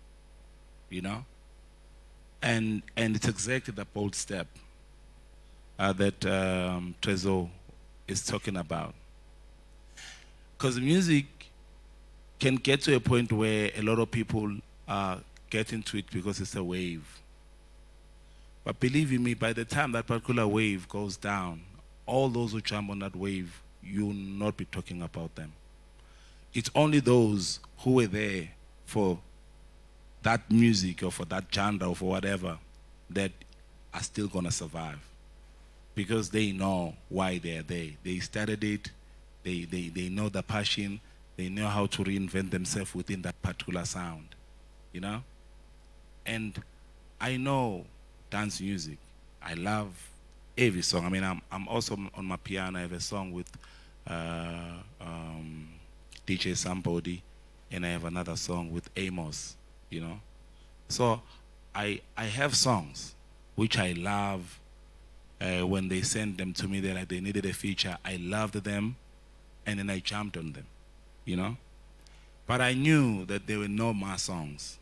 you know? And it's exactly the bold step that Trezor is talking about. Because music can get to a point where a lot of people get into it because it's a wave. But believe you me, by the time that particular wave goes down, all those who jump on that wave, you will not be talking about them. It's only those who were there for that music or for that genre or for whatever that are still going to survive. Because they know why they're there. They started it, they know the passion, they know how to reinvent themselves within that particular sound, you know? And I know dance music. I love every song. I mean, I'm also on my piano. I have a song with DJ Somebody, and I have another song with Amos, you know. So I have songs which I love. When they sent them to me, they're like, they needed a feature. I loved them, and then I jumped on them, you know. But I knew that there were no more songs.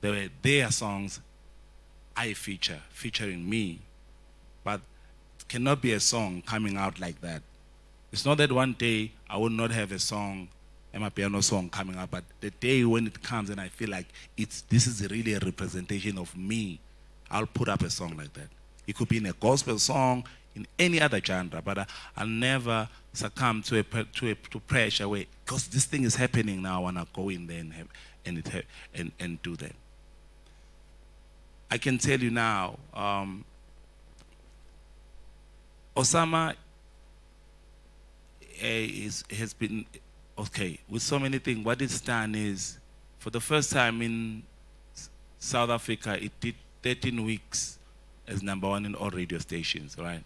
There were their songs I featuring me. But it cannot be a song coming out like that. It's not that one day I will not have a song, a piano song coming out, but the day when it comes and I feel like this is really a representation of me, I'll put up a song like that. It could be in a gospel song, in any other genre, but I'll never succumb to pressure where, because this thing is happening now, I want to go in there and do that. I can tell you now, Osama has been, okay, with so many things. What it's done is, for the first time in South Africa, it did 13 weeks as #1 in all radio stations, right?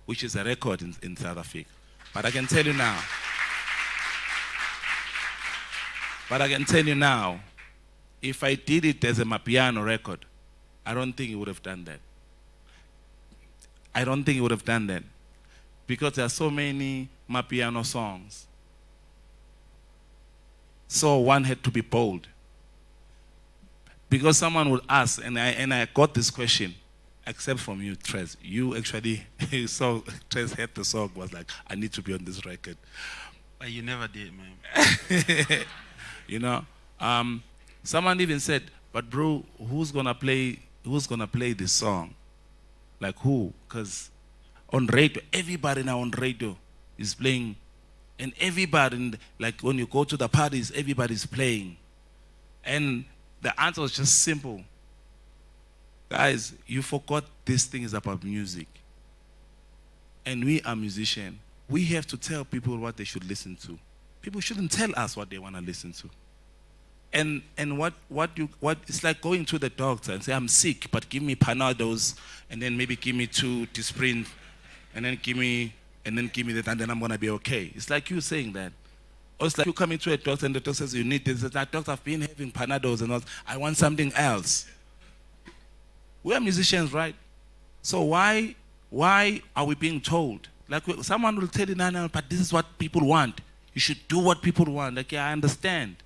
Which is a record in South Africa. But I can tell you now, if I did it as a Mapiano record, I don't think it would have done that. I don't think it would have done that. Because there are so many Mapiano songs. So one had to be bold. Because someone would ask, and I got this question, except from you, Trez. You actually saw Trez had the song, was like, I need to be on this record. But you never did, man. You know, someone even said, but bro, who's gonna play this song? Like who? Because on radio, everybody now on radio is playing, and everybody, like when you go to the parties, everybody's playing. And the answer was just simple. Guys, you forgot this thing is about music. And we are musicians. We have to tell people what they should listen to. People shouldn't tell us what they want to listen to. And what it's like going to the doctor and say, I'm sick, but give me Panados, and then maybe give me 2 Disprin, and then give me that, and then I'm gonna be okay. It's like you saying that. Or it's like you coming to a doctor and the doctor says you need this. It's like, doctor, I've been having Panados and all, I want something else. We are musicians, right? So why are we being told? Like someone will tell you, no, but this is what people want. You should do what people want. Like, yeah, I understand.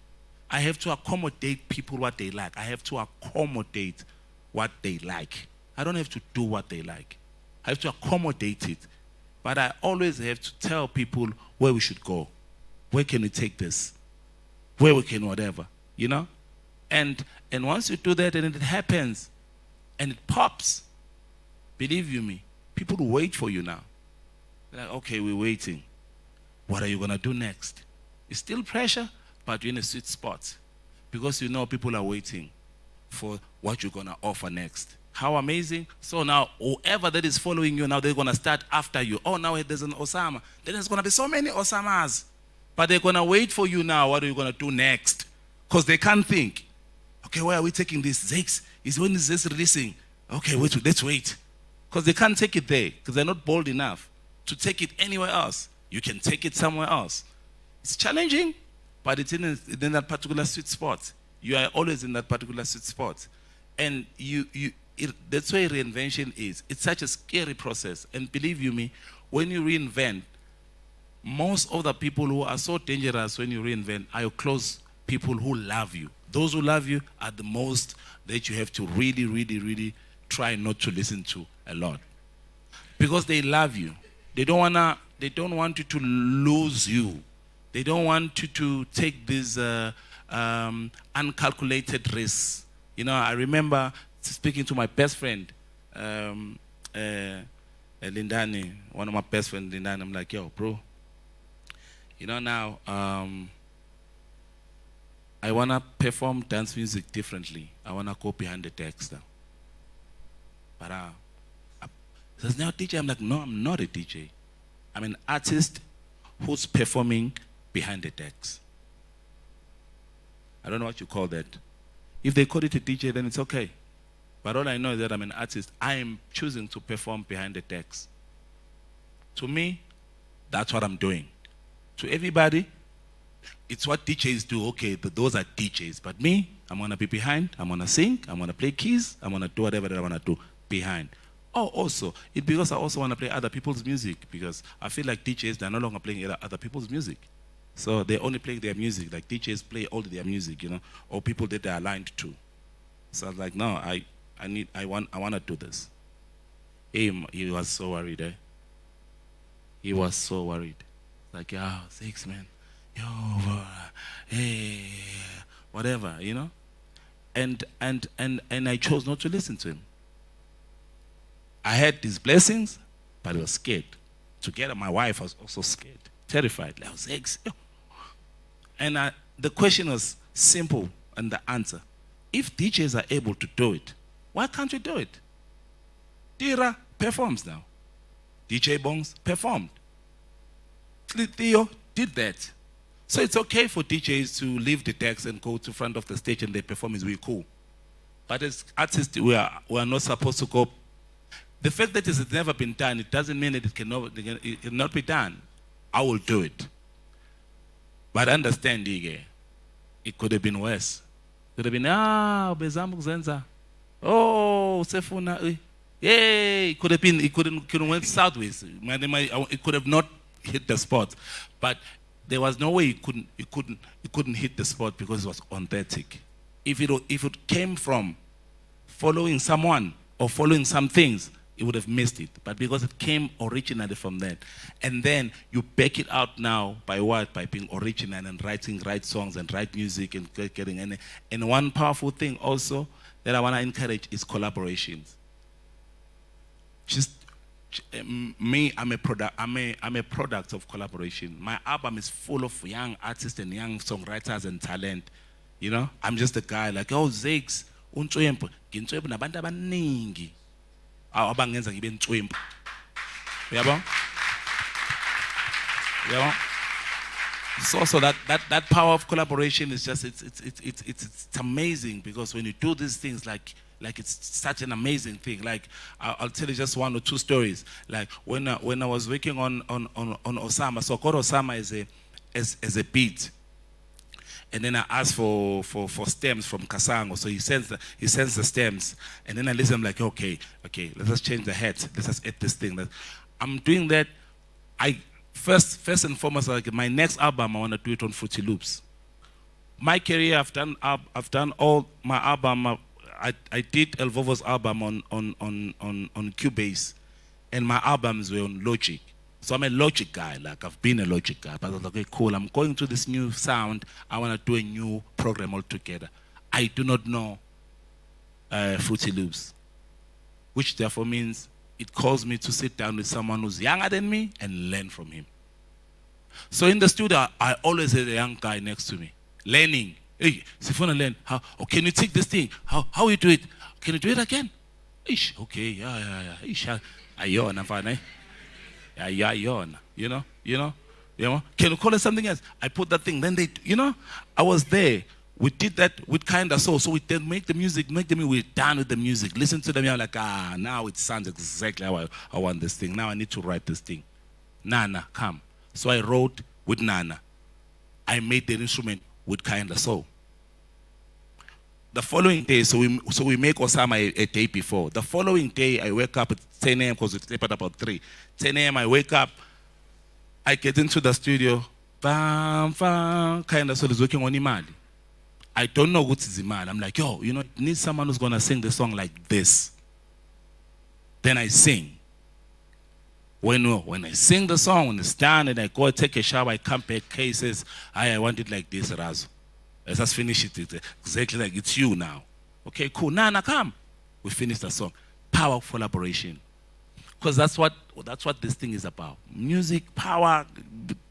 I have to accommodate people what they like. I have to accommodate what they like. I don't have to do what they like. I have to accommodate it. But I always have to tell people where we should go. Where can we take this? Where we can whatever, you know? And once you do that and it happens, and it pops, believe you me, people wait for you now. They're like, okay, we're waiting. What are you gonna do next? It's still pressure, but you're in a sweet spot. Because you know people are waiting for what you're gonna offer next. How amazing. So now, whoever that is following you now, they're gonna start after you. Oh, now there's an Osama. Then there's gonna be so many Osamas. But they're gonna wait for you now, what are you gonna do next? Because they can't think. Okay, where are we taking this? Zakes, when is this releasing? Okay, let's wait. Because they can't take it there, because they're not bold enough to take it anywhere else. You can take it somewhere else. It's challenging, but it's in that particular sweet spot. You are always in that particular sweet spot. And that's why reinvention is. It's such a scary process. And believe you me, when you reinvent, most of the people who are so dangerous when you reinvent are your close people who love you. Those who love you are the most that you have to really, really, really try not to listen to a lot. Because they love you. They don't want you to lose you. They don't want you to take these uncalculated risks. You know, I remember speaking to my best friend, Lindani, one of my best friends, Lindani. I'm like, yo, bro, you know now, I want to perform dance music differently. I want to go behind the decks now. But he says, now DJ, I'm like, no, I'm not a DJ. I'm an artist who's performing behind the decks. I don't know what you call that. If they call it a DJ, then it's okay. But all I know is that I'm an artist. I am choosing to perform behind the decks. To me, that's what I'm doing. To everybody, it's what DJs do. Okay, those are DJs. But me, I'm going to be behind. I'm going to sing. I'm going to play keys. I'm going to do whatever that I want to do behind. Oh, also, it's because I also want to play other people's music, because I feel like DJs, they're no longer playing other people's music. So they're only playing their music. Like DJs play all their music, you know, or people that they're aligned to. So I was like, no, I want to do this. He was so worried, eh? He was so worried. Like, yo, Zakes, man. Yo, hey, whatever, you know? And I chose not to listen to him. I had these blessings, but I was scared. Together, my wife was also scared, terrified. Like, Zakes. And the question was simple, and the answer: if DJs are able to do it, why can't we do it? Tira performs now. DJ Bongs performed. Theo did that. So it's okay for DJs to leave the decks and go to front of the stage and their performance will be cool. But as artists, we are not supposed to go. The fact that it has never been done, it doesn't mean that it cannot be done. I will do it. But understand, Ige, it could have been worse. It could have been, Bezamu Zenza. Oh, Sefuna. Yay! It could have been, it couldn't went sideways. It could have not hit the spot. But there was no way it couldn't hit the spot, because it was authentic. If it came from following someone or following some things, it would have missed it. But because it came originally from that, and then you back it out now by what? By being original and writing right songs and right music and getting any. And one powerful thing also that I want to encourage is collaborations. Just me, I'm a product of collaboration. My album is full of young artists and young songwriters and talent. You know, I'm just a guy like, oh, Zakes, untwempu, ngintwempu nabantu abaningi. Abangenza ngibe ntwempu. Uyabona? Uyabona? So that power of collaboration is just it's amazing, because when you do these things, like it's such an amazing thing. Like I'll tell you just one or two stories. Like when I was working on Osama, so I got Osama as a beat, and then I asked for stems from Kasango. So he sends the stems, and then I listen. I'm like, okay, let's just change the head. Let's just add this thing. I'm doing that. First and foremost, like my next album, I want to do it on Fruity Loops. My career, I've done all my album. I did El Vovo's album on Cubase, and my albums were on Logic. So I'm a Logic guy. Like I've been a Logic guy, but I was like, okay, cool. I'm going to this new sound. I want to do a new program altogether. I do not know Fruity Loops, which therefore means it calls me to sit down with someone who's younger than me and learn from him. So in the studio, I always had a young guy next to me, learning. Hey, Sifuna learn. How? Oh, can you take this thing? How you do it? Can you do it again? Ish, okay, yeah. Ish, ayona, fine. Yeah, ayona. You know. Can you call it something else? I put that thing. Then I was there. We did that with kind of so we then make the music, we're done with the music. Listen to them, you're like, now it sounds exactly how I want this thing. Now I need to write this thing. Nana, come. So I wrote with Nana. I made the instrument with kind of so. The following day, so we make Osama a day before. The following day, I wake up at 10 a.m. because we sleep at about 3. 10 a.m. I wake up, I get into the studio, kind of so working on Imali. I don't know what's Imali. I'm like, yo, it needs someone who's gonna sing the song like this. Then I sing. When I sing the song, when it's done, and I go take a shower, I come back, Kay says, I want it like this, Razo. Let's just finish it exactly like it's you now. Okay, cool. Nana, come. We finish the song. Power of collaboration. Because that's what this thing is about. Music, power,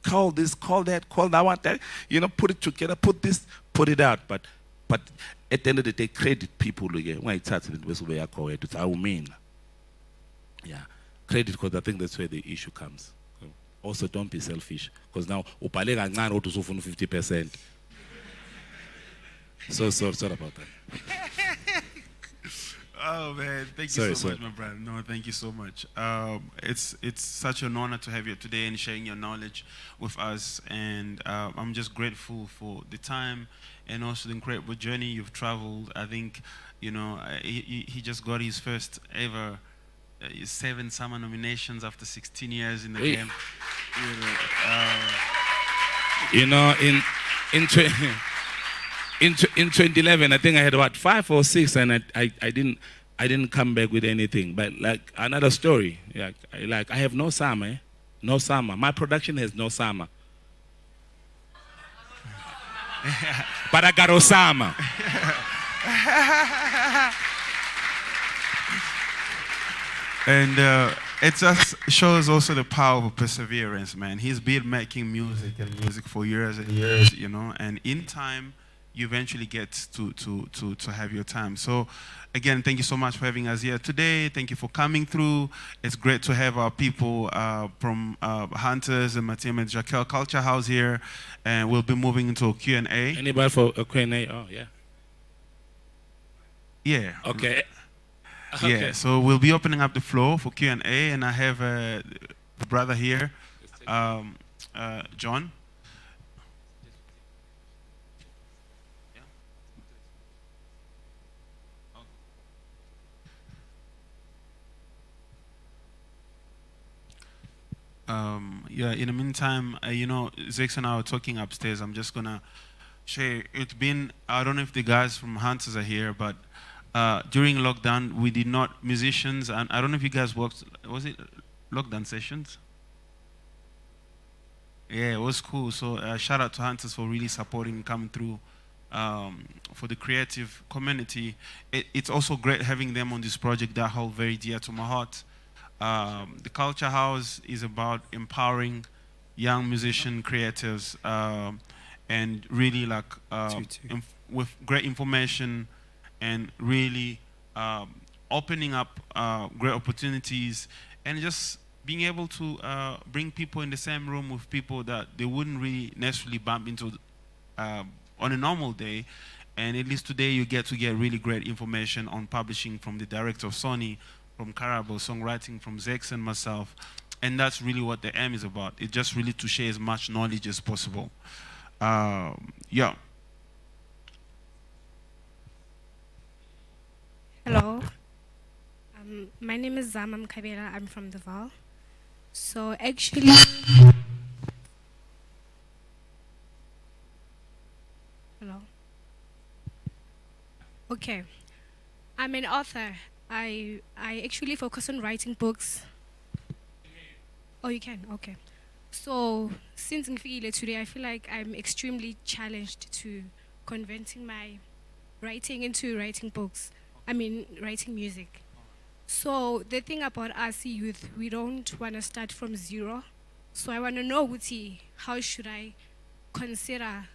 call this, call that, call that one, that. Put it together, put this, put it out. But at the end of the day, credit people again. When I started it, it's our mean. Yeah. Credit, because I think that's where the issue comes. Also, don't be selfish. Because now, 50%. So sorry about that. Oh man, thank you so much, my brother. No, thank you so much. It's such an honor to have you today and sharing your knowledge with us. And I'm just grateful for the time and also the incredible journey you've traveled. I think, he just got his first ever 7 SAMRO nominations after 16 years in the game. In 2011, I think I had about 5 or 6, and I didn't come back with anything. But like another story, I have no SAMRO, no SAMRO. My production has no SAMRO, but I got Osama. And it just shows also the power of perseverance, man. He's been making music and music for years and years, and in time, you eventually get to have your time. So, again, thank you so much for having us here today. Thank you for coming through. It's great to have our people from Hunters and X Jacquel Culture House here, and we'll be moving into a Q&A. Anybody for a Q&A? Oh, yeah. Yeah. Okay. Yeah, so we'll be opening up the floor for Q&A, and I have a brother here, John. In the meantime, Zakes and I were talking upstairs. I'm just going to share. I don't know if the guys from Hunters are here, but during lockdown, we did not, musicians, and I don't know if you guys worked, was it lockdown sessions? Yeah, it was cool. So shout out to Hunters for really supporting, coming through for the creative community. It's also great having them on this project that hold very dear to my heart. The Culture House is about empowering young musician creatives and really with great information and really opening up great opportunities and just being able to bring people in the same room with people that they wouldn't really necessarily bump into on a normal day. And at least today you get really great information on publishing from the director of SONY, from Karabo, Songwriting, from Zakes and myself. And that's really what the aim is about. It's just really to share as much knowledge as possible. Yeah. Hello. My name is Zamam Kabela. I'm from the Val. So actually, hello. Okay. I'm an author. I actually focus on writing books. Oh, you can? Okay. So since today, I feel like I'm extremely challenged to converting my writing into writing books. Writing music. So the thing about us youth, we don't want to start from zero. So I want to know, Wuti, how should I consider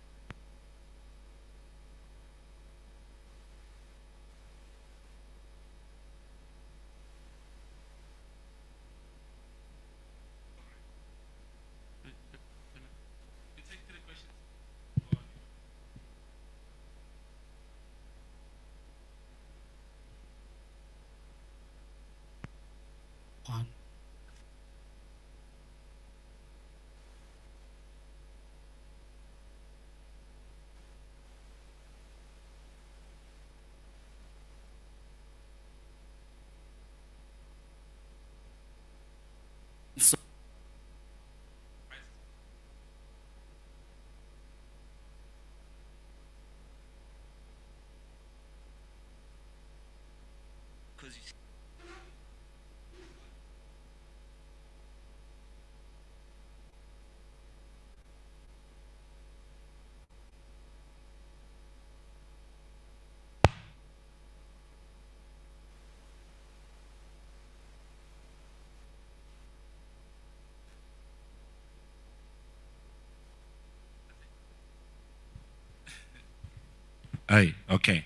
Hey, okay.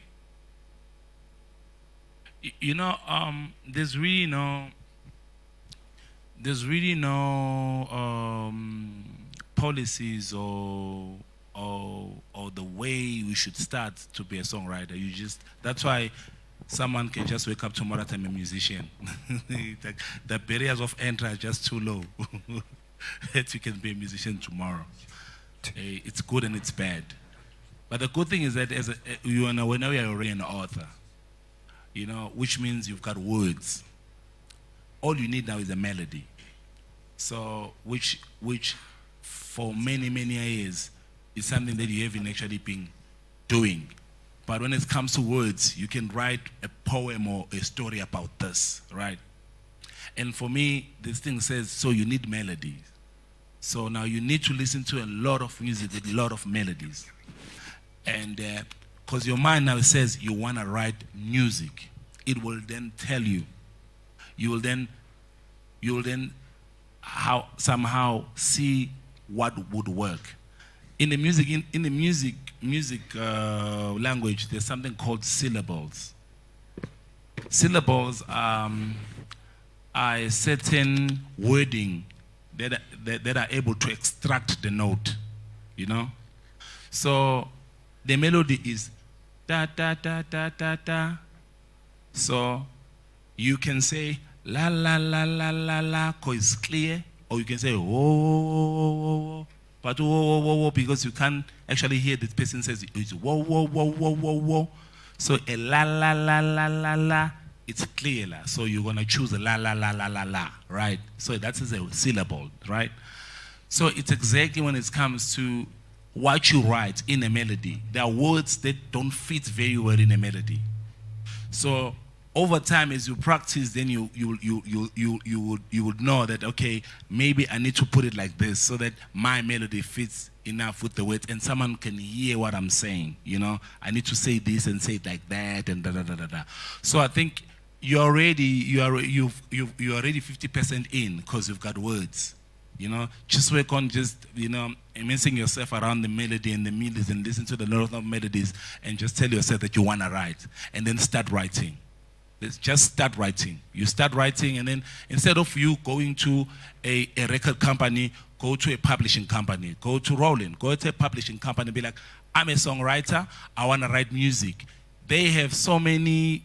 You know, there's really no policies or the way we should start to be a songwriter. That's why someone can just wake up tomorrow and be a musician. The barriers of entry are just too low. That you can be a musician tomorrow. It's good and it's bad. But the good thing is that whenever you're already an author, which means you've got words. All you need now is a melody. So, which for many, many years is something that you haven't actually been doing. But when it comes to words, you can write a poem or a story about this, right? And for me, this thing says, so you need melodies. So now you need to listen to a lot of music with a lot of melodies. And because your mind now says you want to write music, it will then tell you. You will then somehow see what would work. In the music language, there's something called syllables. Syllables are a certain wording that are able to extract the note, So the melody is da da da da da da. So you can say la la la la la la because it's clear, or you can say whoa whoa whoa whoa whoa, but whoa whoa whoa whoa because you can't actually hear the person says it's whoa whoa whoa whoa whoa whoa. So a la la la la la la, it's clear la. So you're gonna choose a la la la la la la, right? So that is a syllable, right? So it's exactly when it comes to what you write in a melody. There are words that don't fit very well in a melody. So over time, as you practice, then you would know that, okay, maybe I need to put it like this so that my melody fits enough with the words and someone can hear what I'm saying. I need to say this and say it like that and da da da da da. So I think you're already 50% in because you've got words. Just work on immersing yourself around the melody and the melodies and listen to the lot of melodies and just tell yourself that you want to write and then start writing. Just start writing. You start writing and then instead of you going to a record company, go to a publishing company, go to Rowlin, go to a publishing company, be like, I'm a songwriter, I want to write music. They have so many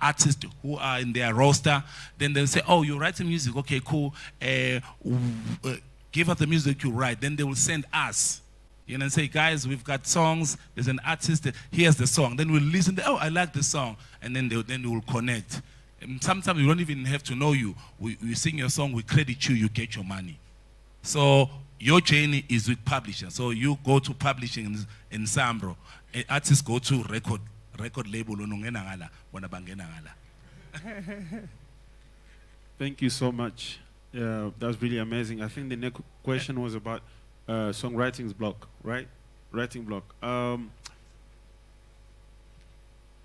artists who are in their roster. Then they'll say, oh, you're writing music. Okay, cool. Give us the music you write. Then they will send us. And say, guys, we've got songs. There's an artist. Here's the song. Then we'll listen. Oh, I like the song. And then they will connect. And sometimes we don't even have to know you. We sing your song. We credit you. You get your money. So your journey is with publishing. So you go to publishing in SAMRO. Artists go to record label. Thank you so much. Yeah, that's really amazing. I think the next question was about songwriting's block, right? Writing block.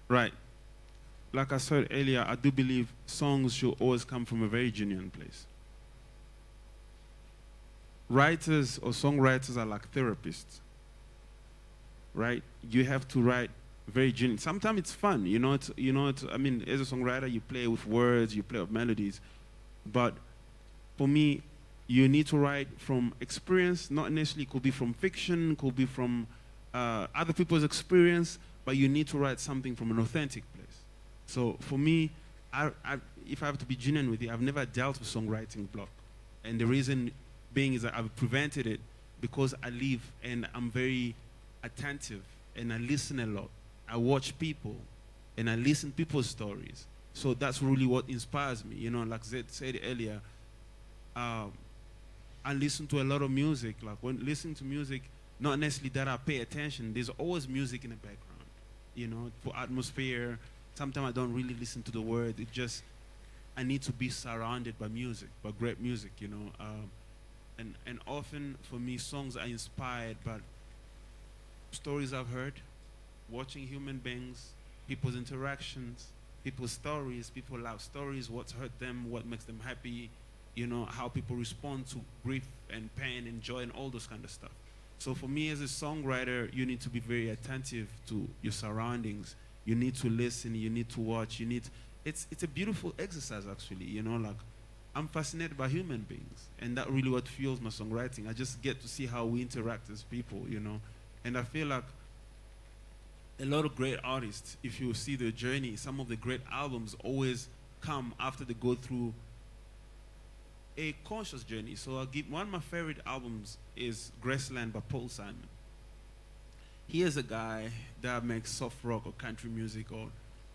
Right. Like I said earlier, I do believe songs should always come from a very genuine place. Writers or songwriters are like therapists, right? You have to write very genuine. Sometimes it's fun, I mean, as a songwriter, you play with words, you play with melodies, but for me, you need to write from experience, not necessarily could be from fiction, could be from other people's experience, but you need to write something from an authentic place. So for me, if I have to be genuine with you, I've never dealt with songwriting block. And the reason being is that I've prevented it because I live and I'm very attentive and I listen a lot. I watch people and I listen to people's stories. So that's really what inspires me. Like Zed said earlier, I listen to a lot of music. Like when listening to music, not necessarily that I pay attention. There's always music in the background, for atmosphere. Sometimes I don't really listen to the word. It just, I need to be surrounded by music, by great music, And often for me, songs are inspired by stories I've heard, watching human beings, people's interactions, people's stories, people love stories, what's hurt them, what makes them happy, how people respond to grief and pain and joy and all those kind of stuff. So for me as a songwriter, you need to be very attentive to your surroundings. You need to listen, you need to watch, it's a beautiful exercise actually, you know, like I'm fascinated by human beings, and that really what fuels my songwriting. I just get to see how we interact as people, you know. And I feel like a lot of great artists, if you see their journey, some of the great albums always come after they go through a conscious journey. So I'll give one of my favorite albums is Graceland by Paul Simon. He is a guy that makes soft rock or country music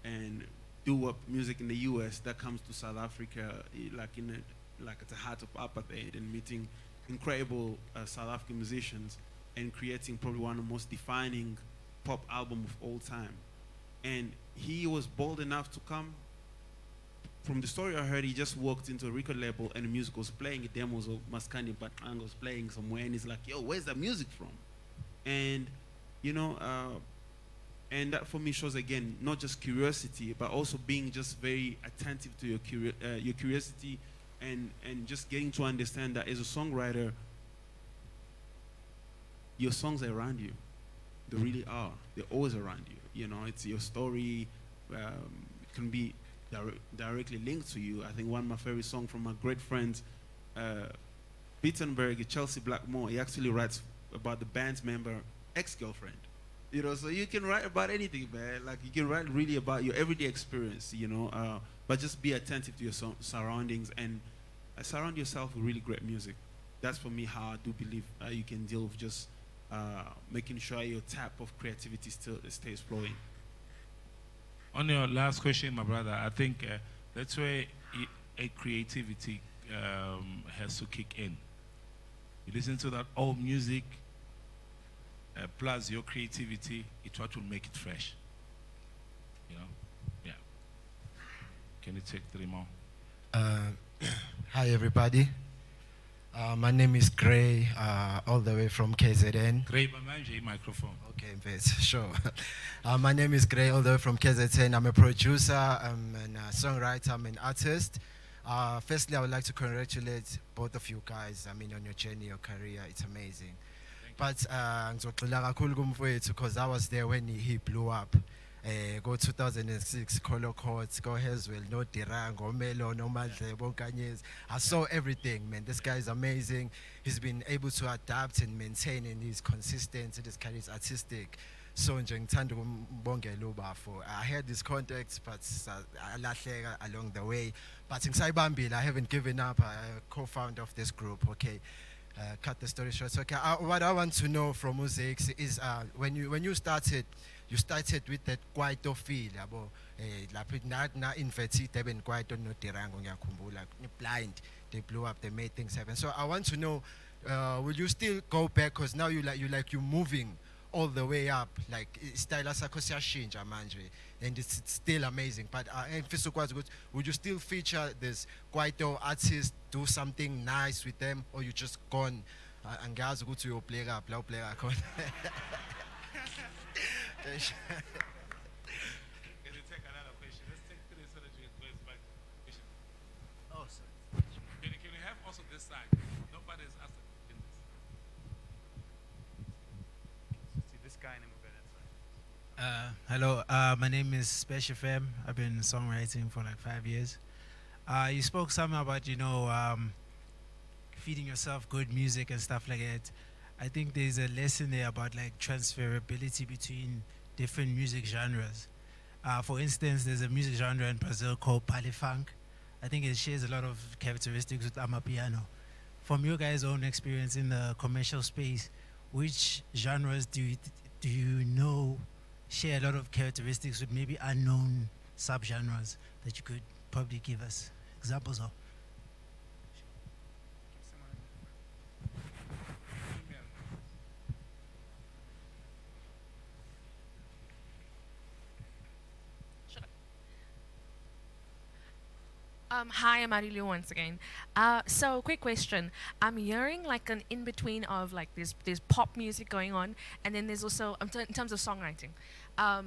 and doo-wop music in the US that comes to South Africa like at the heart of apartheid, and meeting incredible South African musicians and creating probably one of the most defining pop album of all time. And he was bold enough to come. From the story I heard, he just walked into a record label and the music was playing, demos of Maskandi Batang was playing somewhere, and he's like, yo, where's that music from? And, you know, and that for me shows, again, not just curiosity, but also being just very attentive to your curiosity, and just getting to understand that as a songwriter, your songs are around you. They really are. They're always around you. You know, it's your story. It can be directly linked to you. I think one of my favorite songs from my great friend, Bittenberg, Chelsea Blackmore, he actually writes about the band's member ex-girlfriend. You know, so you can write about anything, man. Like, you can write really about your everyday experience, you know, but just be attentive to your surroundings and surround yourself with really great music. That's for me how I do believe you can deal with just making sure your tap of creativity still stays flowing. On your last question, my brother, I think that's where a creativity has to kick in. You listen to that old music, plus your creativity, it's what will make it fresh. You know? Yeah. Can you take 3 more? Hi, everybody. My name is Gray, all the way from KZN. Gray, but manage your microphone. Okay, sure. My name is Gray, all the way from KZN. I'm a producer, I'm a songwriter, I'm an artist. Firstly, I would like to congratulate both of you guys. I mean, on your journey, your career, it's amazing. But because I was there when he blew up. Go 2006, Colo Courts, go Haswell, no Dirang, go Melo, no Madle, Bonkanyes. I saw everything, man. This guy is amazing. He's been able to adapt and maintain, and he's consistent. This guy is artistic. So, I had these contacts, but along the way. But in Saibambil, I haven't given up. I'm a co-founder of this group, okay? Cut the story short. So, okay, what I want to know from Zakes is when you started with that kwaito feel, yabo, na inverted, they been kwaito no tirango ngiyakumbula, blind, they blew up, they made things happen. So I want to know, will you still go back? Because now you're moving all the way up, like style sakho siyashintsha manje, and it's still amazing. But would you still feature this kwaito artists, do something nice with them, or you just gone and guys go to your play up, play up? Can you take another question? Let's take 3 so that we go back to the question. Oh, sorry. Can you have also this side? Nobody's asked in this. See this guy and then we'll go that side. Hello, my name is Special Fem. I've been songwriting for like 5 years. You spoke something about, you know, feeding yourself good music and stuff like that. I think there's a lesson there about like transferability between different music genres. For instance, there's a music genre in Brazil called Palifunk. I think it shares a lot of characteristics with Amapiano. From your guys' own experience in the commercial space, which genres do you know share a lot of characteristics with maybe unknown subgenres that you could probably give us examples of? Hi, I'm Marilio once again. So, quick question. I'm hearing like an in-between of like there's pop music going on, and then there's also, in terms of songwriting,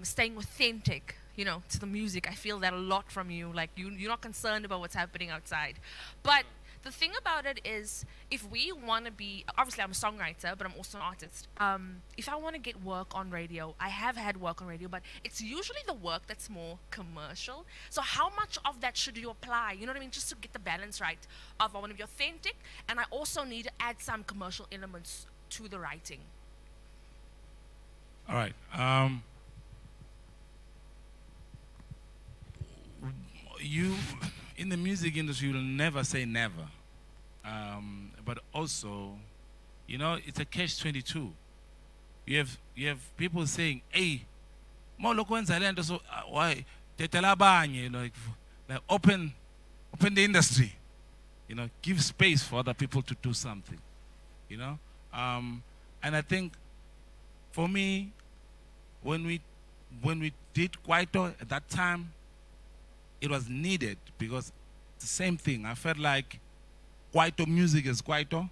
staying authentic, you know, to the music. I feel that a lot from you. Like, you're not concerned about what's happening outside. But the thing about it is, if we want to be, obviously I'm a songwriter, but I'm also an artist. If I want to get work on radio, I have had work on radio, but it's usually the work that's more commercial. So how much of that should you apply? You know what I mean? Just to get the balance right of I want to be authentic, and I also need to add some commercial elements to the writing. All right. You, in the music industry, will never say never. But also, you know, it's a catch-22. You have people saying, "Hey, more local talent, so why? You know, like open the industry. You know, give space for other people to do something. You know, and I think, for me, when we did Kwaito at that time, it was needed because it's the same thing. I felt like Kwaito music is Kwaito.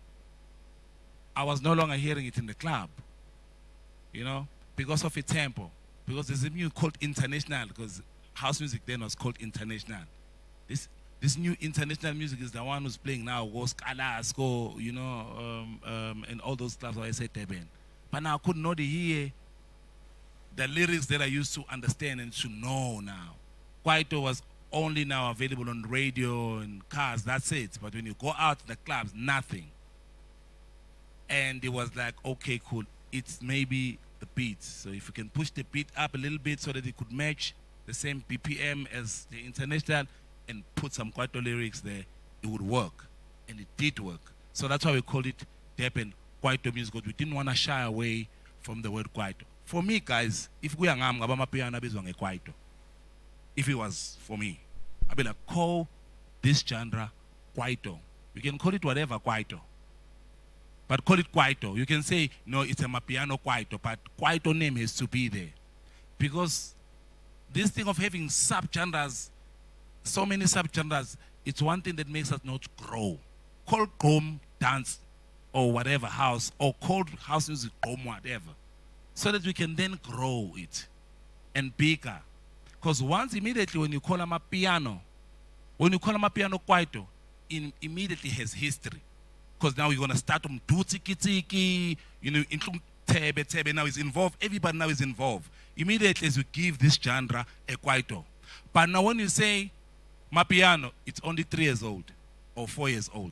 I was no longer hearing it in the club, you know, because of its tempo. Because there's a new called international, because house music then was called international. This new international music is the one who's playing now, go Scala, go, you know, and all those clubs where I say Teben. But now I could not hear the lyrics that I used to understand and to know now. Kwaito was only now available on radio and cars, that's it. But when you go out to the clubs, nothing. And it was like, okay, cool, it's maybe the beat. So if you can push the beat up a little bit so that it could match the same BPM as the international and put some Kwaito lyrics there, it would work. And it did work. So that's why we called it Durban Kwaito music, because we didn't want to shy away from the word Kwaito. For me, guys, if we are piano Kwaito, if it was for me, I'd be like, call this genre Kwaito. You can call it whatever Kwaito, but call it Kwaito. You can say, no, it's a Mapiano Kwaito, but Kwaito name has to be there. Because this thing of having sub-genres, so many sub-genres, it's one thing that makes us not grow. Call Gqom dance or whatever house, or call house music Gqom whatever, so that we can then grow it and bigger. Because once immediately when you call them a piano Kwaito, immediately has history. Because now you're going to start them do tiki, you know, tebe now is involved, everybody now is involved. Immediately as you give this genre a Kwaito. But now when you say Mapiano, it's only 3 years old or 4 years old.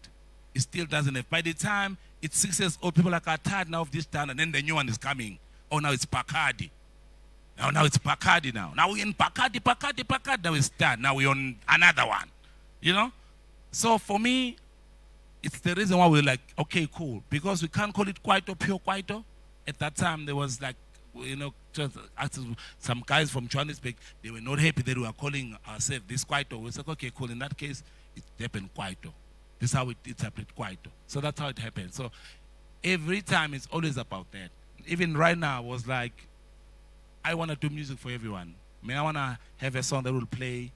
It still doesn't have. By the time it's 6 years old, people are tired now of this genre, and then the new one is coming. Oh, now it's Bacardi. Now it's Bacardi now. Now we're in Bacardi. Now it's done. Now we're on another one. You know? So for me, it's the reason why we're like, okay, cool. Because we can't call it Kwaito, pure Kwaito. At that time, there was like, you know, just some guys from Johannesburg, they were not happy that we were calling ourselves this Kwaito. We said, okay, cool. In that case, it happened Kwaito. This is how it happened Kwaito. So that's how it happened. So every time, it's always about that. Even right now, I was like, I want to do music for everyone. I mean, I want to have a song that will play.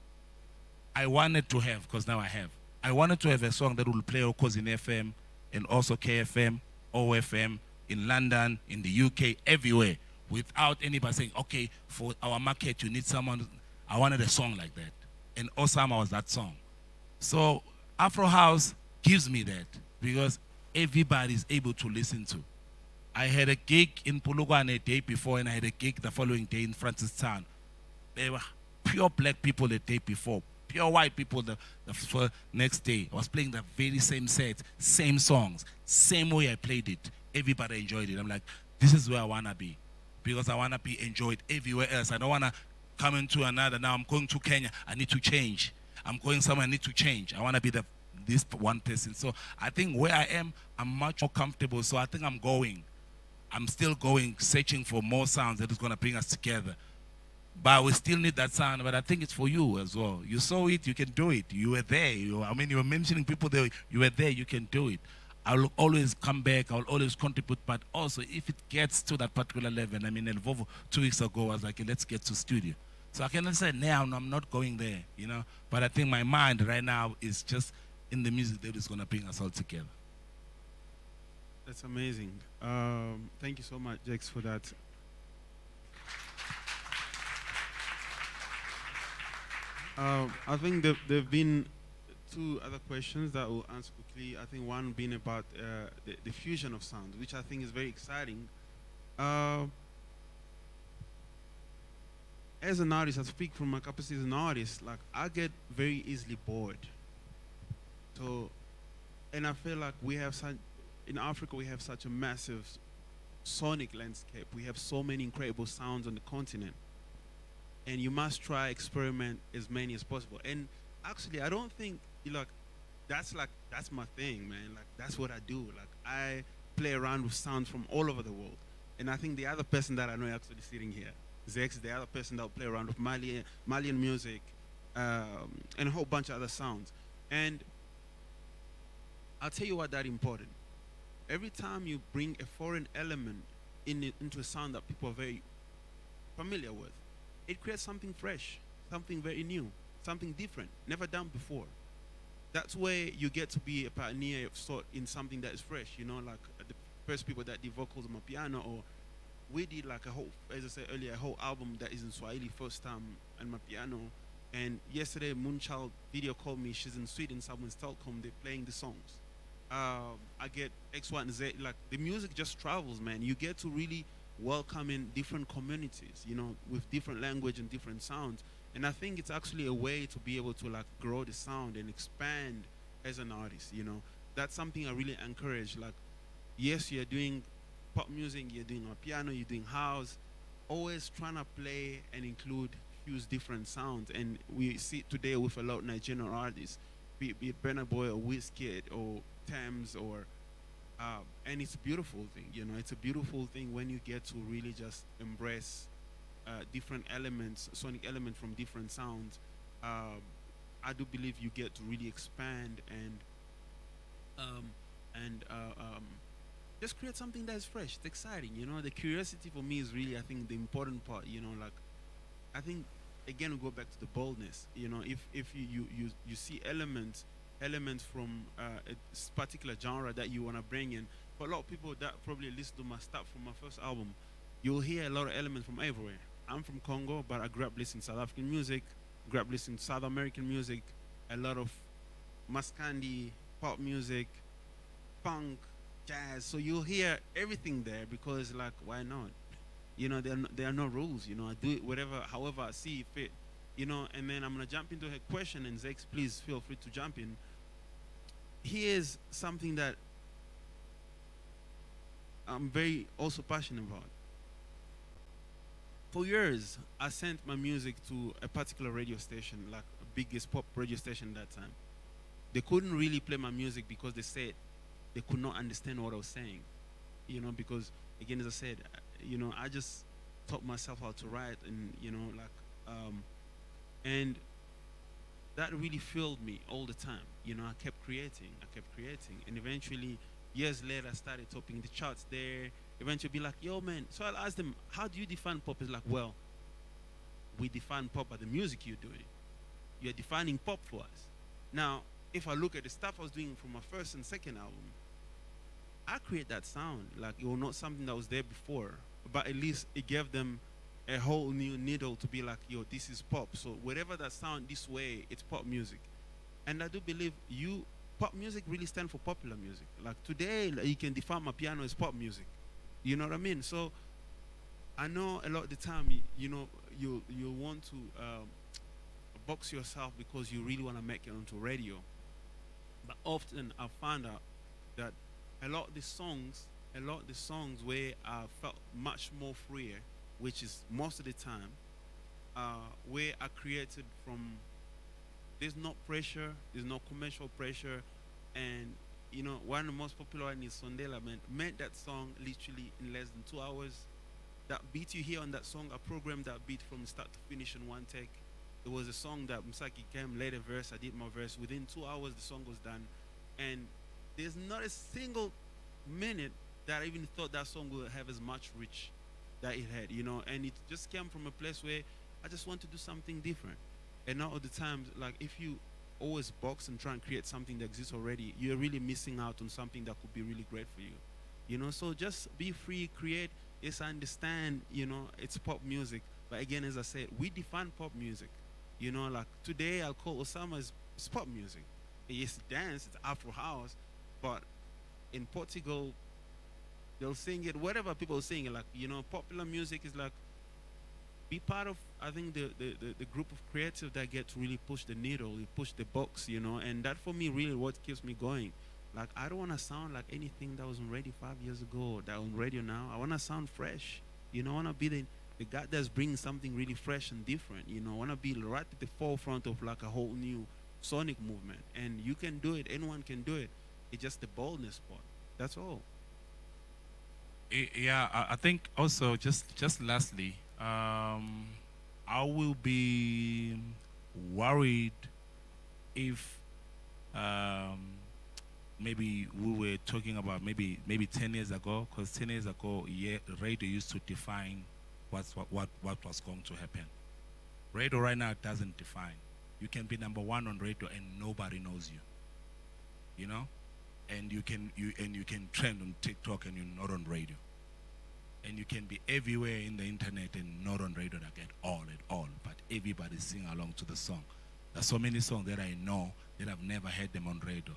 I wanted to have, because now I have. I wanted to have a song that will play, of course, in FM and also KFM, OFM, in London, in the UK, everywhere, without anybody saying, okay, for our market, you need someone. I wanted a song like that. And Osama was that song. So Afro House gives me that, because everybody is able to listen to. I had a gig in Polokwane a day before, and I had a gig the following day in Francistown. They were pure black people the day before, pure white people the next day. I was playing the very same set, same songs, same way I played it. Everybody enjoyed it. I'm like, this is where I want to be, because I want to be enjoyed everywhere else. I don't want to come into another. Now I'm going to Kenya, I need to change. I'm going somewhere, I need to change. I want to be this one person. So I think where I am, I'm much more comfortable. So I think I'm still going, searching for more sounds that is going to bring us together. But we still need that sound. But I think it's for you as well. You saw it, you can do it. You were there. You were mentioning people there. You were there, you can do it. I'll always come back. I'll always contribute. But also, if it gets to that particular level, I mean, Elvovo 2 weeks ago, I was like, let's get to studio. So I cannot say, now I'm not going there, you know. But I think my mind right now is just in the music that is going to bring us all together. That's amazing. Thank you so much, Zakes, for that. I think there've been two other questions that will answer quickly. I think one being about the fusion of sounds, which I think is very exciting. As an artist, I speak from my capacity as an artist, like I get very easily bored. So, and I feel like we have in Africa, we have such a massive sonic landscape. We have so many incredible sounds on the continent. And you must try experiment as many as possible. And actually, I don't think, that's my thing, man. Like, that's what I do. Like, I play around with sounds from all over the world. And I think the other person that I know actually sitting here, Zakes, the other person that will play around with Malian music, and a whole bunch of other sounds. And I'll tell you what that's important. Every time you bring a foreign element into a sound that people are very familiar with, it creates something fresh, something very new, something different, never done before. That's where you get to be a pioneer of sort in something that is fresh, like the first people that did vocals on my piano, or we did like a whole, as I said earlier, a whole album that is in Swahili first time on my piano. And yesterday, Moonchild video called me. She's in Sweden, somewhere in Stockholm. They're playing the songs. I get X, Y, and Z. Like, the music just travels, man. You get to really welcome in different communities, with different language and different sounds. And I think it's actually a way to be able to, like, grow the sound and expand as an artist, That's something I really encourage. Like, yes, you're doing pop music, you're doing a piano, you're doing house, always trying to play and use different sounds. And we see today with a lot of Nigerian artists, be it Burna Boy or Wizkid or Thames or and it's a beautiful thing, it's a beautiful thing when you get to really just embrace different elements, sonic elements from different sounds. I do believe you get to really expand and just create something that is fresh. It's exciting, The curiosity for me is really, I think, the important part. Like, I think again we go back to the boldness. If you see elements from a particular genre that you want to bring in. For a lot of people that probably listen to my stuff from my first album, you'll hear a lot of elements from everywhere. I'm from Congo, but I grew up listening to South African music, grew up listening to South American music, a lot of Maskandi, pop music, punk, jazz. So you'll hear everything there because, like, why not? There are no rules. I do it however I see fit. And then I'm gonna jump into her question, and Zakes, please feel free to jump in. Here's something that I'm very also passionate about. For years, I sent my music to a particular radio station, like the biggest pop radio station at that time. They couldn't really play my music because they said they could not understand what I was saying. Because, again, as I said, I just taught myself how to write, and, and that really filled me all the time. I kept creating, and eventually, years later, I started topping the charts there. Eventually, be like, yo, man. So I'll ask them, how do you define pop? It's like, well, we define pop by the music you're doing. You're defining pop for us. Now, if I look at the stuff I was doing from my first and second album, I create that sound. Like, it was not something that was there before, but at least it gave them a whole new needle to be like, yo, this is pop. So whatever that sound this way, it's pop music. And I do believe pop music really stands for popular music. Like, today, you can define my piano as pop music. You know what I mean? So I know a lot of the time, you want to box yourself because you really want to make it onto radio. But often I found out that a lot of the songs where I felt much more freer, which is most of the time, where I created from, there's no pressure, there's no commercial pressure, and one of the most popular one is Sondela, man. Made that song literally in less than 2 hours. That beat you hear on that song, I programmed that beat from start to finish in one take. It was a song that Msaki came, laid a verse, I did my verse. Within 2 hours, the song was done. And there's not a single minute that I even thought that song would have as much reach that it had, And it just came from a place where I just want to do something different. And not all the times, like, if you always box and try and create something that exists already, you're really missing out on something that could be really great for you. So just be free, create. Yes, I understand, it's pop music. But again, as I said, we define pop music. Like, today I'll call Osama as pop music. It's dance, it's Afro house, but in Portugal, they'll sing it, whatever people sing it, like, popular music is like, be part of, I think, the group of creatives that get to really push the needle, push the box, and that for me really what keeps me going. Like, I don't want to sound like anything that was on radio 5 years ago, that on radio now. I want to sound fresh. I want to be the guy that's bringing something really fresh and different. I want to be right at the forefront of like a whole new sonic movement. And you can do it. Anyone can do it. It's just the boldness part. That's all. Yeah, I think also just lastly, I will be worried if maybe we were talking about maybe 10 years ago, because 10 years ago, yeah, radio used to define what was going to happen. Radio right now doesn't define. You can be number one on radio and nobody knows you. And you can trend on TikTok and you're not on radio. And you can be everywhere in the internet and not on radio at all, but everybody sing along to the song. There's so many songs that I know that I've never heard them on radio.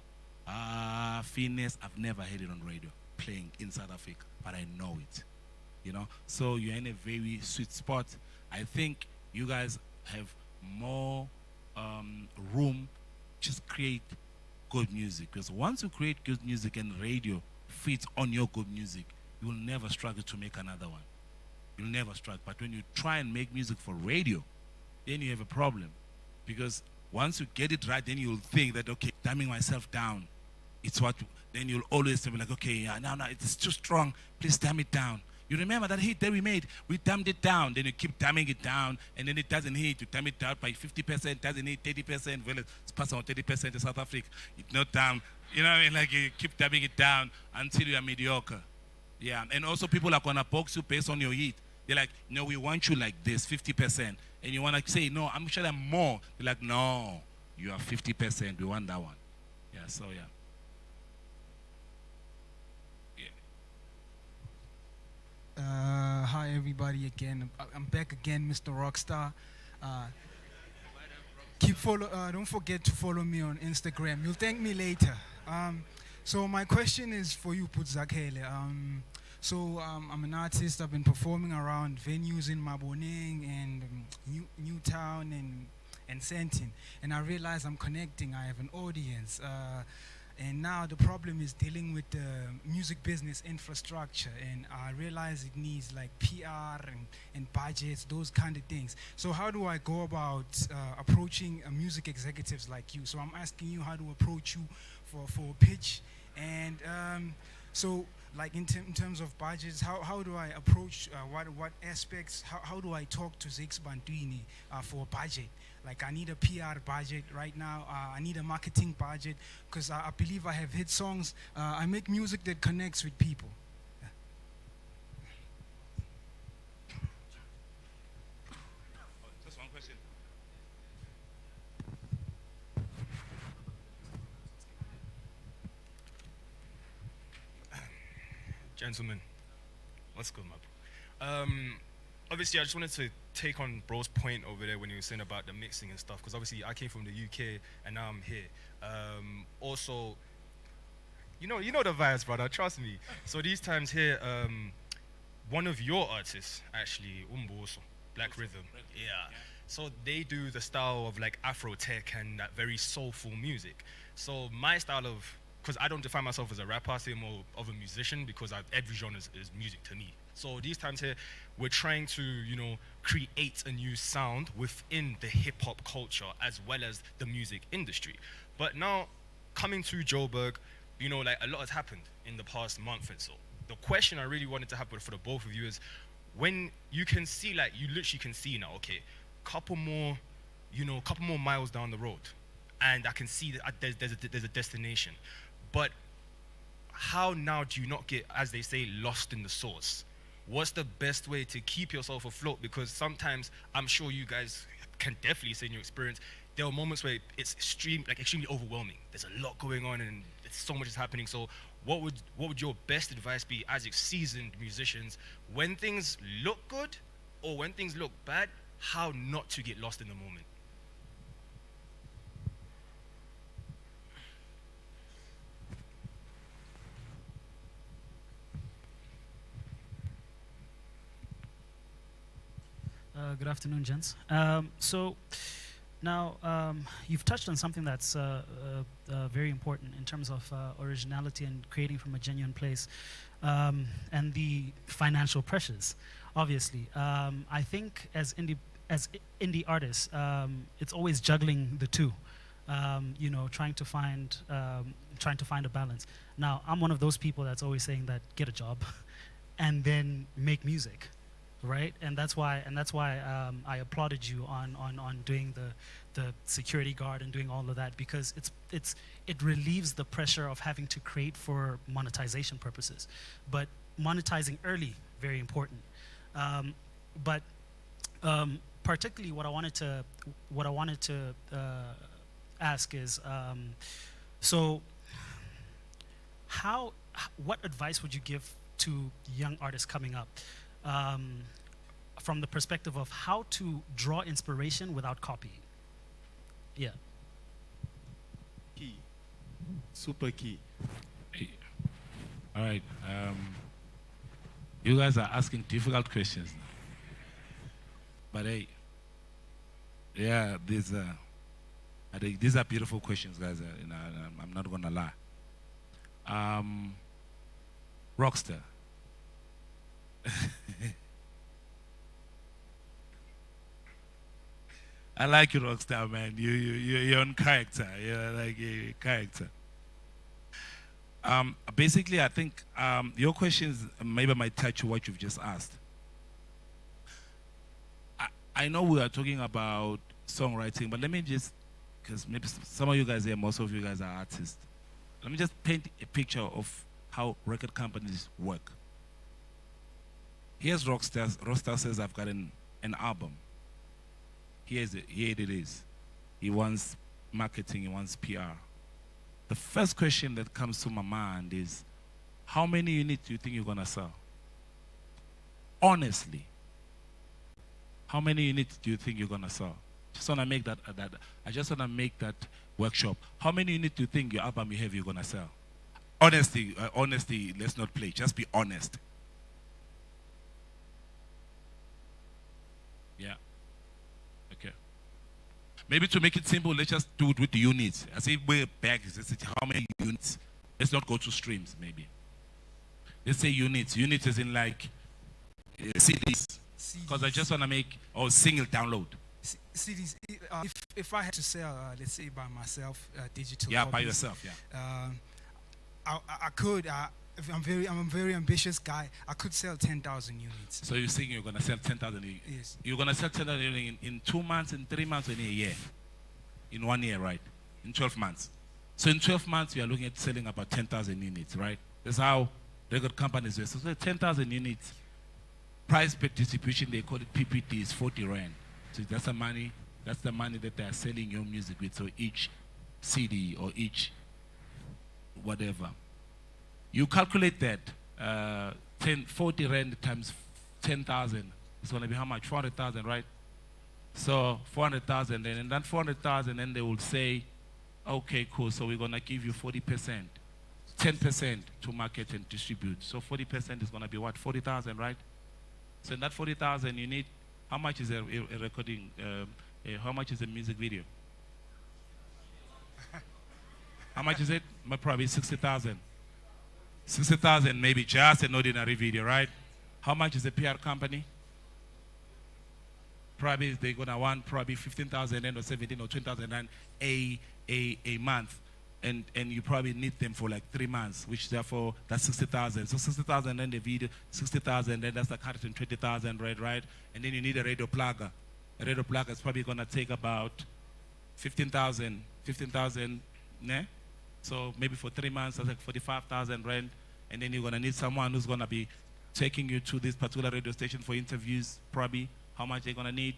Finesse, I've never heard it on radio, playing in South Africa, but I know it. So you're in a very sweet spot. I think you guys have more room, just create good music, because once you create good music and radio fits on your good music, you will never struggle to make another one. You'll never struggle. But when you try and make music for radio, then you have a problem, because once you get it right, then you'll think that, okay, dumbing myself down, then you'll always be like, okay, yeah, no, it's too strong, please dumb it down. You remember that hit that we made, we dumbed it down, then you keep dumbing it down, and then it doesn't hit, you dumb it down by 50%, doesn't hit 30%, well, it's passed on 30% in South Africa, it's not down, like you keep dumbing it down until you are mediocre. Yeah, and also people are gonna box you based on your hit. They're like, no, we want you like this, 50%. And you wanna say, no, I'm sure I'm more. They're like, no, you are 50%, we want that one. Yeah, so yeah. Hi everybody again. I'm back again, Mr. Rockstar. Don't forget to follow me on Instagram. You'll thank me later. So my question is for you, Zakele. I'm an artist. I've been performing around venues in Maboneng and Newtown and Sentin, and I realize I'm connecting. I have an audience. And now the problem is dealing with the music business infrastructure, and I realize it needs like PR and budgets, those kind of things. So how do I go about approaching music executives like you? So I'm asking you how to approach you for a pitch, and so like in terms of budgets, how do I approach what aspects? How do I talk to Zakes Bantwini for a budget? Like, I need a PR budget right now. I need a marketing budget, because I believe I have hit songs. I make music that connects with people. Just one question. Gentlemen, what's good, man? Obviously, I just wanted to take on bro's point over there when he was saying about the mixing and stuff, because obviously I came from the UK and now I'm here. Also, you know the vibes, brother, trust me. So these times here, one of your artists, actually, Umboso, Black Rhythm, yeah. So they do the style of like Afro tech and that very soulful music. So my style of, because I don't define myself as a rapper, I say more of a musician, because every genre is music to me. So these times here, we're trying to, create a new sound within the hip-hop culture as well as the music industry. But now, coming to Joburg, like a lot has happened in the past month or so. The question I really wanted to have for the both of you is, when you can see, like, you literally can see now, okay, couple more miles down the road, and I can see that there's a destination. But how now do you not get, as they say, lost in the sauce? What's the best way to keep yourself afloat? Because sometimes, I'm sure you guys can definitely say in your experience, there are moments where it's extremely overwhelming. There's a lot going on and so much is happening. So what would your best advice be as seasoned musicians when things look good or when things look bad, how not to get lost in the moment? Good afternoon, gents. So now you've touched on something that's very important in terms of originality and creating from a genuine place, and the financial pressures. Obviously, I think as indie artists, it's always juggling the two. You know, trying to find a balance. Now, I'm one of those people that's always saying that get a job, and then make music, right? And that's why I applauded you on doing the security guard and doing all of that, because it relieves the pressure of having to create for monetization purposes. But monetizing early, very important. But particularly what I wanted to ask is, so what advice would you give to young artists coming up, from the perspective of how to draw inspiration without copying? Yeah. Key. Super key. All right. You guys are asking difficult questions now. But hey, yeah, I think these are beautiful questions, guys. You know, I'm not gonna lie. Rockstar. I like you, Rockstar, man. You're on character. You're like a character. Basically, I think your questions maybe might touch what you've just asked. I know we are talking about songwriting, but let me just, because maybe some of you guys here, most of you guys are artists. Let me just paint a picture of how record companies work. Here's Rockstar. Rockstar says, I've got an album. Here it is. He wants marketing, he wants PR. The first question that comes to my mind is, how many units do you think you're gonna sell? Honestly, how many units do you think you're gonna sell? Just wanna make I just wanna make that workshop. How many units do you think your album you have you're gonna sell? Honesty, let's not play, just be honest. Yeah. Okay. Maybe to make it simple, let's just do it with the units. I say we're back, how many units? Let's not go to streams, maybe. Let's say units. Units is in like CDs. Because I just want to make, or single download. CDs, if I had to sell, let's say by myself, digital. Yeah, copies, by yourself, yeah. I could, if I'm a very ambitious guy, I could sell 10,000 units. So you're saying you're going to sell 10,000 units? Yes. You're going to sell 10,000 units in 2 months, in 3 months, or in a year? In 1 year, right? In 12 months. So in 12 months, you are looking at selling about 10,000 units, right? That's how record companies work. So 10,000 units, price per distribution, they call it PPT, is 40 Rand. So that's the money that they are selling your music with. So each CD or each whatever. You calculate that, 40 Rand times 10,000, it's going to be how much? 400,000, right? So 400,000, and that 400,000, then they will say, okay, cool, so we're going to give you 40%, 10% to market and distribute. So 40% is going to be what? 40,000, right? So in that 40,000, you need, how much is a recording, how much is a music video? How much is it? Probably 60,000. 60,000 maybe just an ordinary video, right? How much is a PR company? Probably they're gonna want probably 15,000 or 17 or 20,000 a month, and you probably need them for like 3 months, which therefore that's 60,000. So 60,000 then the video, 60,000 then that's like 120,000, right? And then you need a radio plugger. A radio plugger is probably gonna take about 15,000, ne? So maybe for 3 months, that's like 45,000 rand. And then you're going to need someone who's going to be taking you to this particular radio station for interviews, probably. How much they're going to need.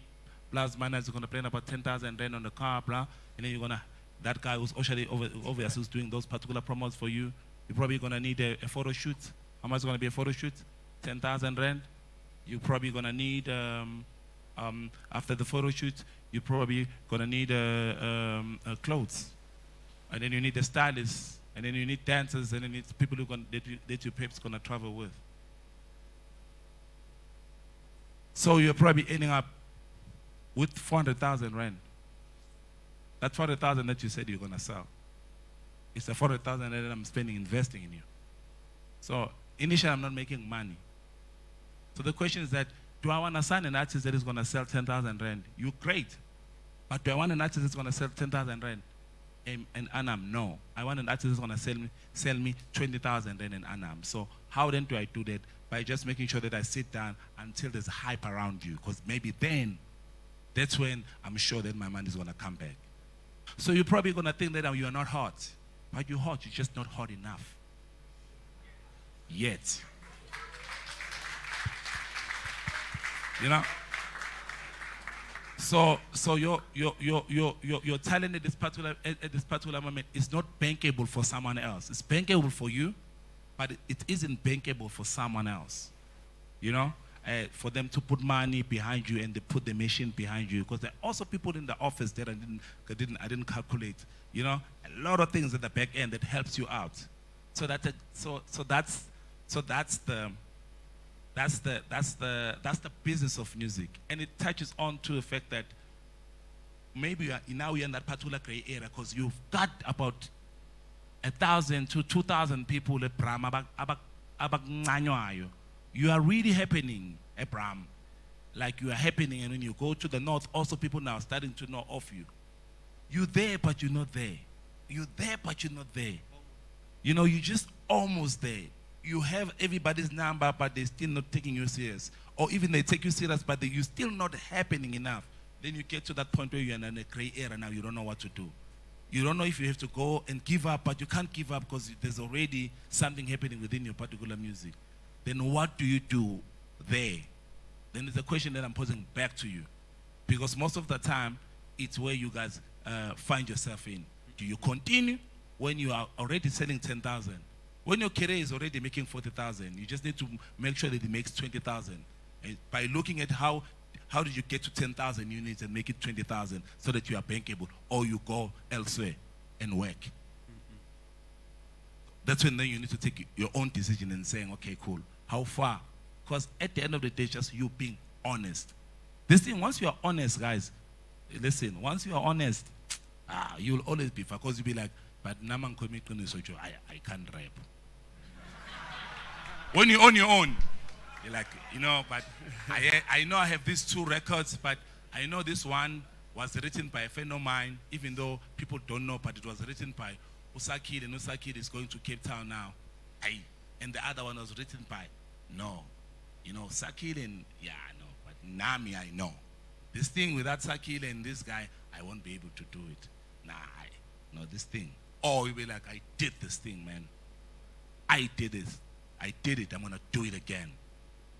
Plus, minus, you're going to plan about 10,000 rand on the car, blah. And then you're going to, that guy who's actually obviously who's doing those particular promos for you, you're probably going to need a photo shoot. How much is going to be a photo shoot? 10,000 rand. You're probably going to need, after the photo shoot, you're probably going to need clothes. And then you need a stylist, and then you need dancers, and then it's people who that your pep's gonna travel with. So you're probably ending up with 400,000 rand. That 400,000 that you said you're gonna sell, it's the 400,000 that I'm spending investing in you. So initially I'm not making money. So the question is that, do I want to sign an artist that is gonna sell 10,000 rand? You great. But do I want an artist that's gonna sell 10,000 rand in annum? No. I want an artist that's gonna sell me 20,000 rand in annum. So how then do I do that? By just making sure that I sit down until there's hype around you, because maybe then, that's when I'm sure that my money is gonna come back. So you're probably gonna think that you are not hot, but you're hot, you're just not hot enough. Yet. You know? So your talent at this particular moment is not bankable for someone else. It's bankable for you, but it isn't bankable for someone else. You know, for them to put money behind you and they put the machine behind you, because there are also people in the office that I didn't calculate. You know, a lot of things at the back end that helps you out. So that's the business of music, and it touches on to the fact that maybe now you're in that particular gray area because you've got about 1,000 to 2,000 people at Bram. You are really happening at Bram, like you are happening, and when you go to the north, also people now are starting to know of you. You're there, but you're not there. You're there, but you're not there. You know, you're just almost there. You have everybody's number, but they're still not taking you serious. Or even they take you serious, but you're still not happening enough. Then you get to that point where you're in a gray area now, you don't know what to do. You don't know if you have to go and give up, but you can't give up because there's already something happening within your particular music. Then what do you do there? Then it's a question that I'm posing back to you. Because most of the time, it's where you guys find yourself in. Do you continue when you are already selling 10,000? When your career is already making 40,000, you just need to make sure that it makes 20,000. By looking at how did you get to 10,000 units and make it 20,000 so that you are bankable, or you go elsewhere and work. That's when then you need to take your own decision and saying, okay, cool, how far? Because at the end of the day, just you being honest. This thing, once you are honest, guys, listen, once you are honest, you'll always be, because you'll be like, but Naman I can't rap. When you're on your own, you're like, you know, but I know I have these 2 records, but I know this one was written by a friend of mine, even though people don't know, but it was written by Usakid, and Usakid is going to Cape Town now. And the other one was written by, Sakil and, but Nami I know. This thing without Sakil and this guy, I won't be able to do it. This thing. Or you'll be like, I did this thing, man. I did this. I did it. I'm going to do it again.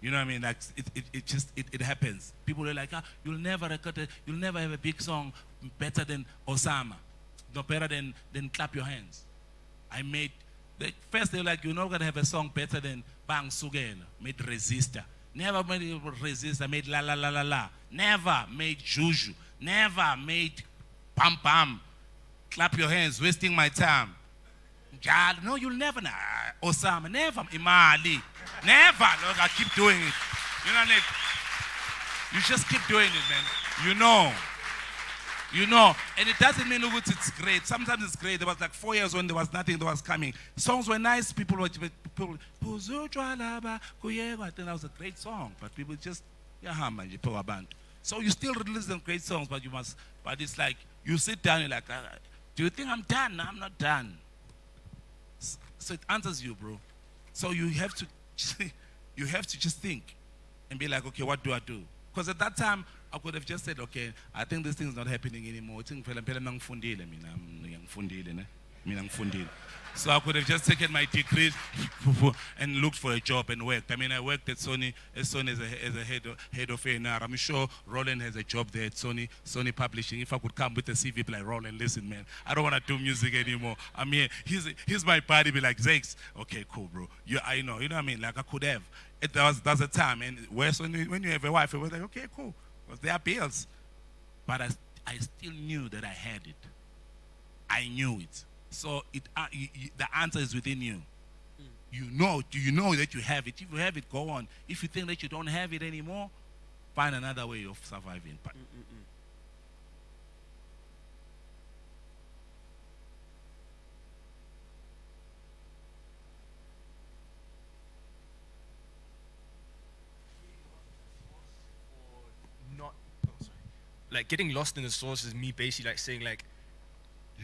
You know what I mean? Like, it happens. People are like, you'll never record it. You'll never have a big song better than Osama. No better than Clap Your Hands. First they're like, you're not going to have a song better than Bang Sugel, made Resistor. Never made Resistor, made La La La La La. Never made Juju. Never made Pam Pam. Clap Your Hands, wasting my time. No, you'll never. Osama, never. Imali, never. Look, I keep doing it. You know what I mean? You just keep doing it, man. You know. And it doesn't mean it's great. Sometimes it's great. There was like 4 years when there was nothing that was coming. Songs were nice. People I think that was a great song. But people just, so you still release them great songs, but it's like, you sit down, you're like, do you think I'm done? No, I'm not done. So it answers you, bro. So you have to just think and be like, okay, what do I do? Because at that time, I could have just said, okay, I think this thing is not happening anymore. So I could have just taken my degree and looked for a job and worked. I mean, I worked at SONY. SONY as a head of A&R. I'm sure Rowlin has a job there at SONY Publishing. If I could come with a CV, be like, Rowlin, listen, man, I don't want to do music anymore. I mean, here's my party. Be like, Zakes, okay, cool, bro. I know, you know what I mean? Like I could have. There's a time, and when you have a wife, it was like, okay, cool. Because there are bills. But I still knew that I had it. I knew it. So the answer is within you. Do you know that you have it? If you have it, go on. If you think that you don't have it anymore, find another way of surviving. But not like getting lost in the source is me basically like saying like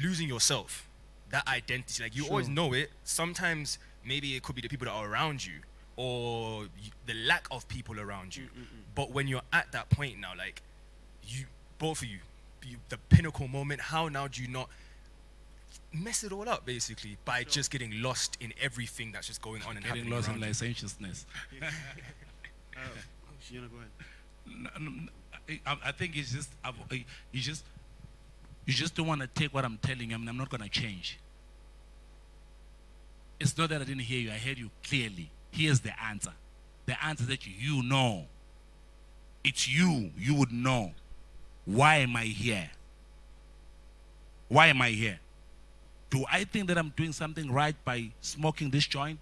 losing yourself, that identity. Like you always know it. Sometimes maybe it could be the people that are around you or the lack of people around you. But when you're at that point now, like you, both of you, the pinnacle moment, how now do you not mess it all up basically by just getting lost in everything that's just going on and getting happening lost in around you? licentiousness. You know, go ahead. I think it's just you just don't want to take what I'm telling you. I mean, I'm not going to change. It's not that I didn't hear you. I heard you clearly. Here's the answer. The answer that you know. It's you. You would know. Why am I here? Why am I here? Do I think that I'm doing something right by smoking this joint,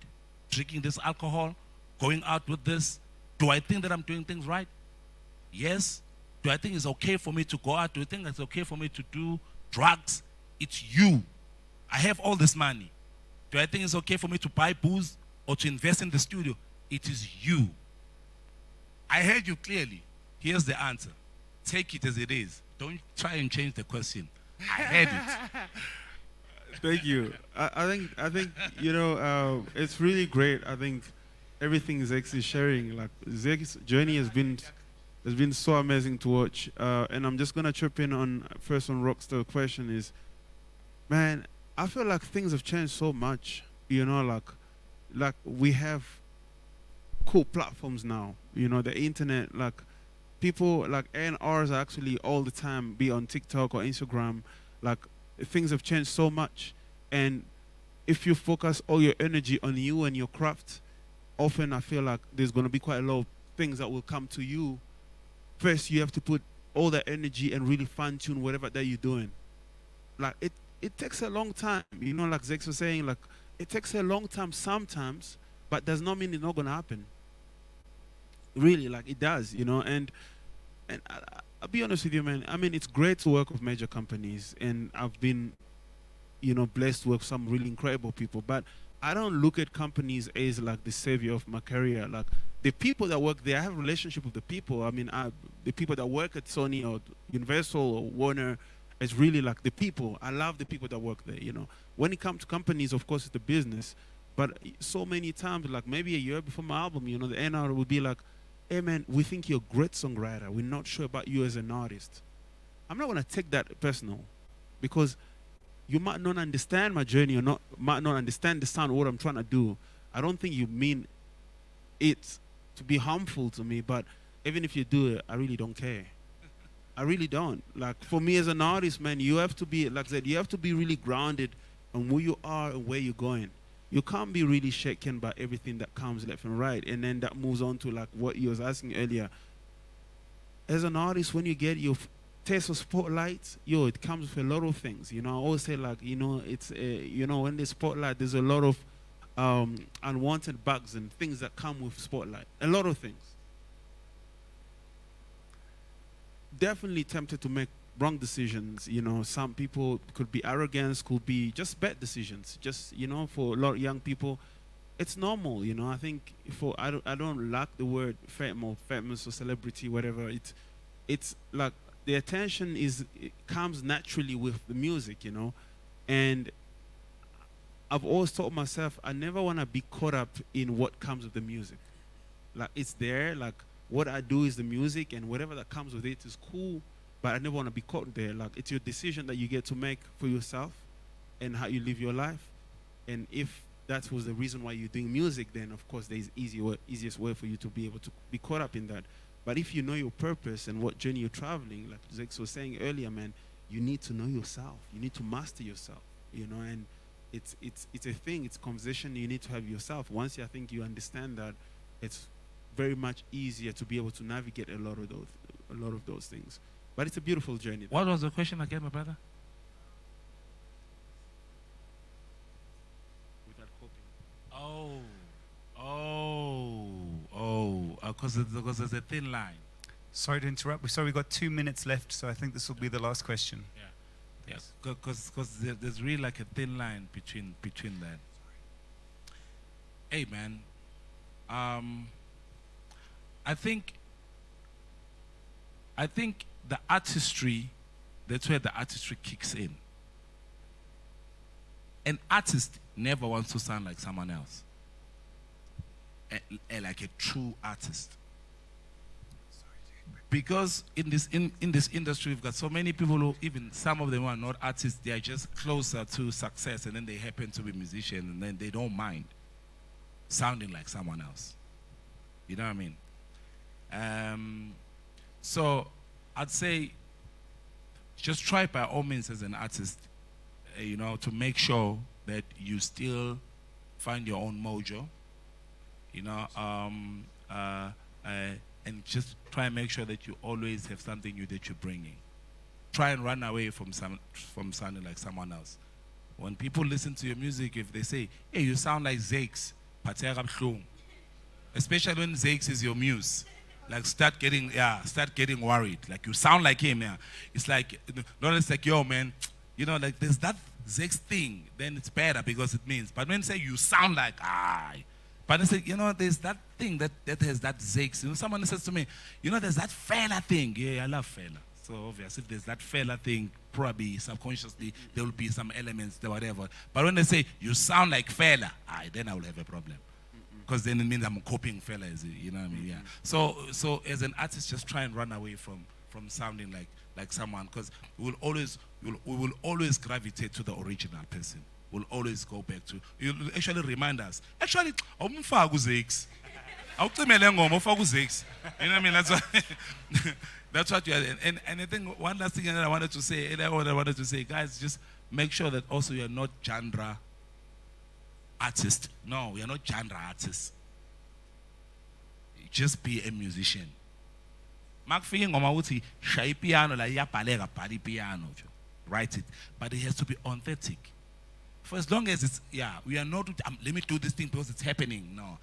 drinking this alcohol, going out with this? Do I think that I'm doing things right? Yes. Do I think it's okay for me to go out? Do you think it's okay for me to do drugs? It's you. I have all this money. Do I think it's okay for me to buy booze or to invest in the studio? It is you. I heard you clearly. Here's the answer. Take it as it is. Don't try and change the question. I heard it. Thank you. I think you know it's really great. I think everything Zakes is sharing, like Zakes' journey has been so amazing to watch. And I'm just gonna chip in on first on Rockstar question is, man, I feel like things have changed so much. You know, like we have cool platforms now. You know, the internet, like people like A&Rs are actually all the time be on TikTok or Instagram. Like things have changed so much, and if you focus all your energy on you and your craft, often I feel like there's going to be quite a lot of things that will come to you. First, you have to put all that energy and really fine-tune whatever that you're doing. Like it takes a long time, you know, like Zakes was saying, like it takes a long time sometimes, but does not mean it's not going to happen. Really, like it does, you know. And I'll be honest with you, man. I mean, it's great to work with major companies, and I've been, you know, blessed to work with some really incredible people. But I don't look at companies as like the savior of my career. Like the people that work there, I have a relationship with the people. I mean, the people that work at Sony or Universal or Warner, it's really like the people. I love the people that work there, you know. When it comes to companies, of course, it's the business. But so many times, like maybe a year before my album, you know, the A&R would be like, hey man, we think you're a great songwriter. We're not sure about you as an artist. I'm not going to take that personal, because you might not understand my journey or might not understand the sound of what I'm trying to do. I don't think you mean it to be harmful to me, but even if you do it, I really don't care. I really don't. Like for me as an artist, man, you have to be, like I said, you have to be really grounded on who you are and where you're going. You can't be really shaken by everything that comes left and right. And then that moves on to like what you was asking earlier. As an artist, when you get your taste of spotlight, it comes with a lot of things. You know, I always say like, you know, it's, you know, when there's spotlight, there's a lot of unwanted bugs and things that come with spotlight. A lot of things. Definitely tempted to make wrong decisions. You know, some people could be arrogance, could be just bad decisions. Just, you know, for a lot of young people, it's normal. You know, I think I don't like the word famous or celebrity, whatever. It's like the attention it comes naturally with the music, you know. And I've always told myself I never want to be caught up in what comes with the music. Like it's there, like what I do is the music, and whatever that comes with it is cool. But I never want to be caught there. Like it's your decision that you get to make for yourself and how you live your life. And if that was the reason why you're doing music, then of course there's easiest way for you to be able to be caught up in that. But if you know your purpose and what journey you're traveling, like Zakes was saying earlier, man, you need to know yourself. You need to master yourself, you know. And it's a thing. It's a conversation you need to have yourself. Once I think you understand that, it's very much easier to be able to navigate a lot of those things. But it's a beautiful journey. What was the question again, my brother? Without coping. Because there's a thin line. Sorry to interrupt. Sorry, we've got 2 minutes left, so I think this will be the last question. Yes, because there's really like a thin line between that. Hey man, I think the artistry, that's where the artistry kicks in. An artist never wants to sound like someone else. Like a true artist. Because in this industry, we've got so many people who, even some of them are not artists, they are just closer to success, and then they happen to be musicians, and then they don't mind sounding like someone else. You know what I mean? So I'd say just try by all means as an artist, to make sure that you still find your own mojo, and just try and make sure that you always have something new that you're bringing. Try and run away from sounding like someone else. When people listen to your music, if they say, hey, you sound like Zakes, especially when Zakes is your muse, like start getting worried. Like you sound like him, yeah. It's like, not it's like, yo, man, like there's that Zakes thing, then it's better because it means. But when you say you sound like, but I say, there's that thing that has that Zakes. Someone says to me, there's that fella thing. Yeah, I love fella. So obviously, if there's that fella thing, probably subconsciously there will be some elements, whatever. But when they say you sound like fella, then I will have a problem. Because then it means I'm copying fella, you know what I mean? Yeah. So as an artist, just try and run away from sounding like someone, because we will always gravitate to the original person. We'll always go back to. You'll actually remind us. Actually, Zakes. You know what I mean? That's what you are. And I think one last thing that I wanted to say, guys, just make sure that also you're not genre artist. No, we are not genre artists. Just be a musician. Write it, but it has to be authentic. For as long as it's, we are not, let me do this thing because it's happening. No,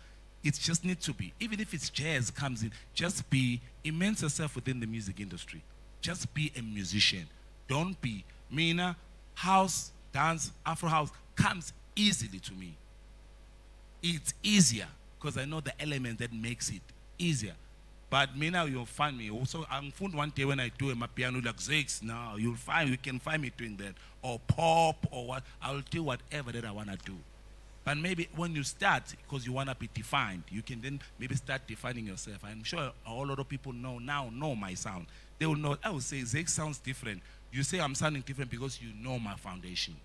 it just needs to be. Even if it's jazz comes in, just immerse yourself within the music industry. Just be a musician. Don't be. Mina, house, dance, Afro house comes easily to me. It's easier because I know the element that makes it easier. But me now, you'll find me. Also, I'm found one day when I do my piano like Zakes. Now you can find me doing that, or pop, or what. I'll do whatever that I wanna do. But maybe when you start, because you wanna be defined, you can then maybe start defining yourself. I'm sure a whole lot of people know my sound. They will know. I will say Zakes sounds different. You say I'm sounding different because you know my foundation,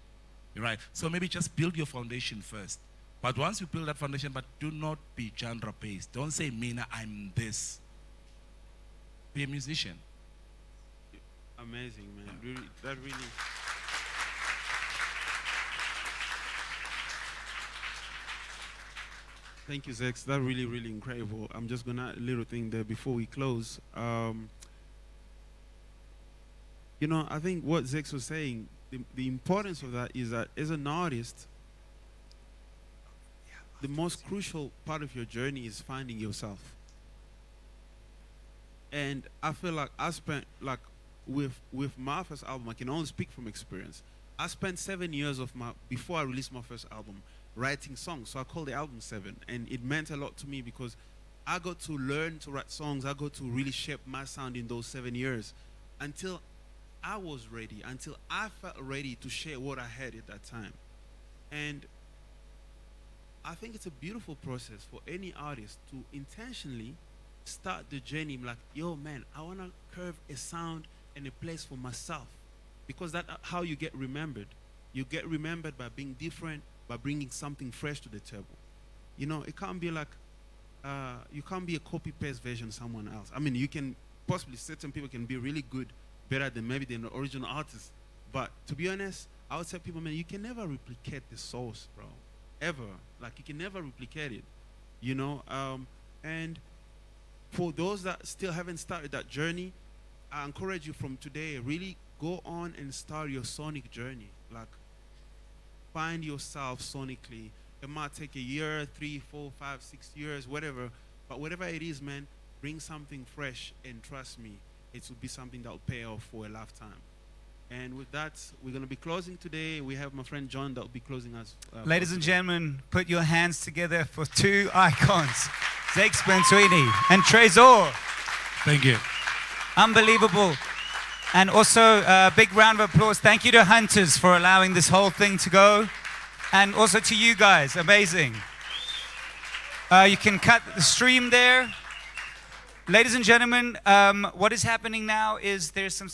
right? So maybe just build your foundation first. But once you build that foundation, but do not be genre based. Don't say Mina, I'm this. Be a musician. Amazing, man. Really, that really. Thank you, Zakes. That really, really incredible. I'm just gonna add a little thing there before we close. I think what Zakes was saying, the importance of that is that as an artist, the most crucial part of your journey is finding yourself. And I feel like I spent, like, with my first album, I can only speak from experience. I spent 7 years before I released my first album, writing songs. So I called the album 7. And it meant a lot to me because I got to learn to write songs. I got to really shape my sound in those 7 years until I was ready, until I felt ready to share what I had at that time. And I think it's a beautiful process for any artist to intentionally start the journey like, yo, man, I want to curve a sound and a place for myself, because that's how you get remembered. You get remembered by being different, by bringing something fresh to the table. It can't be like, you can't be a copy-paste version of someone else. I mean, you can possibly, certain people can be really good, better than maybe the original artist. But to be honest, I would tell people, man, you can never replicate the source, bro. Ever. Like, you can never replicate it. And for those that still haven't started that journey, I encourage you from today, really go on and start your sonic journey. Like, find yourself sonically. It might take a year, 3, 4, 5, 6 years, whatever. But whatever it is, man, bring something fresh, and trust me, it will be something that will pay off for a lifetime. And with that, we're going to be closing today. We have my friend John that will be closing us. Ladies and gentlemen, put your hands together for two icons, Zakes, Bantwini, and Trezor. Thank you. Unbelievable. And also a big round of applause. Thank you to Hunters for allowing this whole thing to go. And also to you guys, amazing. You can cut the stream there. Ladies and gentlemen, what is happening now is there's some...